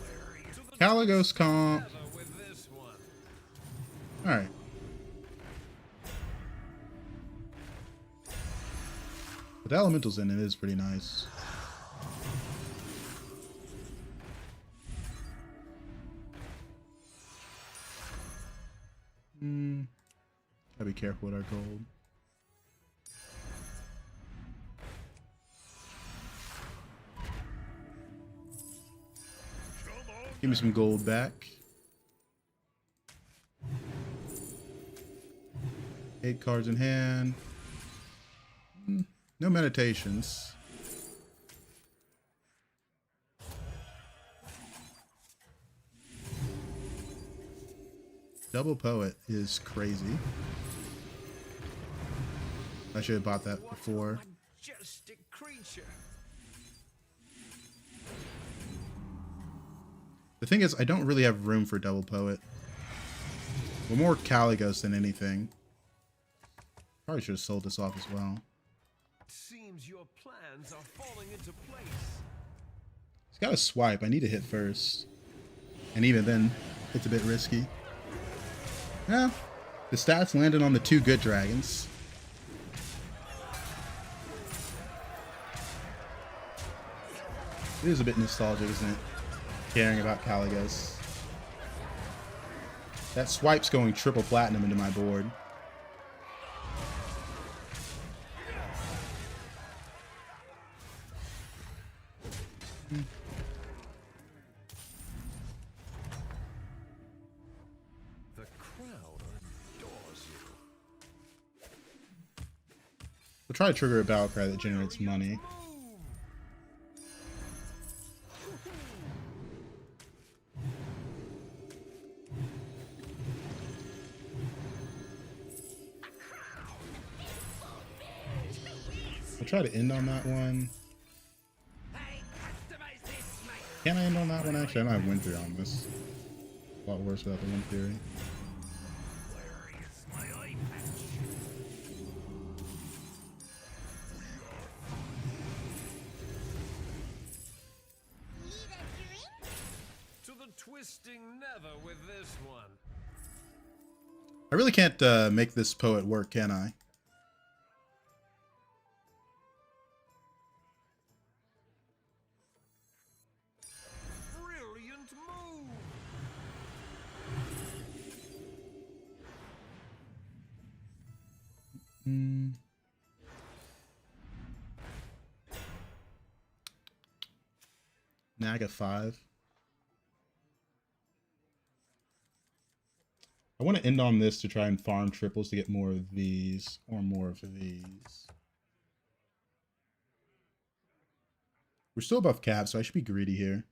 Where is... Kalagos comp. With this one. Alright. With elementals in it is pretty nice. Gotta be careful with our gold. Give me some gold back. 8 cards in hand. No meditations. Double poet is crazy. I should have bought that before. Majestic creature. The thing is, I don't really have room for double poet. We're more Kalagos than anything. Probably should have sold this off as well. Seems your plans are falling into place. He's got a swipe. I need to hit first. And even then, it's a bit risky. Yeah. The stats landed on the 2 good dragons. It is a bit nostalgic, isn't it? Caring about Kalagos. That swipe's going triple platinum into my board. The crowd adores you. We'll try to trigger a battle cry that generates money. I'll try to end on that one. Can I end on that one? Actually, I don't have win theory on this. A lot worse without the win theory. Where is my eye patch? twisting nether with this one. I really can't make this poet work, can I? Brilliant move. Naga 5. I want to end on this to try and farm triples to get more of these or more of these. We're still above cap, so I should be greedy here.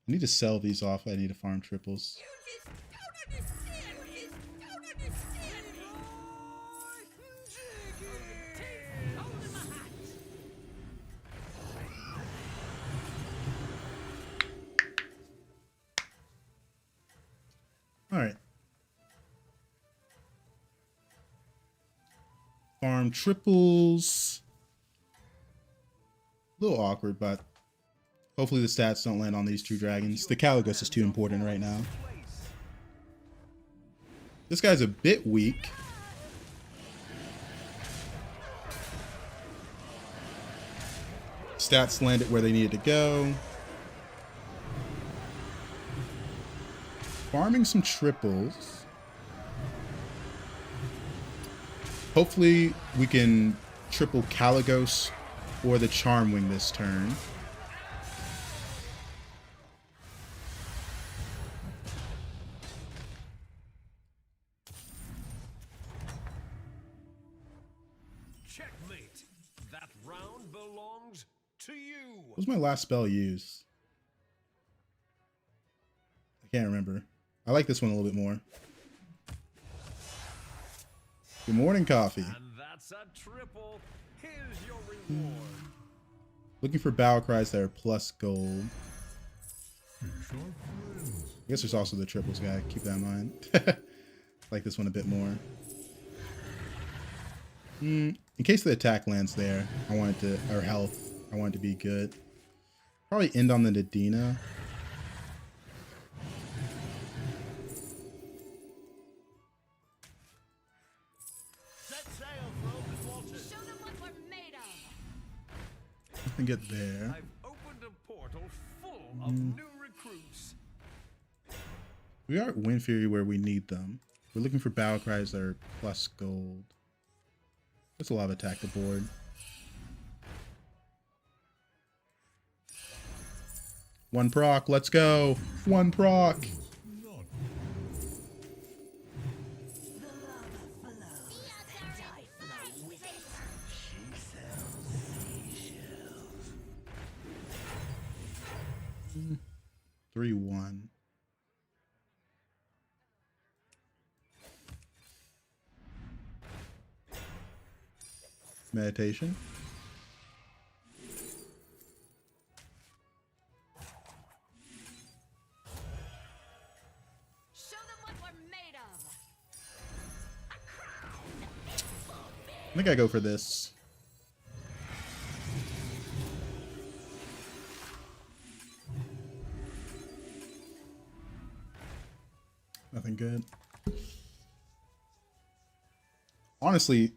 I need to sell these off. I need to farm triples. All right. Farm triples. A little awkward, but hopefully the stats don't land on these two dragons. The Caligos is too important right now. This guy's a bit weak. Stats landed where they needed to go. Farming some triples. Hopefully we can triple Caligos or the Charmwing this turn. Checkmate. That round belongs to you. What was my last spell used? I can't remember. I like this one a little bit more. Good morning, coffee. And that's a triple. Here's your reward. Looking for battle cries that are plus gold. I guess there's also the triples guy. Keep that in mind. I like this one a bit more. In case the attack lands there, I want it to, or health, I want it to be good. Probably end on the Nadina. Nothing good there. I've opened a portal full of new recruits. We are at Wind Fury where we need them. We're looking for battle cries that are plus gold. That's a lot of attack the board. One proc, let's go. One proc. Mm. 3-1. Meditation. Show them what we're made of. I think I go for this. Nothing good. Honestly,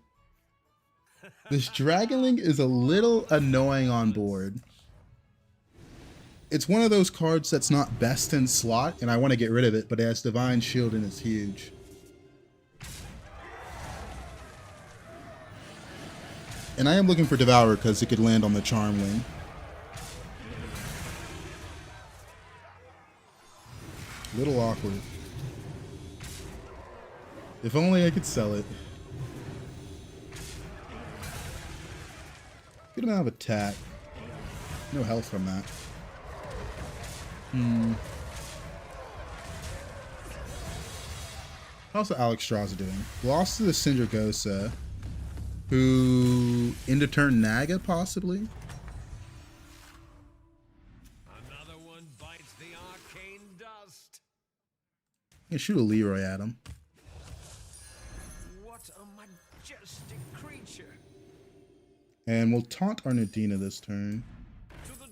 this Dragonling is a little annoying on board. It's one of those cards that's not best in slot, and I want to get rid of it, but it has Divine Shield and it's huge. And I am looking for Devourer because it could land on the Charmwing. A little awkward. If only I could sell it. Good amount of attack. No health from that. How's the Alex Strauss doing? Lost to the Syndragosa, who into turn Naga possibly. Another one bites the arcane dust. I can shoot a Leroy at him. What a majestic creature. And we'll taunt our Nadina this turn. To the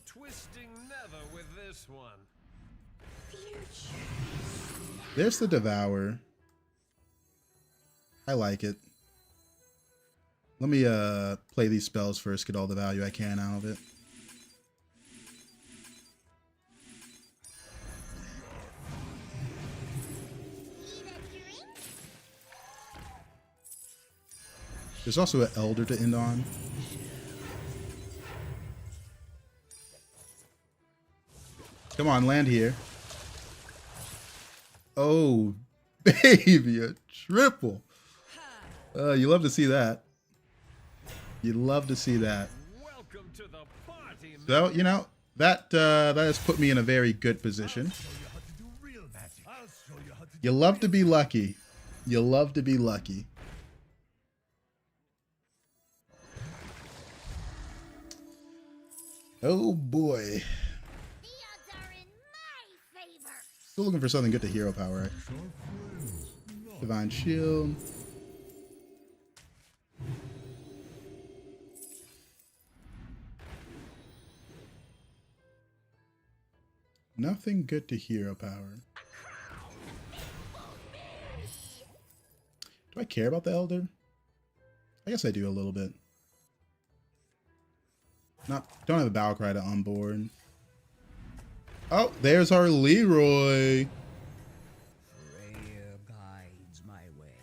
There's the Devour. I like it. Let me play these spells first, get all the value I can out of it. There's also an Elder to end on. Come on, land here. Oh, baby, a triple. You love to see that. You love to see that. Welcome to the party, So, you know, that has put me in a very good position. You love to be lucky. You love to be lucky. Oh boy. The odds are in my favor. Still looking for something good to hero power, right? Divine Shield. Nothing good to hero power. Do I care about the Elder? I guess I do a little bit. Don't have a battle cry to onboard. Oh, there's our Leroy. Freya guides my way.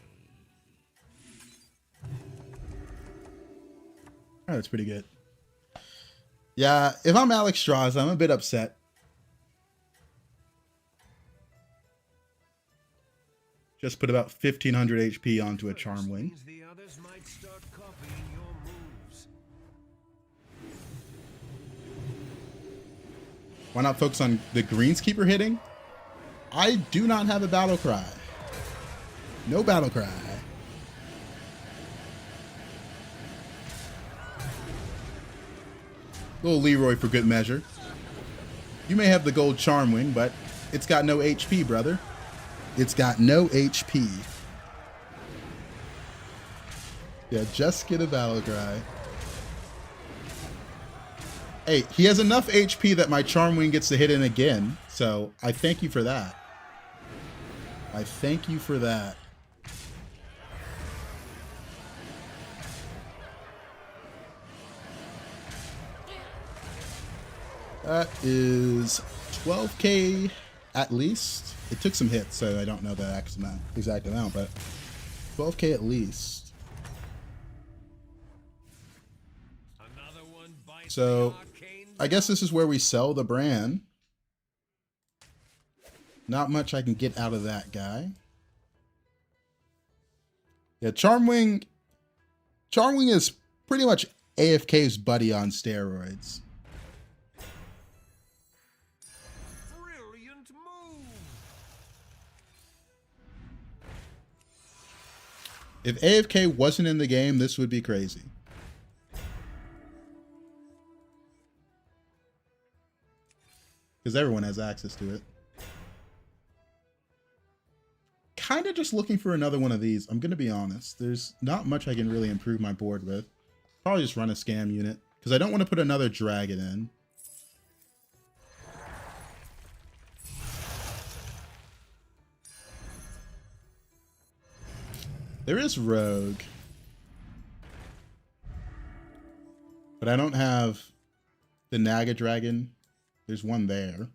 Oh, that's pretty good. Yeah, if I'm Alex Strauss, I'm a bit upset. Just put about 1500 HP onto a Charmwing. The others might start copying your moves. Why not focus on the Greenskeeper hitting? I do not have a battle cry. No battle cry. Little Leroy for good measure. You may have the gold Charmwing, but it's got no HP, brother. It's got no HP. Yeah, just get a battle cry. Hey, he has enough HP that my Charmwing gets to hit in again, so I thank you for that. I thank you for that. That is 12k at least. It took some hits, so I don't know the exact amount, but 12k at least. Another one bites So the arcane I guess this is where we sell the brand. Not much I can get out of that guy. Yeah, Charmwing is pretty much AFK's buddy on steroids. brilliant move. If AFK wasn't in the game, this would be crazy. Because everyone has access to it. Kind of just looking for another one of these. I'm going to be honest. There's not much I can really improve my board with. Probably just run a scam unit. Because I don't want to put another dragon in. There is Rogue. But I don't have the Naga Dragon. There's one there.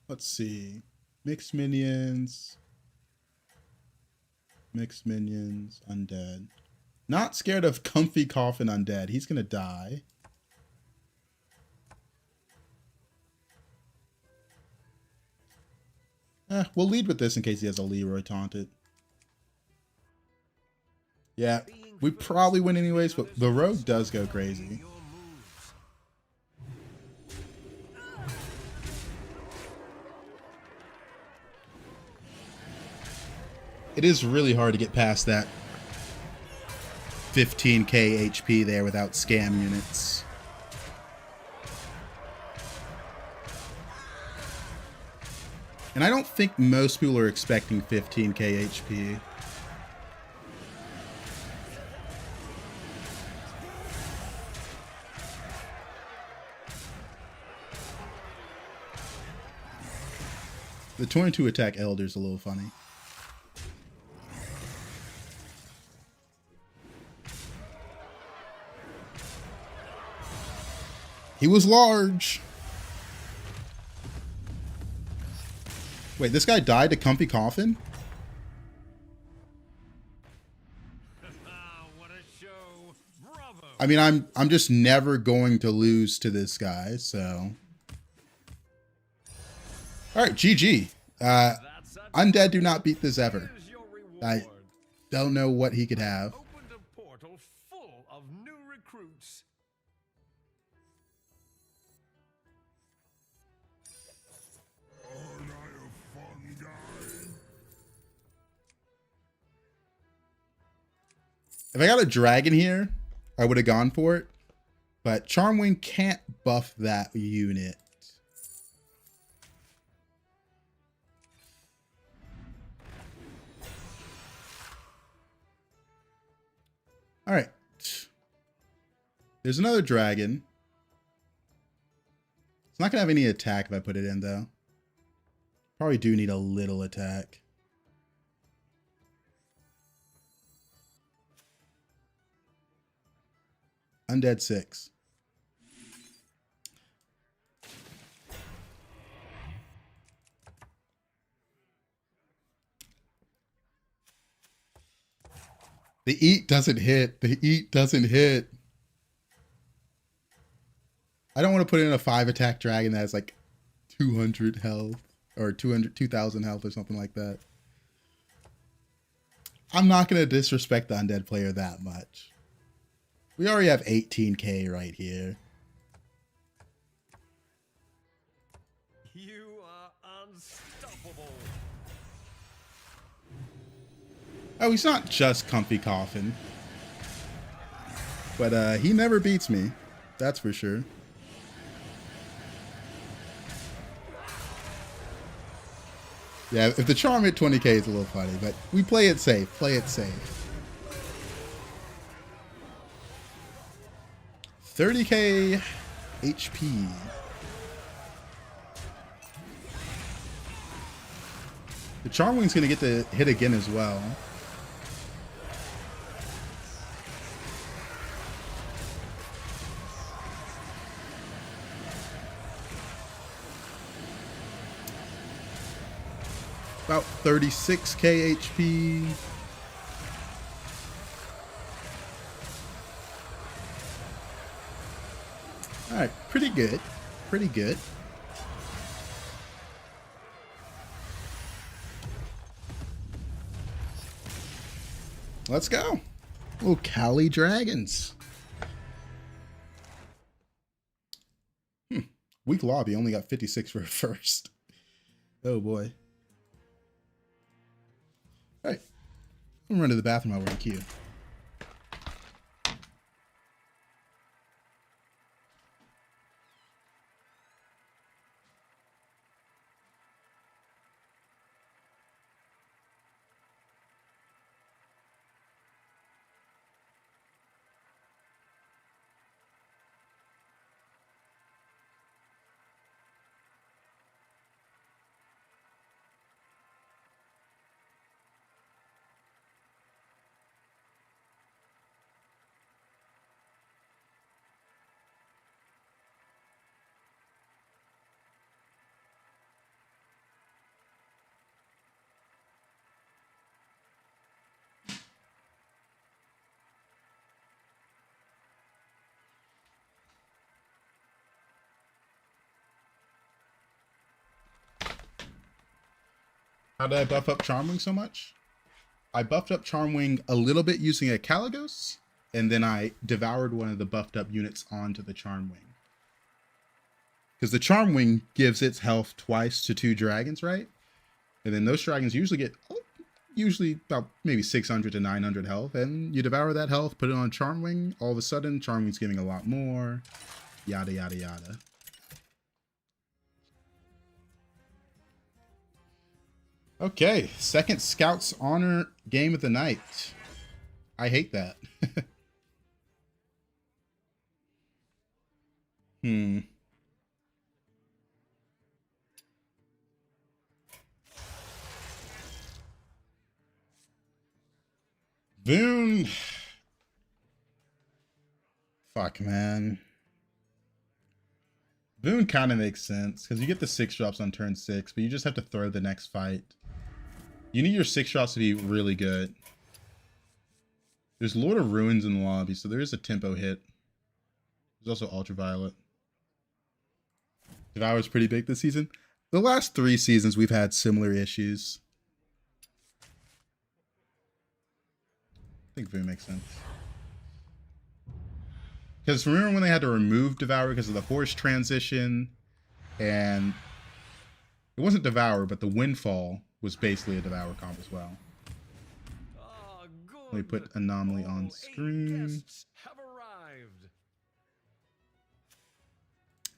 Let's see. Mixed minions. Mixed minions. Undead. Not scared of Comfy Coffin Undead. He's gonna die. We'll lead with this in case he has a Leroy taunted. Yeah, we probably win anyways, but the Rogue does go crazy. It is really hard to get past that 15k HP there without scam units. And I don't think most people are expecting 15k HP. The 22 attack Elder's a little funny. He was large. Wait, this guy died to Comfy Coffin? What a show. Bravo. I mean, I'm just never going to lose to this guy, so. All right, GG. Undead do not beat this ever. Here's your reward. I don't know what he could have. Opened a portal full of new recruits. Aren't I a fun guy? If I got a dragon here, I would have gone for it. But Charmwing can't buff that unit. All right. There's another dragon. It's not going to have any attack if I put it in, though. Probably do need a little attack. Undead 6. The eat doesn't hit. The eat doesn't hit. I don't want to put in a 5 attack dragon that has like 200 health or 2,000 health or something like that. I'm not going to disrespect the undead player that much. We already have 18k right here. You are unstoppable. Oh, he's not just Comfy Coffin. But he never beats me. That's for sure. Yeah, if the charm hit 20k is a little funny, but we play it safe. Play it safe. 30k HP. The Charmwing's going to get to hit again as well. About 36k HP. All right, pretty good. Pretty good. Let's go. Little Cali Dragons. Weak lobby, only got 56 for a first. Oh boy. All right. I'm gonna run to the bathroom while we're in queue. How did I buff up Charmwing so much? I buffed up Charmwing a little bit using a Caligos, and then I devoured one of the buffed up units onto the Charmwing. Because the Charmwing gives its health twice to 2 dragons, right? And then those dragons usually get about maybe 600 to 900 health, and you devour that health, put it on Charmwing, all of a sudden Charmwing's giving a lot more, yada yada yada. Okay, second Scouts Honor game of the night. I hate that. Boone. Fuck, man. Boone kind of makes sense because you get the 6 drops on turn 6, but you just have to throw the next fight. You need your 6 drops to be really good. There's Lord of Ruins in the lobby, so there is a tempo hit. There's also Ultraviolet. Devour's pretty big this season. The last 3 seasons we've had similar issues. I think Boone makes sense. Because remember when they had to remove Devour because of the horse transition, and it wasn't Devour, but the Windfall was basically a Devour comp as well. Ah, good. Let me put Anomaly on All 8 screen. guests have arrived.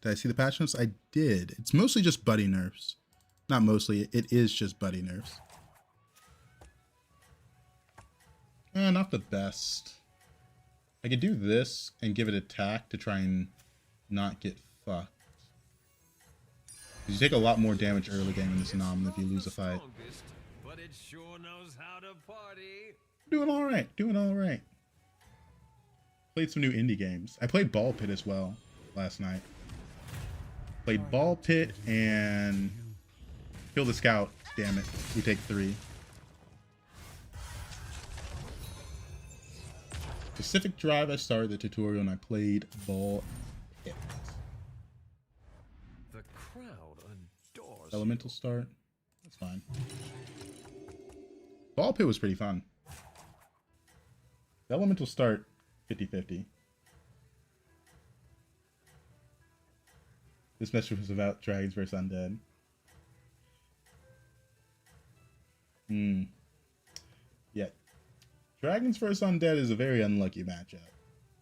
Did I see the patch notes? I did. It's mostly just buddy nerfs. Not mostly, it is just buddy nerfs. Not the best. I could do this and give it attack to try and not get fucked. You take a lot more damage early game in this anomaly if you lose a fight. But it sure knows how to party. Doing alright, doing alright. Played some new indie games. I played Ball Pit as well last night. Played Ball Pit and Kill the Scout. Damn it, we take 3. Pacific Drive, I started the tutorial and I played Ball Pit. The crowd adores Elemental start. That's fine. Ball Pit was pretty fun. The Elemental start, 50-50. This message was about dragons versus undead. Yeah. Dragons versus undead is a very unlucky matchup.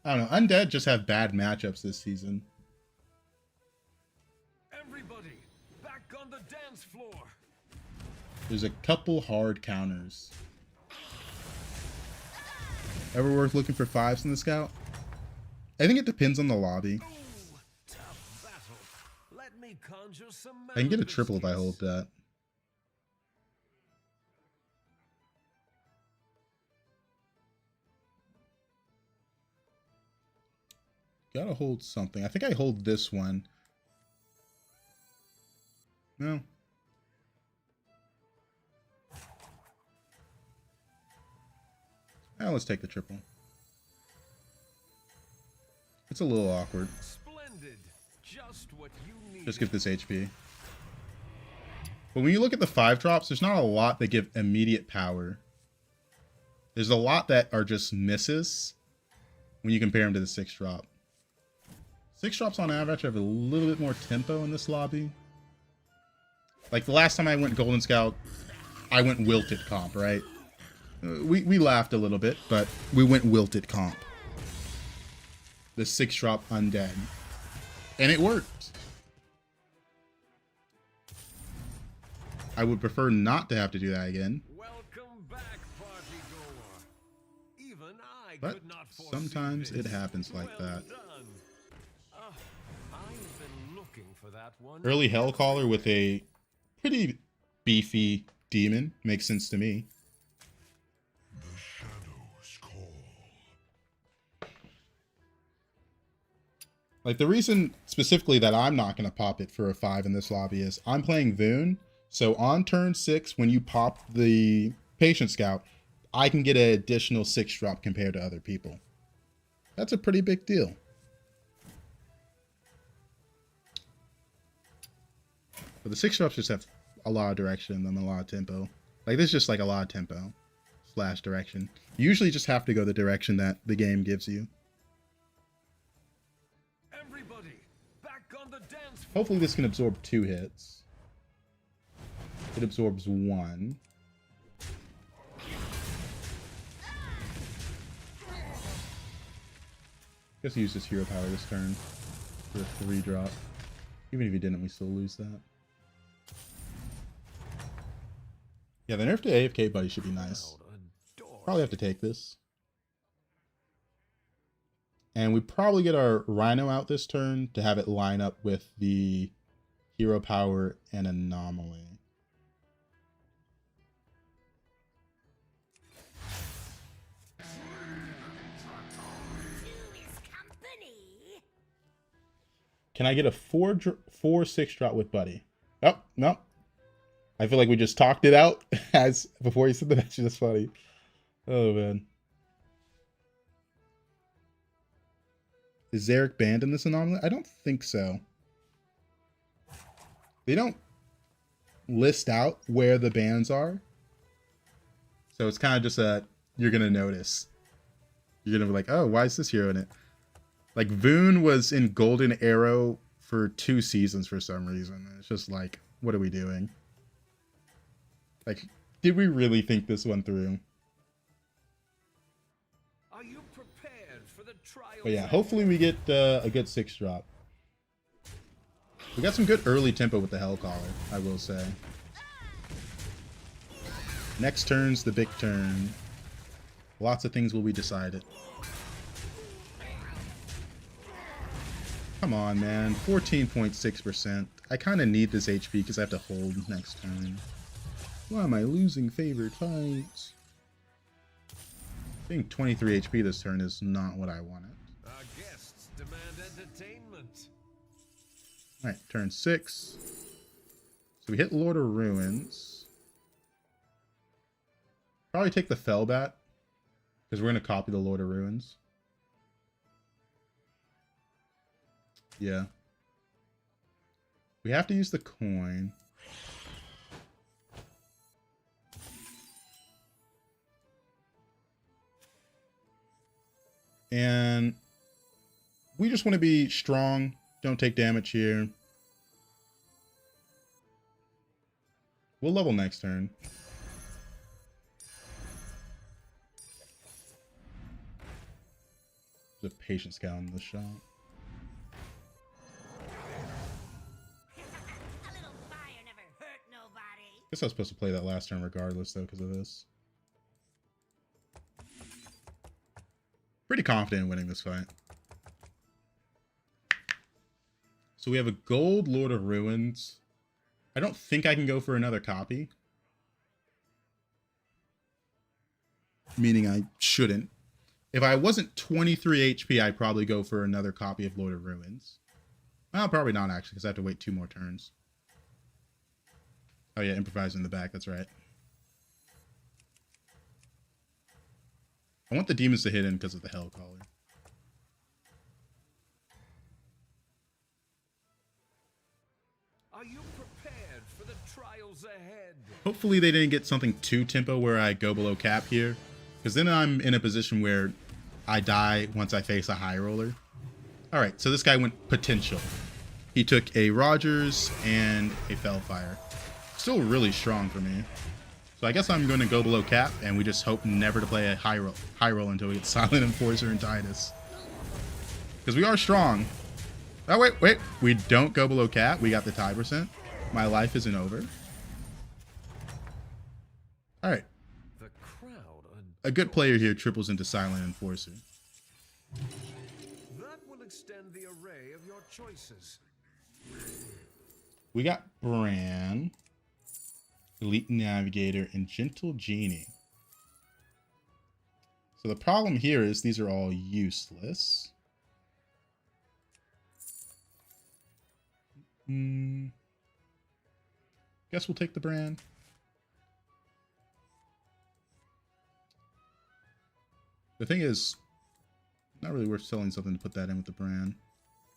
I don't know. Undead just have bad matchups this season. Everybody, back on the dance floor. There's a couple hard counters. Ever worth looking for 5s in the scout? I think it depends on the lobby. Ooh, tough battle. Let me conjure some I can get a triple if I hold that. Gotta hold something. I think I hold this one. No. Now let's take the triple. It's a little awkward. Splendid. Just what you need. Just give this HP. But when you look at the 5 drops, there's not a lot that give immediate power. There's a lot that are just misses when you compare them to the 6 drop. 6 drops on average have a little bit more tempo in this lobby. Like the last time I went Golden Scout, I went Wilted comp, right? We laughed a little bit, but we went Wilted comp. The 6 drop undead. And it worked. I would prefer not to have to do that again. Welcome back, party goer. Even I But could not foresee sometimes this. it happens like Well that. done. I've been looking for that one. Early Hellcaller with a pretty beefy demon makes sense to me. The shadows call. Like the reason specifically that I'm not going to pop it for a 5 in this lobby is I'm playing Voon. So on turn 6, when you pop the Patient Scout, I can get an additional 6 drop compared to other people. That's a pretty big deal. But the 6 drops just have a lot of direction in them, a lot of tempo. Like this is just like a lot of tempo / direction. You usually just have to go the direction that the game gives you. Everybody, back on the dance floor. Hopefully this can absorb 2 hits. It absorbs 1. Guess use this hero power this turn for a 3 drop. Even if he didn't, we still lose that. Yeah, the nerf to AFK buddy should be nice. Probably have to take this. And we probably get our Rhino out this turn to have it line up with the hero power and anomaly. Can I get a 4/6 drop with Buddy? Oh, no. I feel like we just talked it out as before you said the message. That's funny. Oh, man. Is Zarek banned in this anomaly? I don't think so. They don't list out where the bans are. So it's kind of just a, you're going to notice. You're going to be like, oh, why is this hero in it? Like, Voon was in Golden Arrow for 2 seasons for some reason. It's just like, what are we doing? Like, did we really think this one through? Are you prepared for the trial? But yeah, hopefully we get a good 6 drop. We got some good early tempo with the Hellcaller, I will say. Next turn's the big turn. Lots of things will be decided. Come on, man. 14.6%. I kind of need this HP because I have to hold next turn. Why am I losing favorite fights? Being 23 HP this turn is not what I wanted. Our guests demand entertainment. Alright, turn 6. So we hit Lord of Ruins. Probably take the Firebat, because we're going to copy the Lord of Ruins. Yeah. We have to use the coin. And we just want to be strong. Don't take damage here. We'll level next turn. There's a patience count in the shot. A little fire never hurt nobody. Guess I was supposed to play that last turn regardless, though, because of this. Pretty confident in winning this fight. So we have a gold Lord of Ruins. I don't think I can go for another copy. Meaning I shouldn't. If I wasn't 23 HP, I'd probably go for another copy of Lord of Ruins. Well, probably not actually, because I have to wait 2 more turns. Oh yeah, improvise in the back, that's right. I want the demons to hit in because of the Hellcaller. Are you prepared for the trials ahead? Hopefully they didn't get something too tempo where I go below cap here. Because then I'm in a position where I die once I face a high roller. Alright, so this guy went potential. He took a Rogers and a Fellfire. Still really strong for me. So I guess I'm going to go below cap, and we just hope never to play a high roll until we get Silent Enforcer and Titus. Because we are strong. Oh, wait. We don't go below cap. We got the tie %. My life isn't over. Alright. The crowd A good player here triples into Silent Enforcer. that will extend the array of your choices. We got Bran, Elite Navigator, and Gentle Genie. So the problem here is these are all useless. Guess we'll take the Bran. The thing is, not really worth selling something to put that in with the Bran.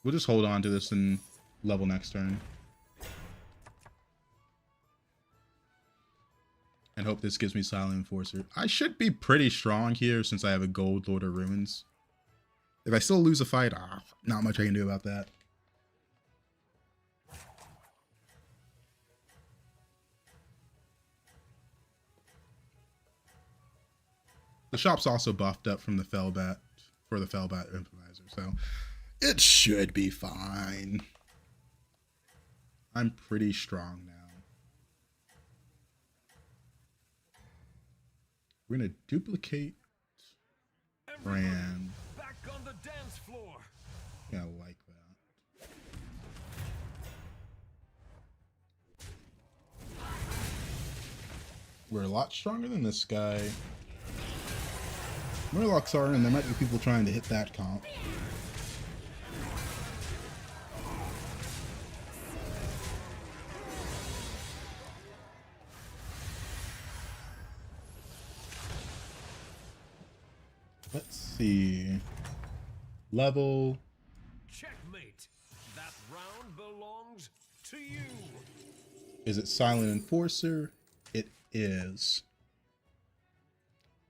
We'll just hold on to this and level next turn. And hope this gives me Silent Enforcer. I should be pretty strong here since I have a gold Lord of Ruins. If I still lose a fight, not much I can do about that. The shop's also buffed up from the Firebat for the Firebat Improviser, so it should be fine. I'm pretty strong now. We're gonna duplicate Bran. Back on the dance floor. Yeah, I like that. We're a lot stronger than this guy. Murlocs are, and there might be people trying to hit that comp. Let's see. Level. Checkmate. That round belongs to you. Is it Silent Enforcer? It is.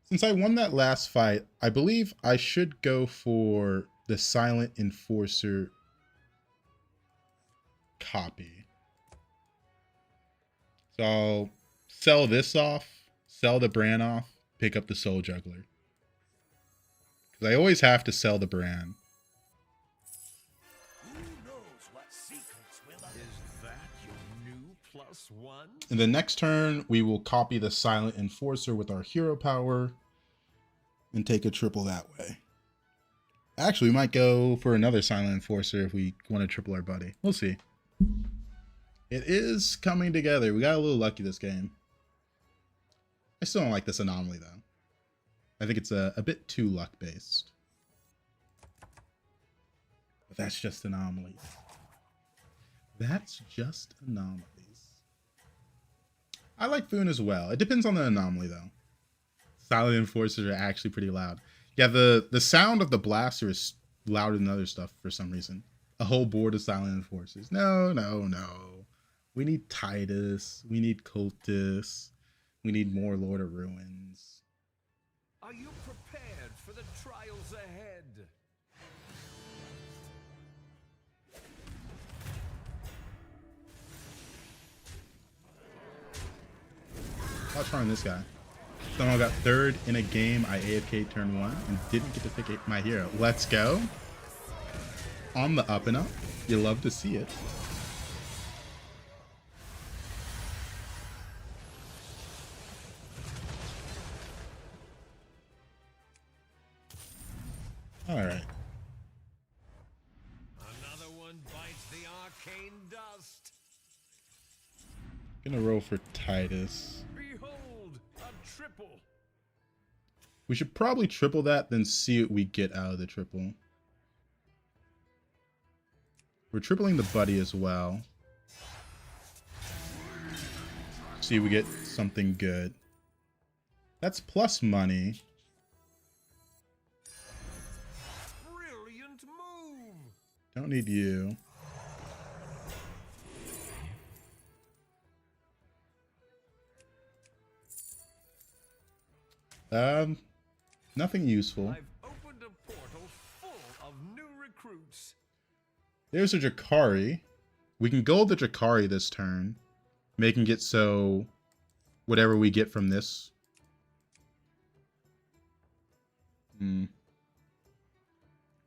Since I won that last fight, I believe I should go for the Silent Enforcer copy. So I'll sell this off, sell the brand off, pick up the Soul Juggler. Because I always have to sell the brand. Who knows what secrets will Is that your new +1? In the next turn, we will copy the Silent Enforcer with our hero power and take a triple that way. Actually, we might go for another Silent Enforcer if we want to triple our buddy. We'll see. It is coming together. We got a little lucky this game. I still don't like this anomaly, though. I think it's a bit too luck-based. But that's just anomalies. That's just anomalies. I like Foon as well. It depends on the anomaly, though. Silent Enforcers are actually pretty loud. Yeah, the sound of the blaster is louder than other stuff for some reason. A whole board of Silent Enforcers. No, no, no. We need Titus. We need Cultus. We need more Lord of Ruins. Are you prepared for the trials ahead? Watch trying this guy. Somehow got third in a game. I AFK turn 1 and didn't get to pick my hero. Let's go. On the up and up. You love to see it. All right. Another one bites the arcane dust. Gonna roll for Titus. Behold, a triple. We should probably triple that, then see what we get out of the triple. We're tripling the buddy as well. See if we get something good. That's plus money. Brilliant move. Don't need you. Nothing useful. I've opened a portal full of new recruits. There's a Drakari. We can gold the Drakari this turn, making it so whatever we get from this.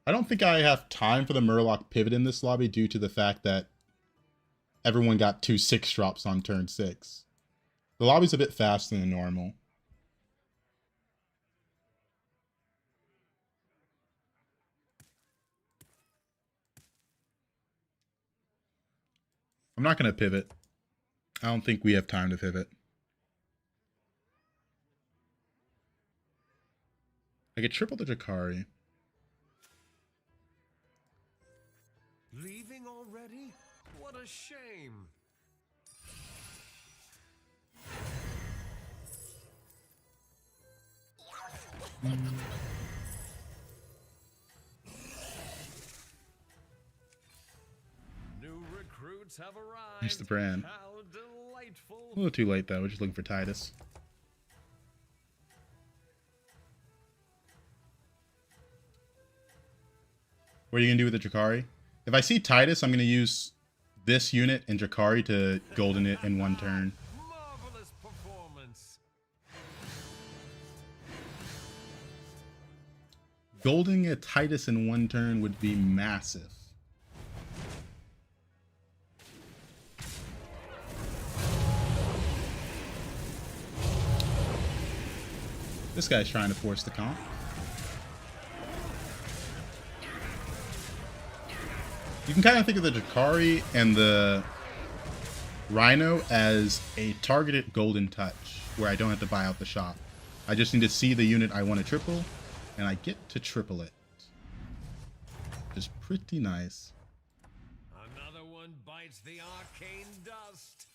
I don't think I have time for the Murloc pivot in this lobby due to the fact that everyone got 2 6-drops on turn 6. The lobby's a bit faster than normal. I'm not going to pivot. I don't think we have time to pivot. I could triple the Drakari. Leaving already? What a shame. New recruits have arrived. Here's the brand. How delightful. A little too late though. We're just looking for Titus. What are you going to do with the Drakari? If I see Titus, I'm going to use this unit and Drakari to golden it in one turn. Marvelous performance. Goldening a Titus in one turn would be massive. This guy's trying to force the comp. You can kind of think of the Drakari and the Rhino as a targeted golden touch, where I don't have to buy out the shop. I just need to see the unit I want to triple, and I get to triple it. Which is pretty nice. Another one bites the arcane dust.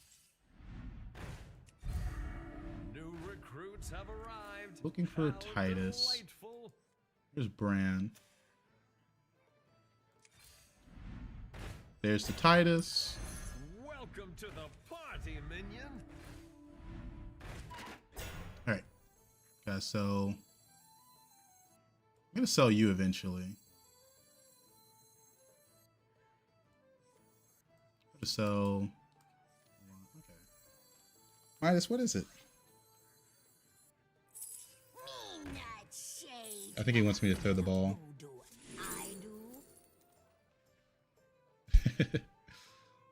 New recruits have arrived. Looking for How Titus. delightful. There's Bran. There's the Titus. Welcome to the party, minion. All right. Gotta sell. I'm gonna sell you eventually. So, okay. Midas, what is it? I think he wants me to throw the ball.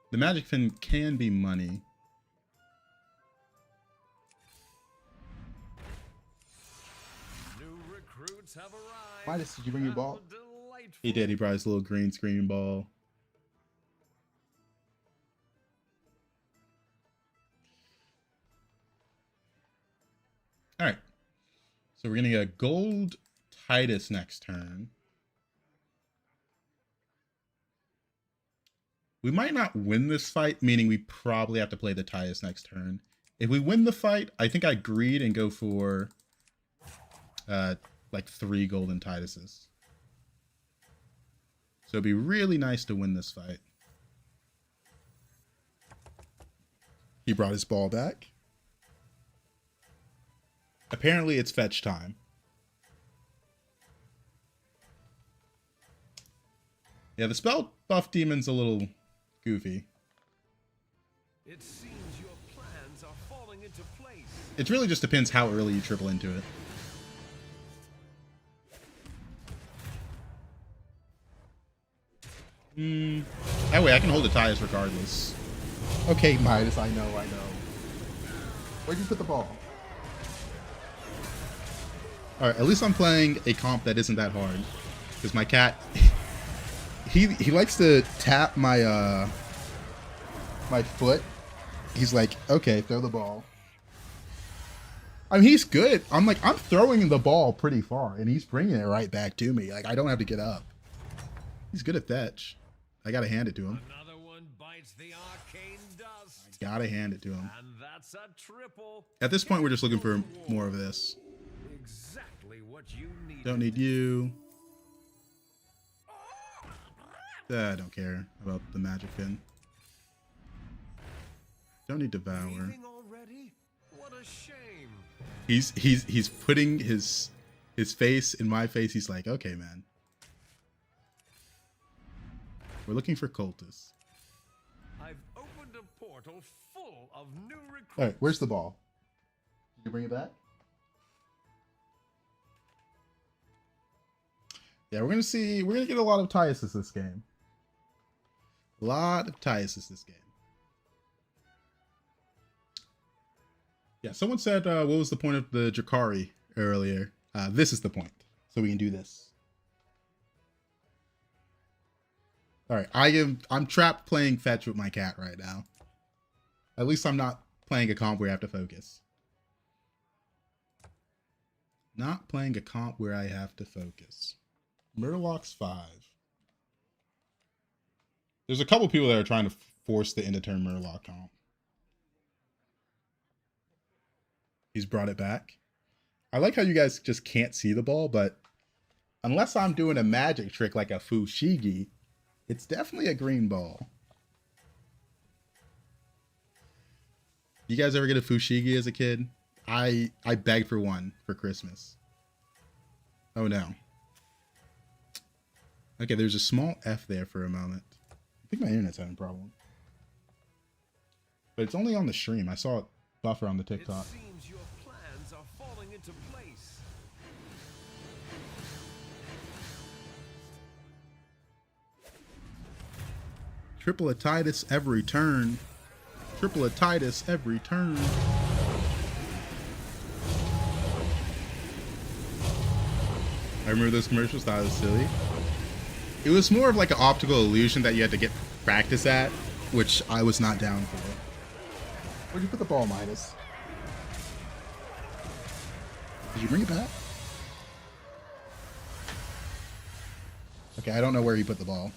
The magic fin can be money. New recruits have arrived. Midas, did you bring your ball? Delightful. He did. He brought his little green screen ball. All right. So we're going to get a gold Titus next turn. We might not win this fight, meaning we probably have to play the Titus next turn. If we win the fight, I think I greed and go for like 3 golden Tituses. So it'd be really nice to win this fight. He brought his ball back. Apparently it's fetch time. Yeah, the spell buff demon's a little goofy. It seems your plans are falling into place. It really just depends how early you triple into it. That way I can hold the Titus regardless. Okay, Midas, I know. Where'd you put the ball? Alright, at least I'm playing a comp that isn't that hard. Because my cat, he likes to tap my my foot. He's like, okay, throw the ball. I mean, he's good. I'm throwing the ball pretty far, and he's bringing it right back to me. Like, I don't have to get up. He's good at fetch. I gotta hand it to him. Another one bites the arcane dust. Gotta hand it to him. And that's a triple. At this point, we're just looking for more of this. Exactly what you need. Don't need you. I don't care about the magic fin. Don't need Devour. Already? What a shame. He's putting his face in my face. He's like, okay, man. We're looking for cultists. I've opened a portal full of new recruits. All right, where's the ball? Did you bring it back? Yeah, we're gonna get a lot of Tituses this game. A lot of Tituses this game. Yeah, someone said, what was the point of the Drakari earlier? This is the point. So we can do this. Alright, I'm trapped playing fetch with my cat right now. At least I'm not playing a comp where I have to focus. Not playing a comp where I have to focus. Murloc's 5. There's a couple people that are trying to force the end of turn Murloc comp. He's brought it back. I like how you guys just can't see the ball, but unless I'm doing a magic trick like a Fushigi, it's definitely a green ball. You guys ever get a Fushigi as a kid? I begged for one for Christmas. Oh no. Okay, there's a small F there for a moment. I think my internet's having a problem. But it's only on the stream. I saw it buffer on the TikTok. It seems your plans are falling into place. Triple a Titus every turn. Triple a Titus every turn. I remember those commercials. That was silly. It was more of like an optical illusion that you had to get practice at, which I was not down for. Where'd you put the ball, Midas? Did you bring it back? Okay, I don't know where he put the ball.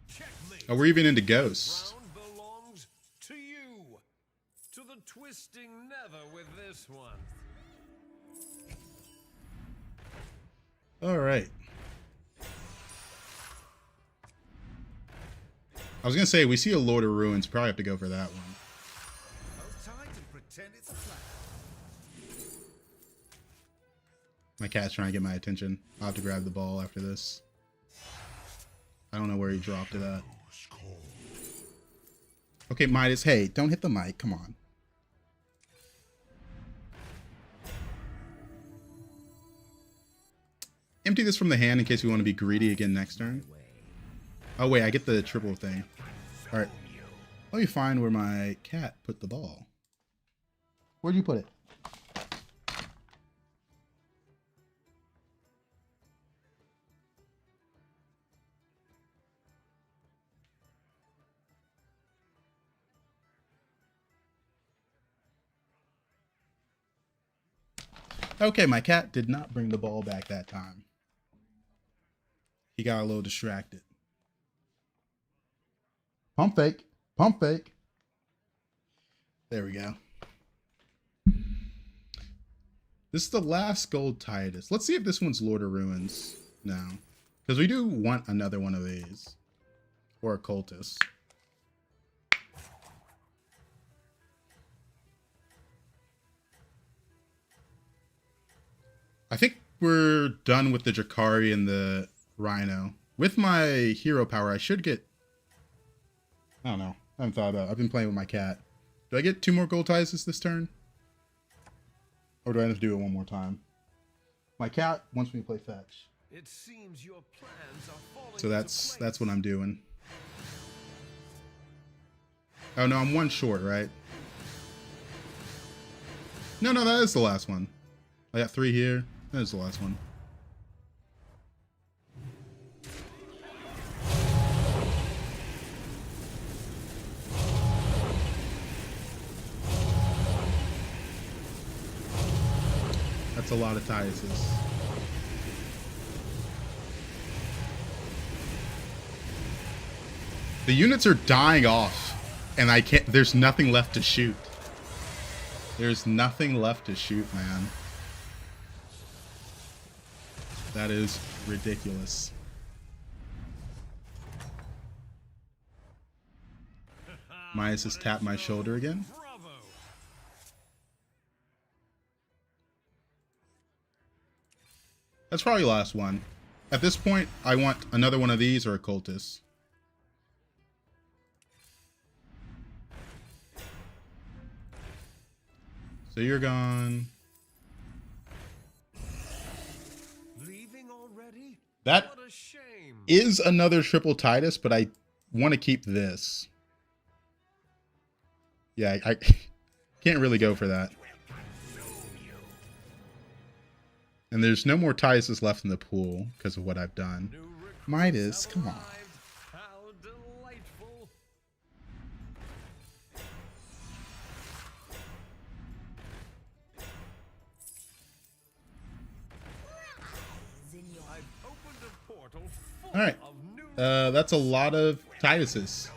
Checkmate. Oh, we're even into ghosts. Round belongs to you. To the twisted close one. All right. I was gonna say we see a Lord of Ruins. Probably have to go for that one. Hold tight and pretend it's a flat. My cat's trying to get my attention. I'll have to grab the ball after this. I don't know where he dropped it at. Okay, Midas. Hey, don't hit the mic. Come on. Empty this from the hand in case we want to be greedy again next turn. Oh, wait. I get the triple thing. All right. Let me find where my cat put the ball. Where'd you put it? Okay, my cat did not bring the ball back that time. He got a little distracted. Pump fake. Pump fake. There we go. This is the last gold Titus. Let's see if this one's Lord of Ruins now. Because we do want another one of these. Or a cultist. I think we're done with the Drakari and the Rhino. With my hero power, I should get... I don't know. I haven't thought about it. I've been playing with my cat. Do I get 2 more gold Titus this turn? Or do I have to do it one more time? My cat wants me to play fetch. It seems your plans are falling So that's into place. what I'm doing. Oh no, I'm 1 short, right? No, that is the last one. I got 3 here. That is the last one. That's a lot of Tituses. The units are dying off, and I can't. There's nothing left to shoot. There's nothing left to shoot, man. That is ridiculous. Midas has tapped my shoulder again. Bravo. That's probably the last one. At this point, I want another one of these or a cultist. So you're gone. Leaving already? That What a shame. is another triple Titus, but I want to keep this. Yeah, I can't really go for that. And there's no more Tituses left in the pool because of what I've done. New recruits Midas, have come on. arrived. How delightful. I've opened a portal full All right. of new That's a lot of Tituses.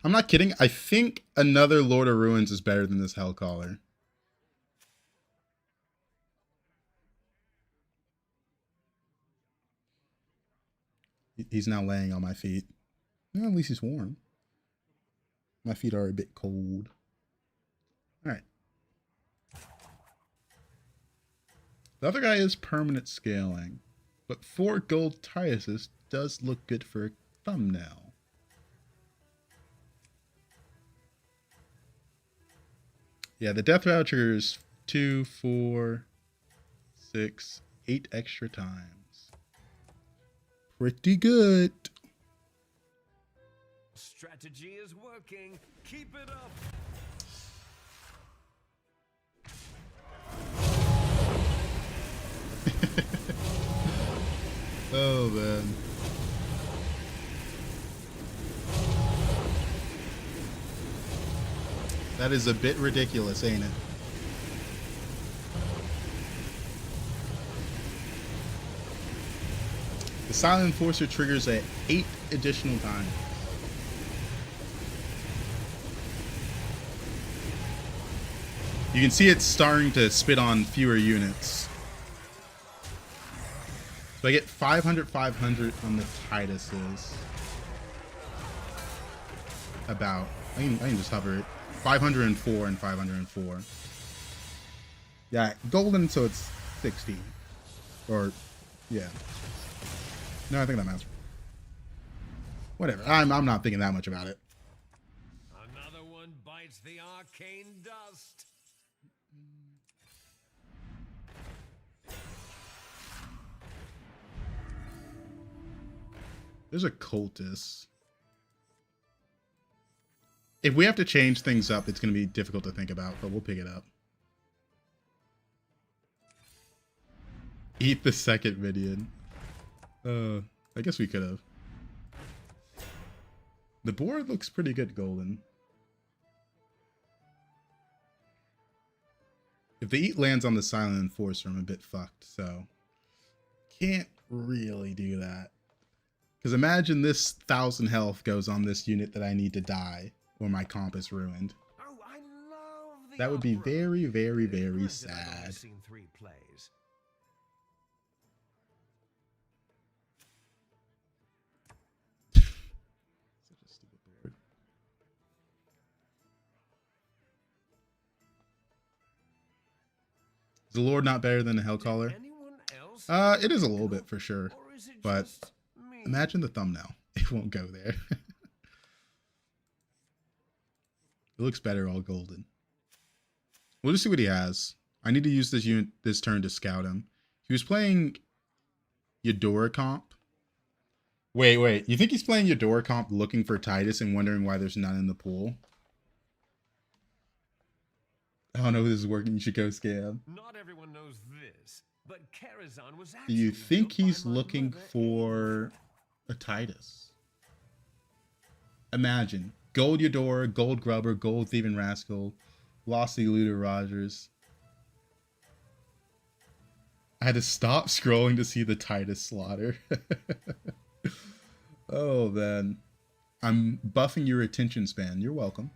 I'm not kidding. I think another Lord of Ruins is better than this Hellcaller. He's now laying on my feet. Well, at least he's warm. My feet are a bit cold. All right. The other guy is permanent scaling, but 4 gold Tituses does look good for a thumbnail. Yeah, the death voucher is 2, 4, 6, 8 extra times. Pretty good. strategy is working. Keep it up. Oh, man. That is a bit ridiculous, ain't it? The Silent Enforcer triggers at 8 additional times. You can see it's starting to spit on fewer units. So I get 500, 500 on the Titus's. About. I can just hover it. 504 and 504. Yeah, golden, so it's 16. Or, yeah. No, I think that matters. Whatever. I'm not thinking that much about it. Another one bites the arcane dust. There's a cultist. If we have to change things up, it's going to be difficult to think about, but we'll pick it up. Eat the second minion. I guess we could have. The board looks pretty good, golden. If they eat lands on the Silent Enforcer, I'm a bit fucked, so can't really do that. Because imagine this 1,000 health goes on this unit that I need to die, or my comp is ruined. Oh, I love the That would be opera. very, very, very Granted, I've only sad. seen 3 plays. Such a stupid board. Is the Lord not better than the Hellcaller? Anyone else? It is a little bit for sure, Or is it but just me? imagine the thumbnail. It won't go there. It looks better all golden. We'll just see what he has. I need to use this unit this turn to scout him. He was playing Eudora comp. Wait. You think he's playing Eudora comp looking for Titus and wondering why there's none in the pool? I don't know if this is working. You should go scam. Not everyone knows this, but Karazhan was Do you actually think built by he's my looking mother for a Titus? Imagine. Gold Eudora, Gold Grubber, Gold Thieving Rascal, Lost Eluder Rogers. I had to stop scrolling to see the Titus slaughter. Oh, man. I'm buffing your attention span. You're welcome.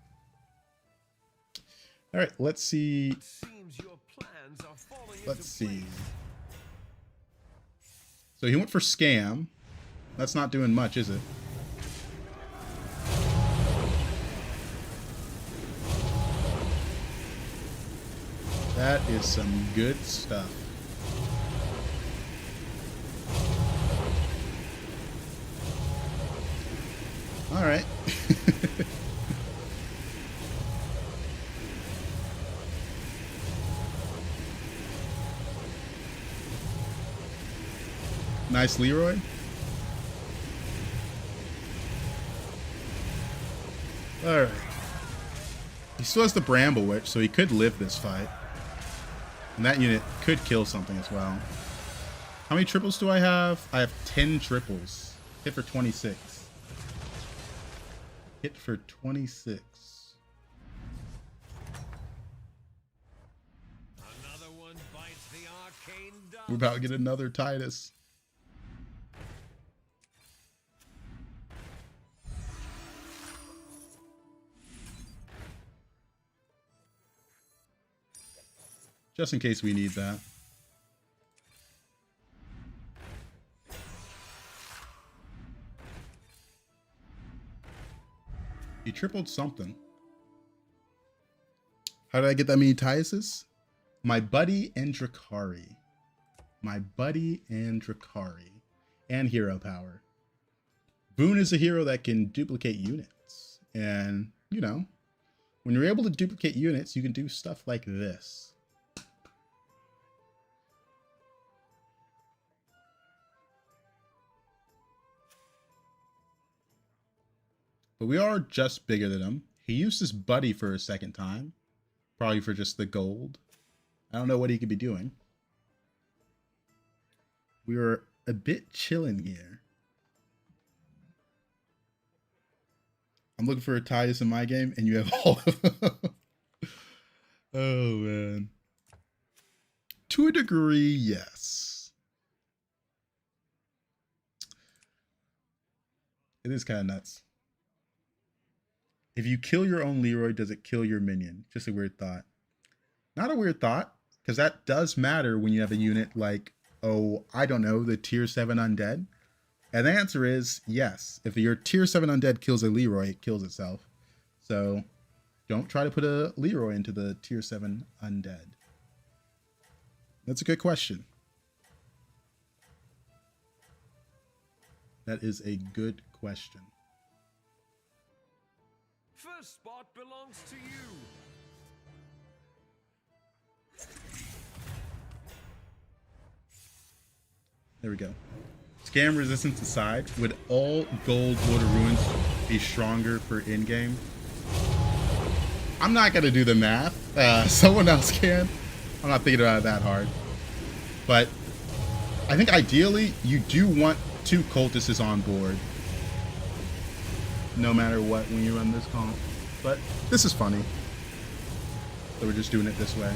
All right, let's see. It seems your plans are falling Let's into see. place. So he went for scam. That's not doing much, is it? That is some good stuff. All right. Nice Leroy. All right. He still has the Bramble Witch, so he could live this fight. And that unit could kill something as well. How many triples do I have? I have 10 triples. Hit for 26. Hit for 26. Another one bites the arcane dust. We're about to get another Titus. Just in case we need that. He tripled something. How did I get that many Tiuses? My buddy and Drakari. My buddy and Drakari. And hero power. Boone is a hero that can duplicate units. And, you know, when you're able to duplicate units, you can do stuff like this. But we are just bigger than him. He used his buddy for a second time. Probably for just the gold. I don't know what he could be doing. We were a bit chilling here. I'm looking for a Titus in my game, and you have all of them. Oh, man. To a degree, yes. It is kind of nuts. If you kill your own Leroy, does it kill your minion? Just a weird thought. Not a weird thought, because that does matter when you have a unit like, oh, I don't know, the tier 7 undead. And the answer is yes. If your tier 7 undead kills a Leroy, it kills itself. So don't try to put a Leroy into the tier 7 undead. That's a good question. That is a good question. First spot belongs to you. There we go. Scam resistance aside, would all gold Lord of Ruins be stronger for in-game? I'm not going to do the math. Someone else can. I'm not thinking about it that hard. But I think ideally, you do want 2 cultists on board. No matter what when you run this comp. But this is funny. So we're just doing it this way.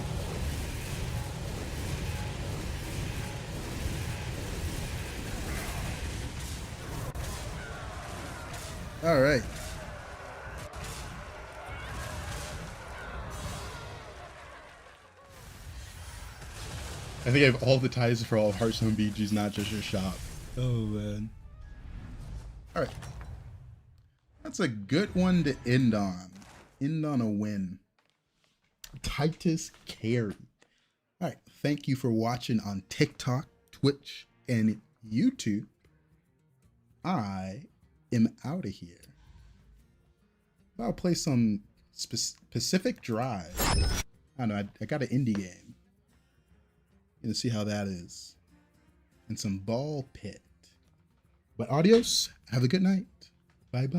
All right. I think I have all the ties for all of Hearthstone BGs, not just your shop. Oh, man. All right. That's a good one to end on. End on a win. Titus Carry. All right. Thank you for watching on TikTok, Twitch, and YouTube. I am out of here. I'll play some Pacific Drive. I don't know. I got an indie game. Gonna see how that is. And some Ball Pit. But adios. Have a good night. Bye bye.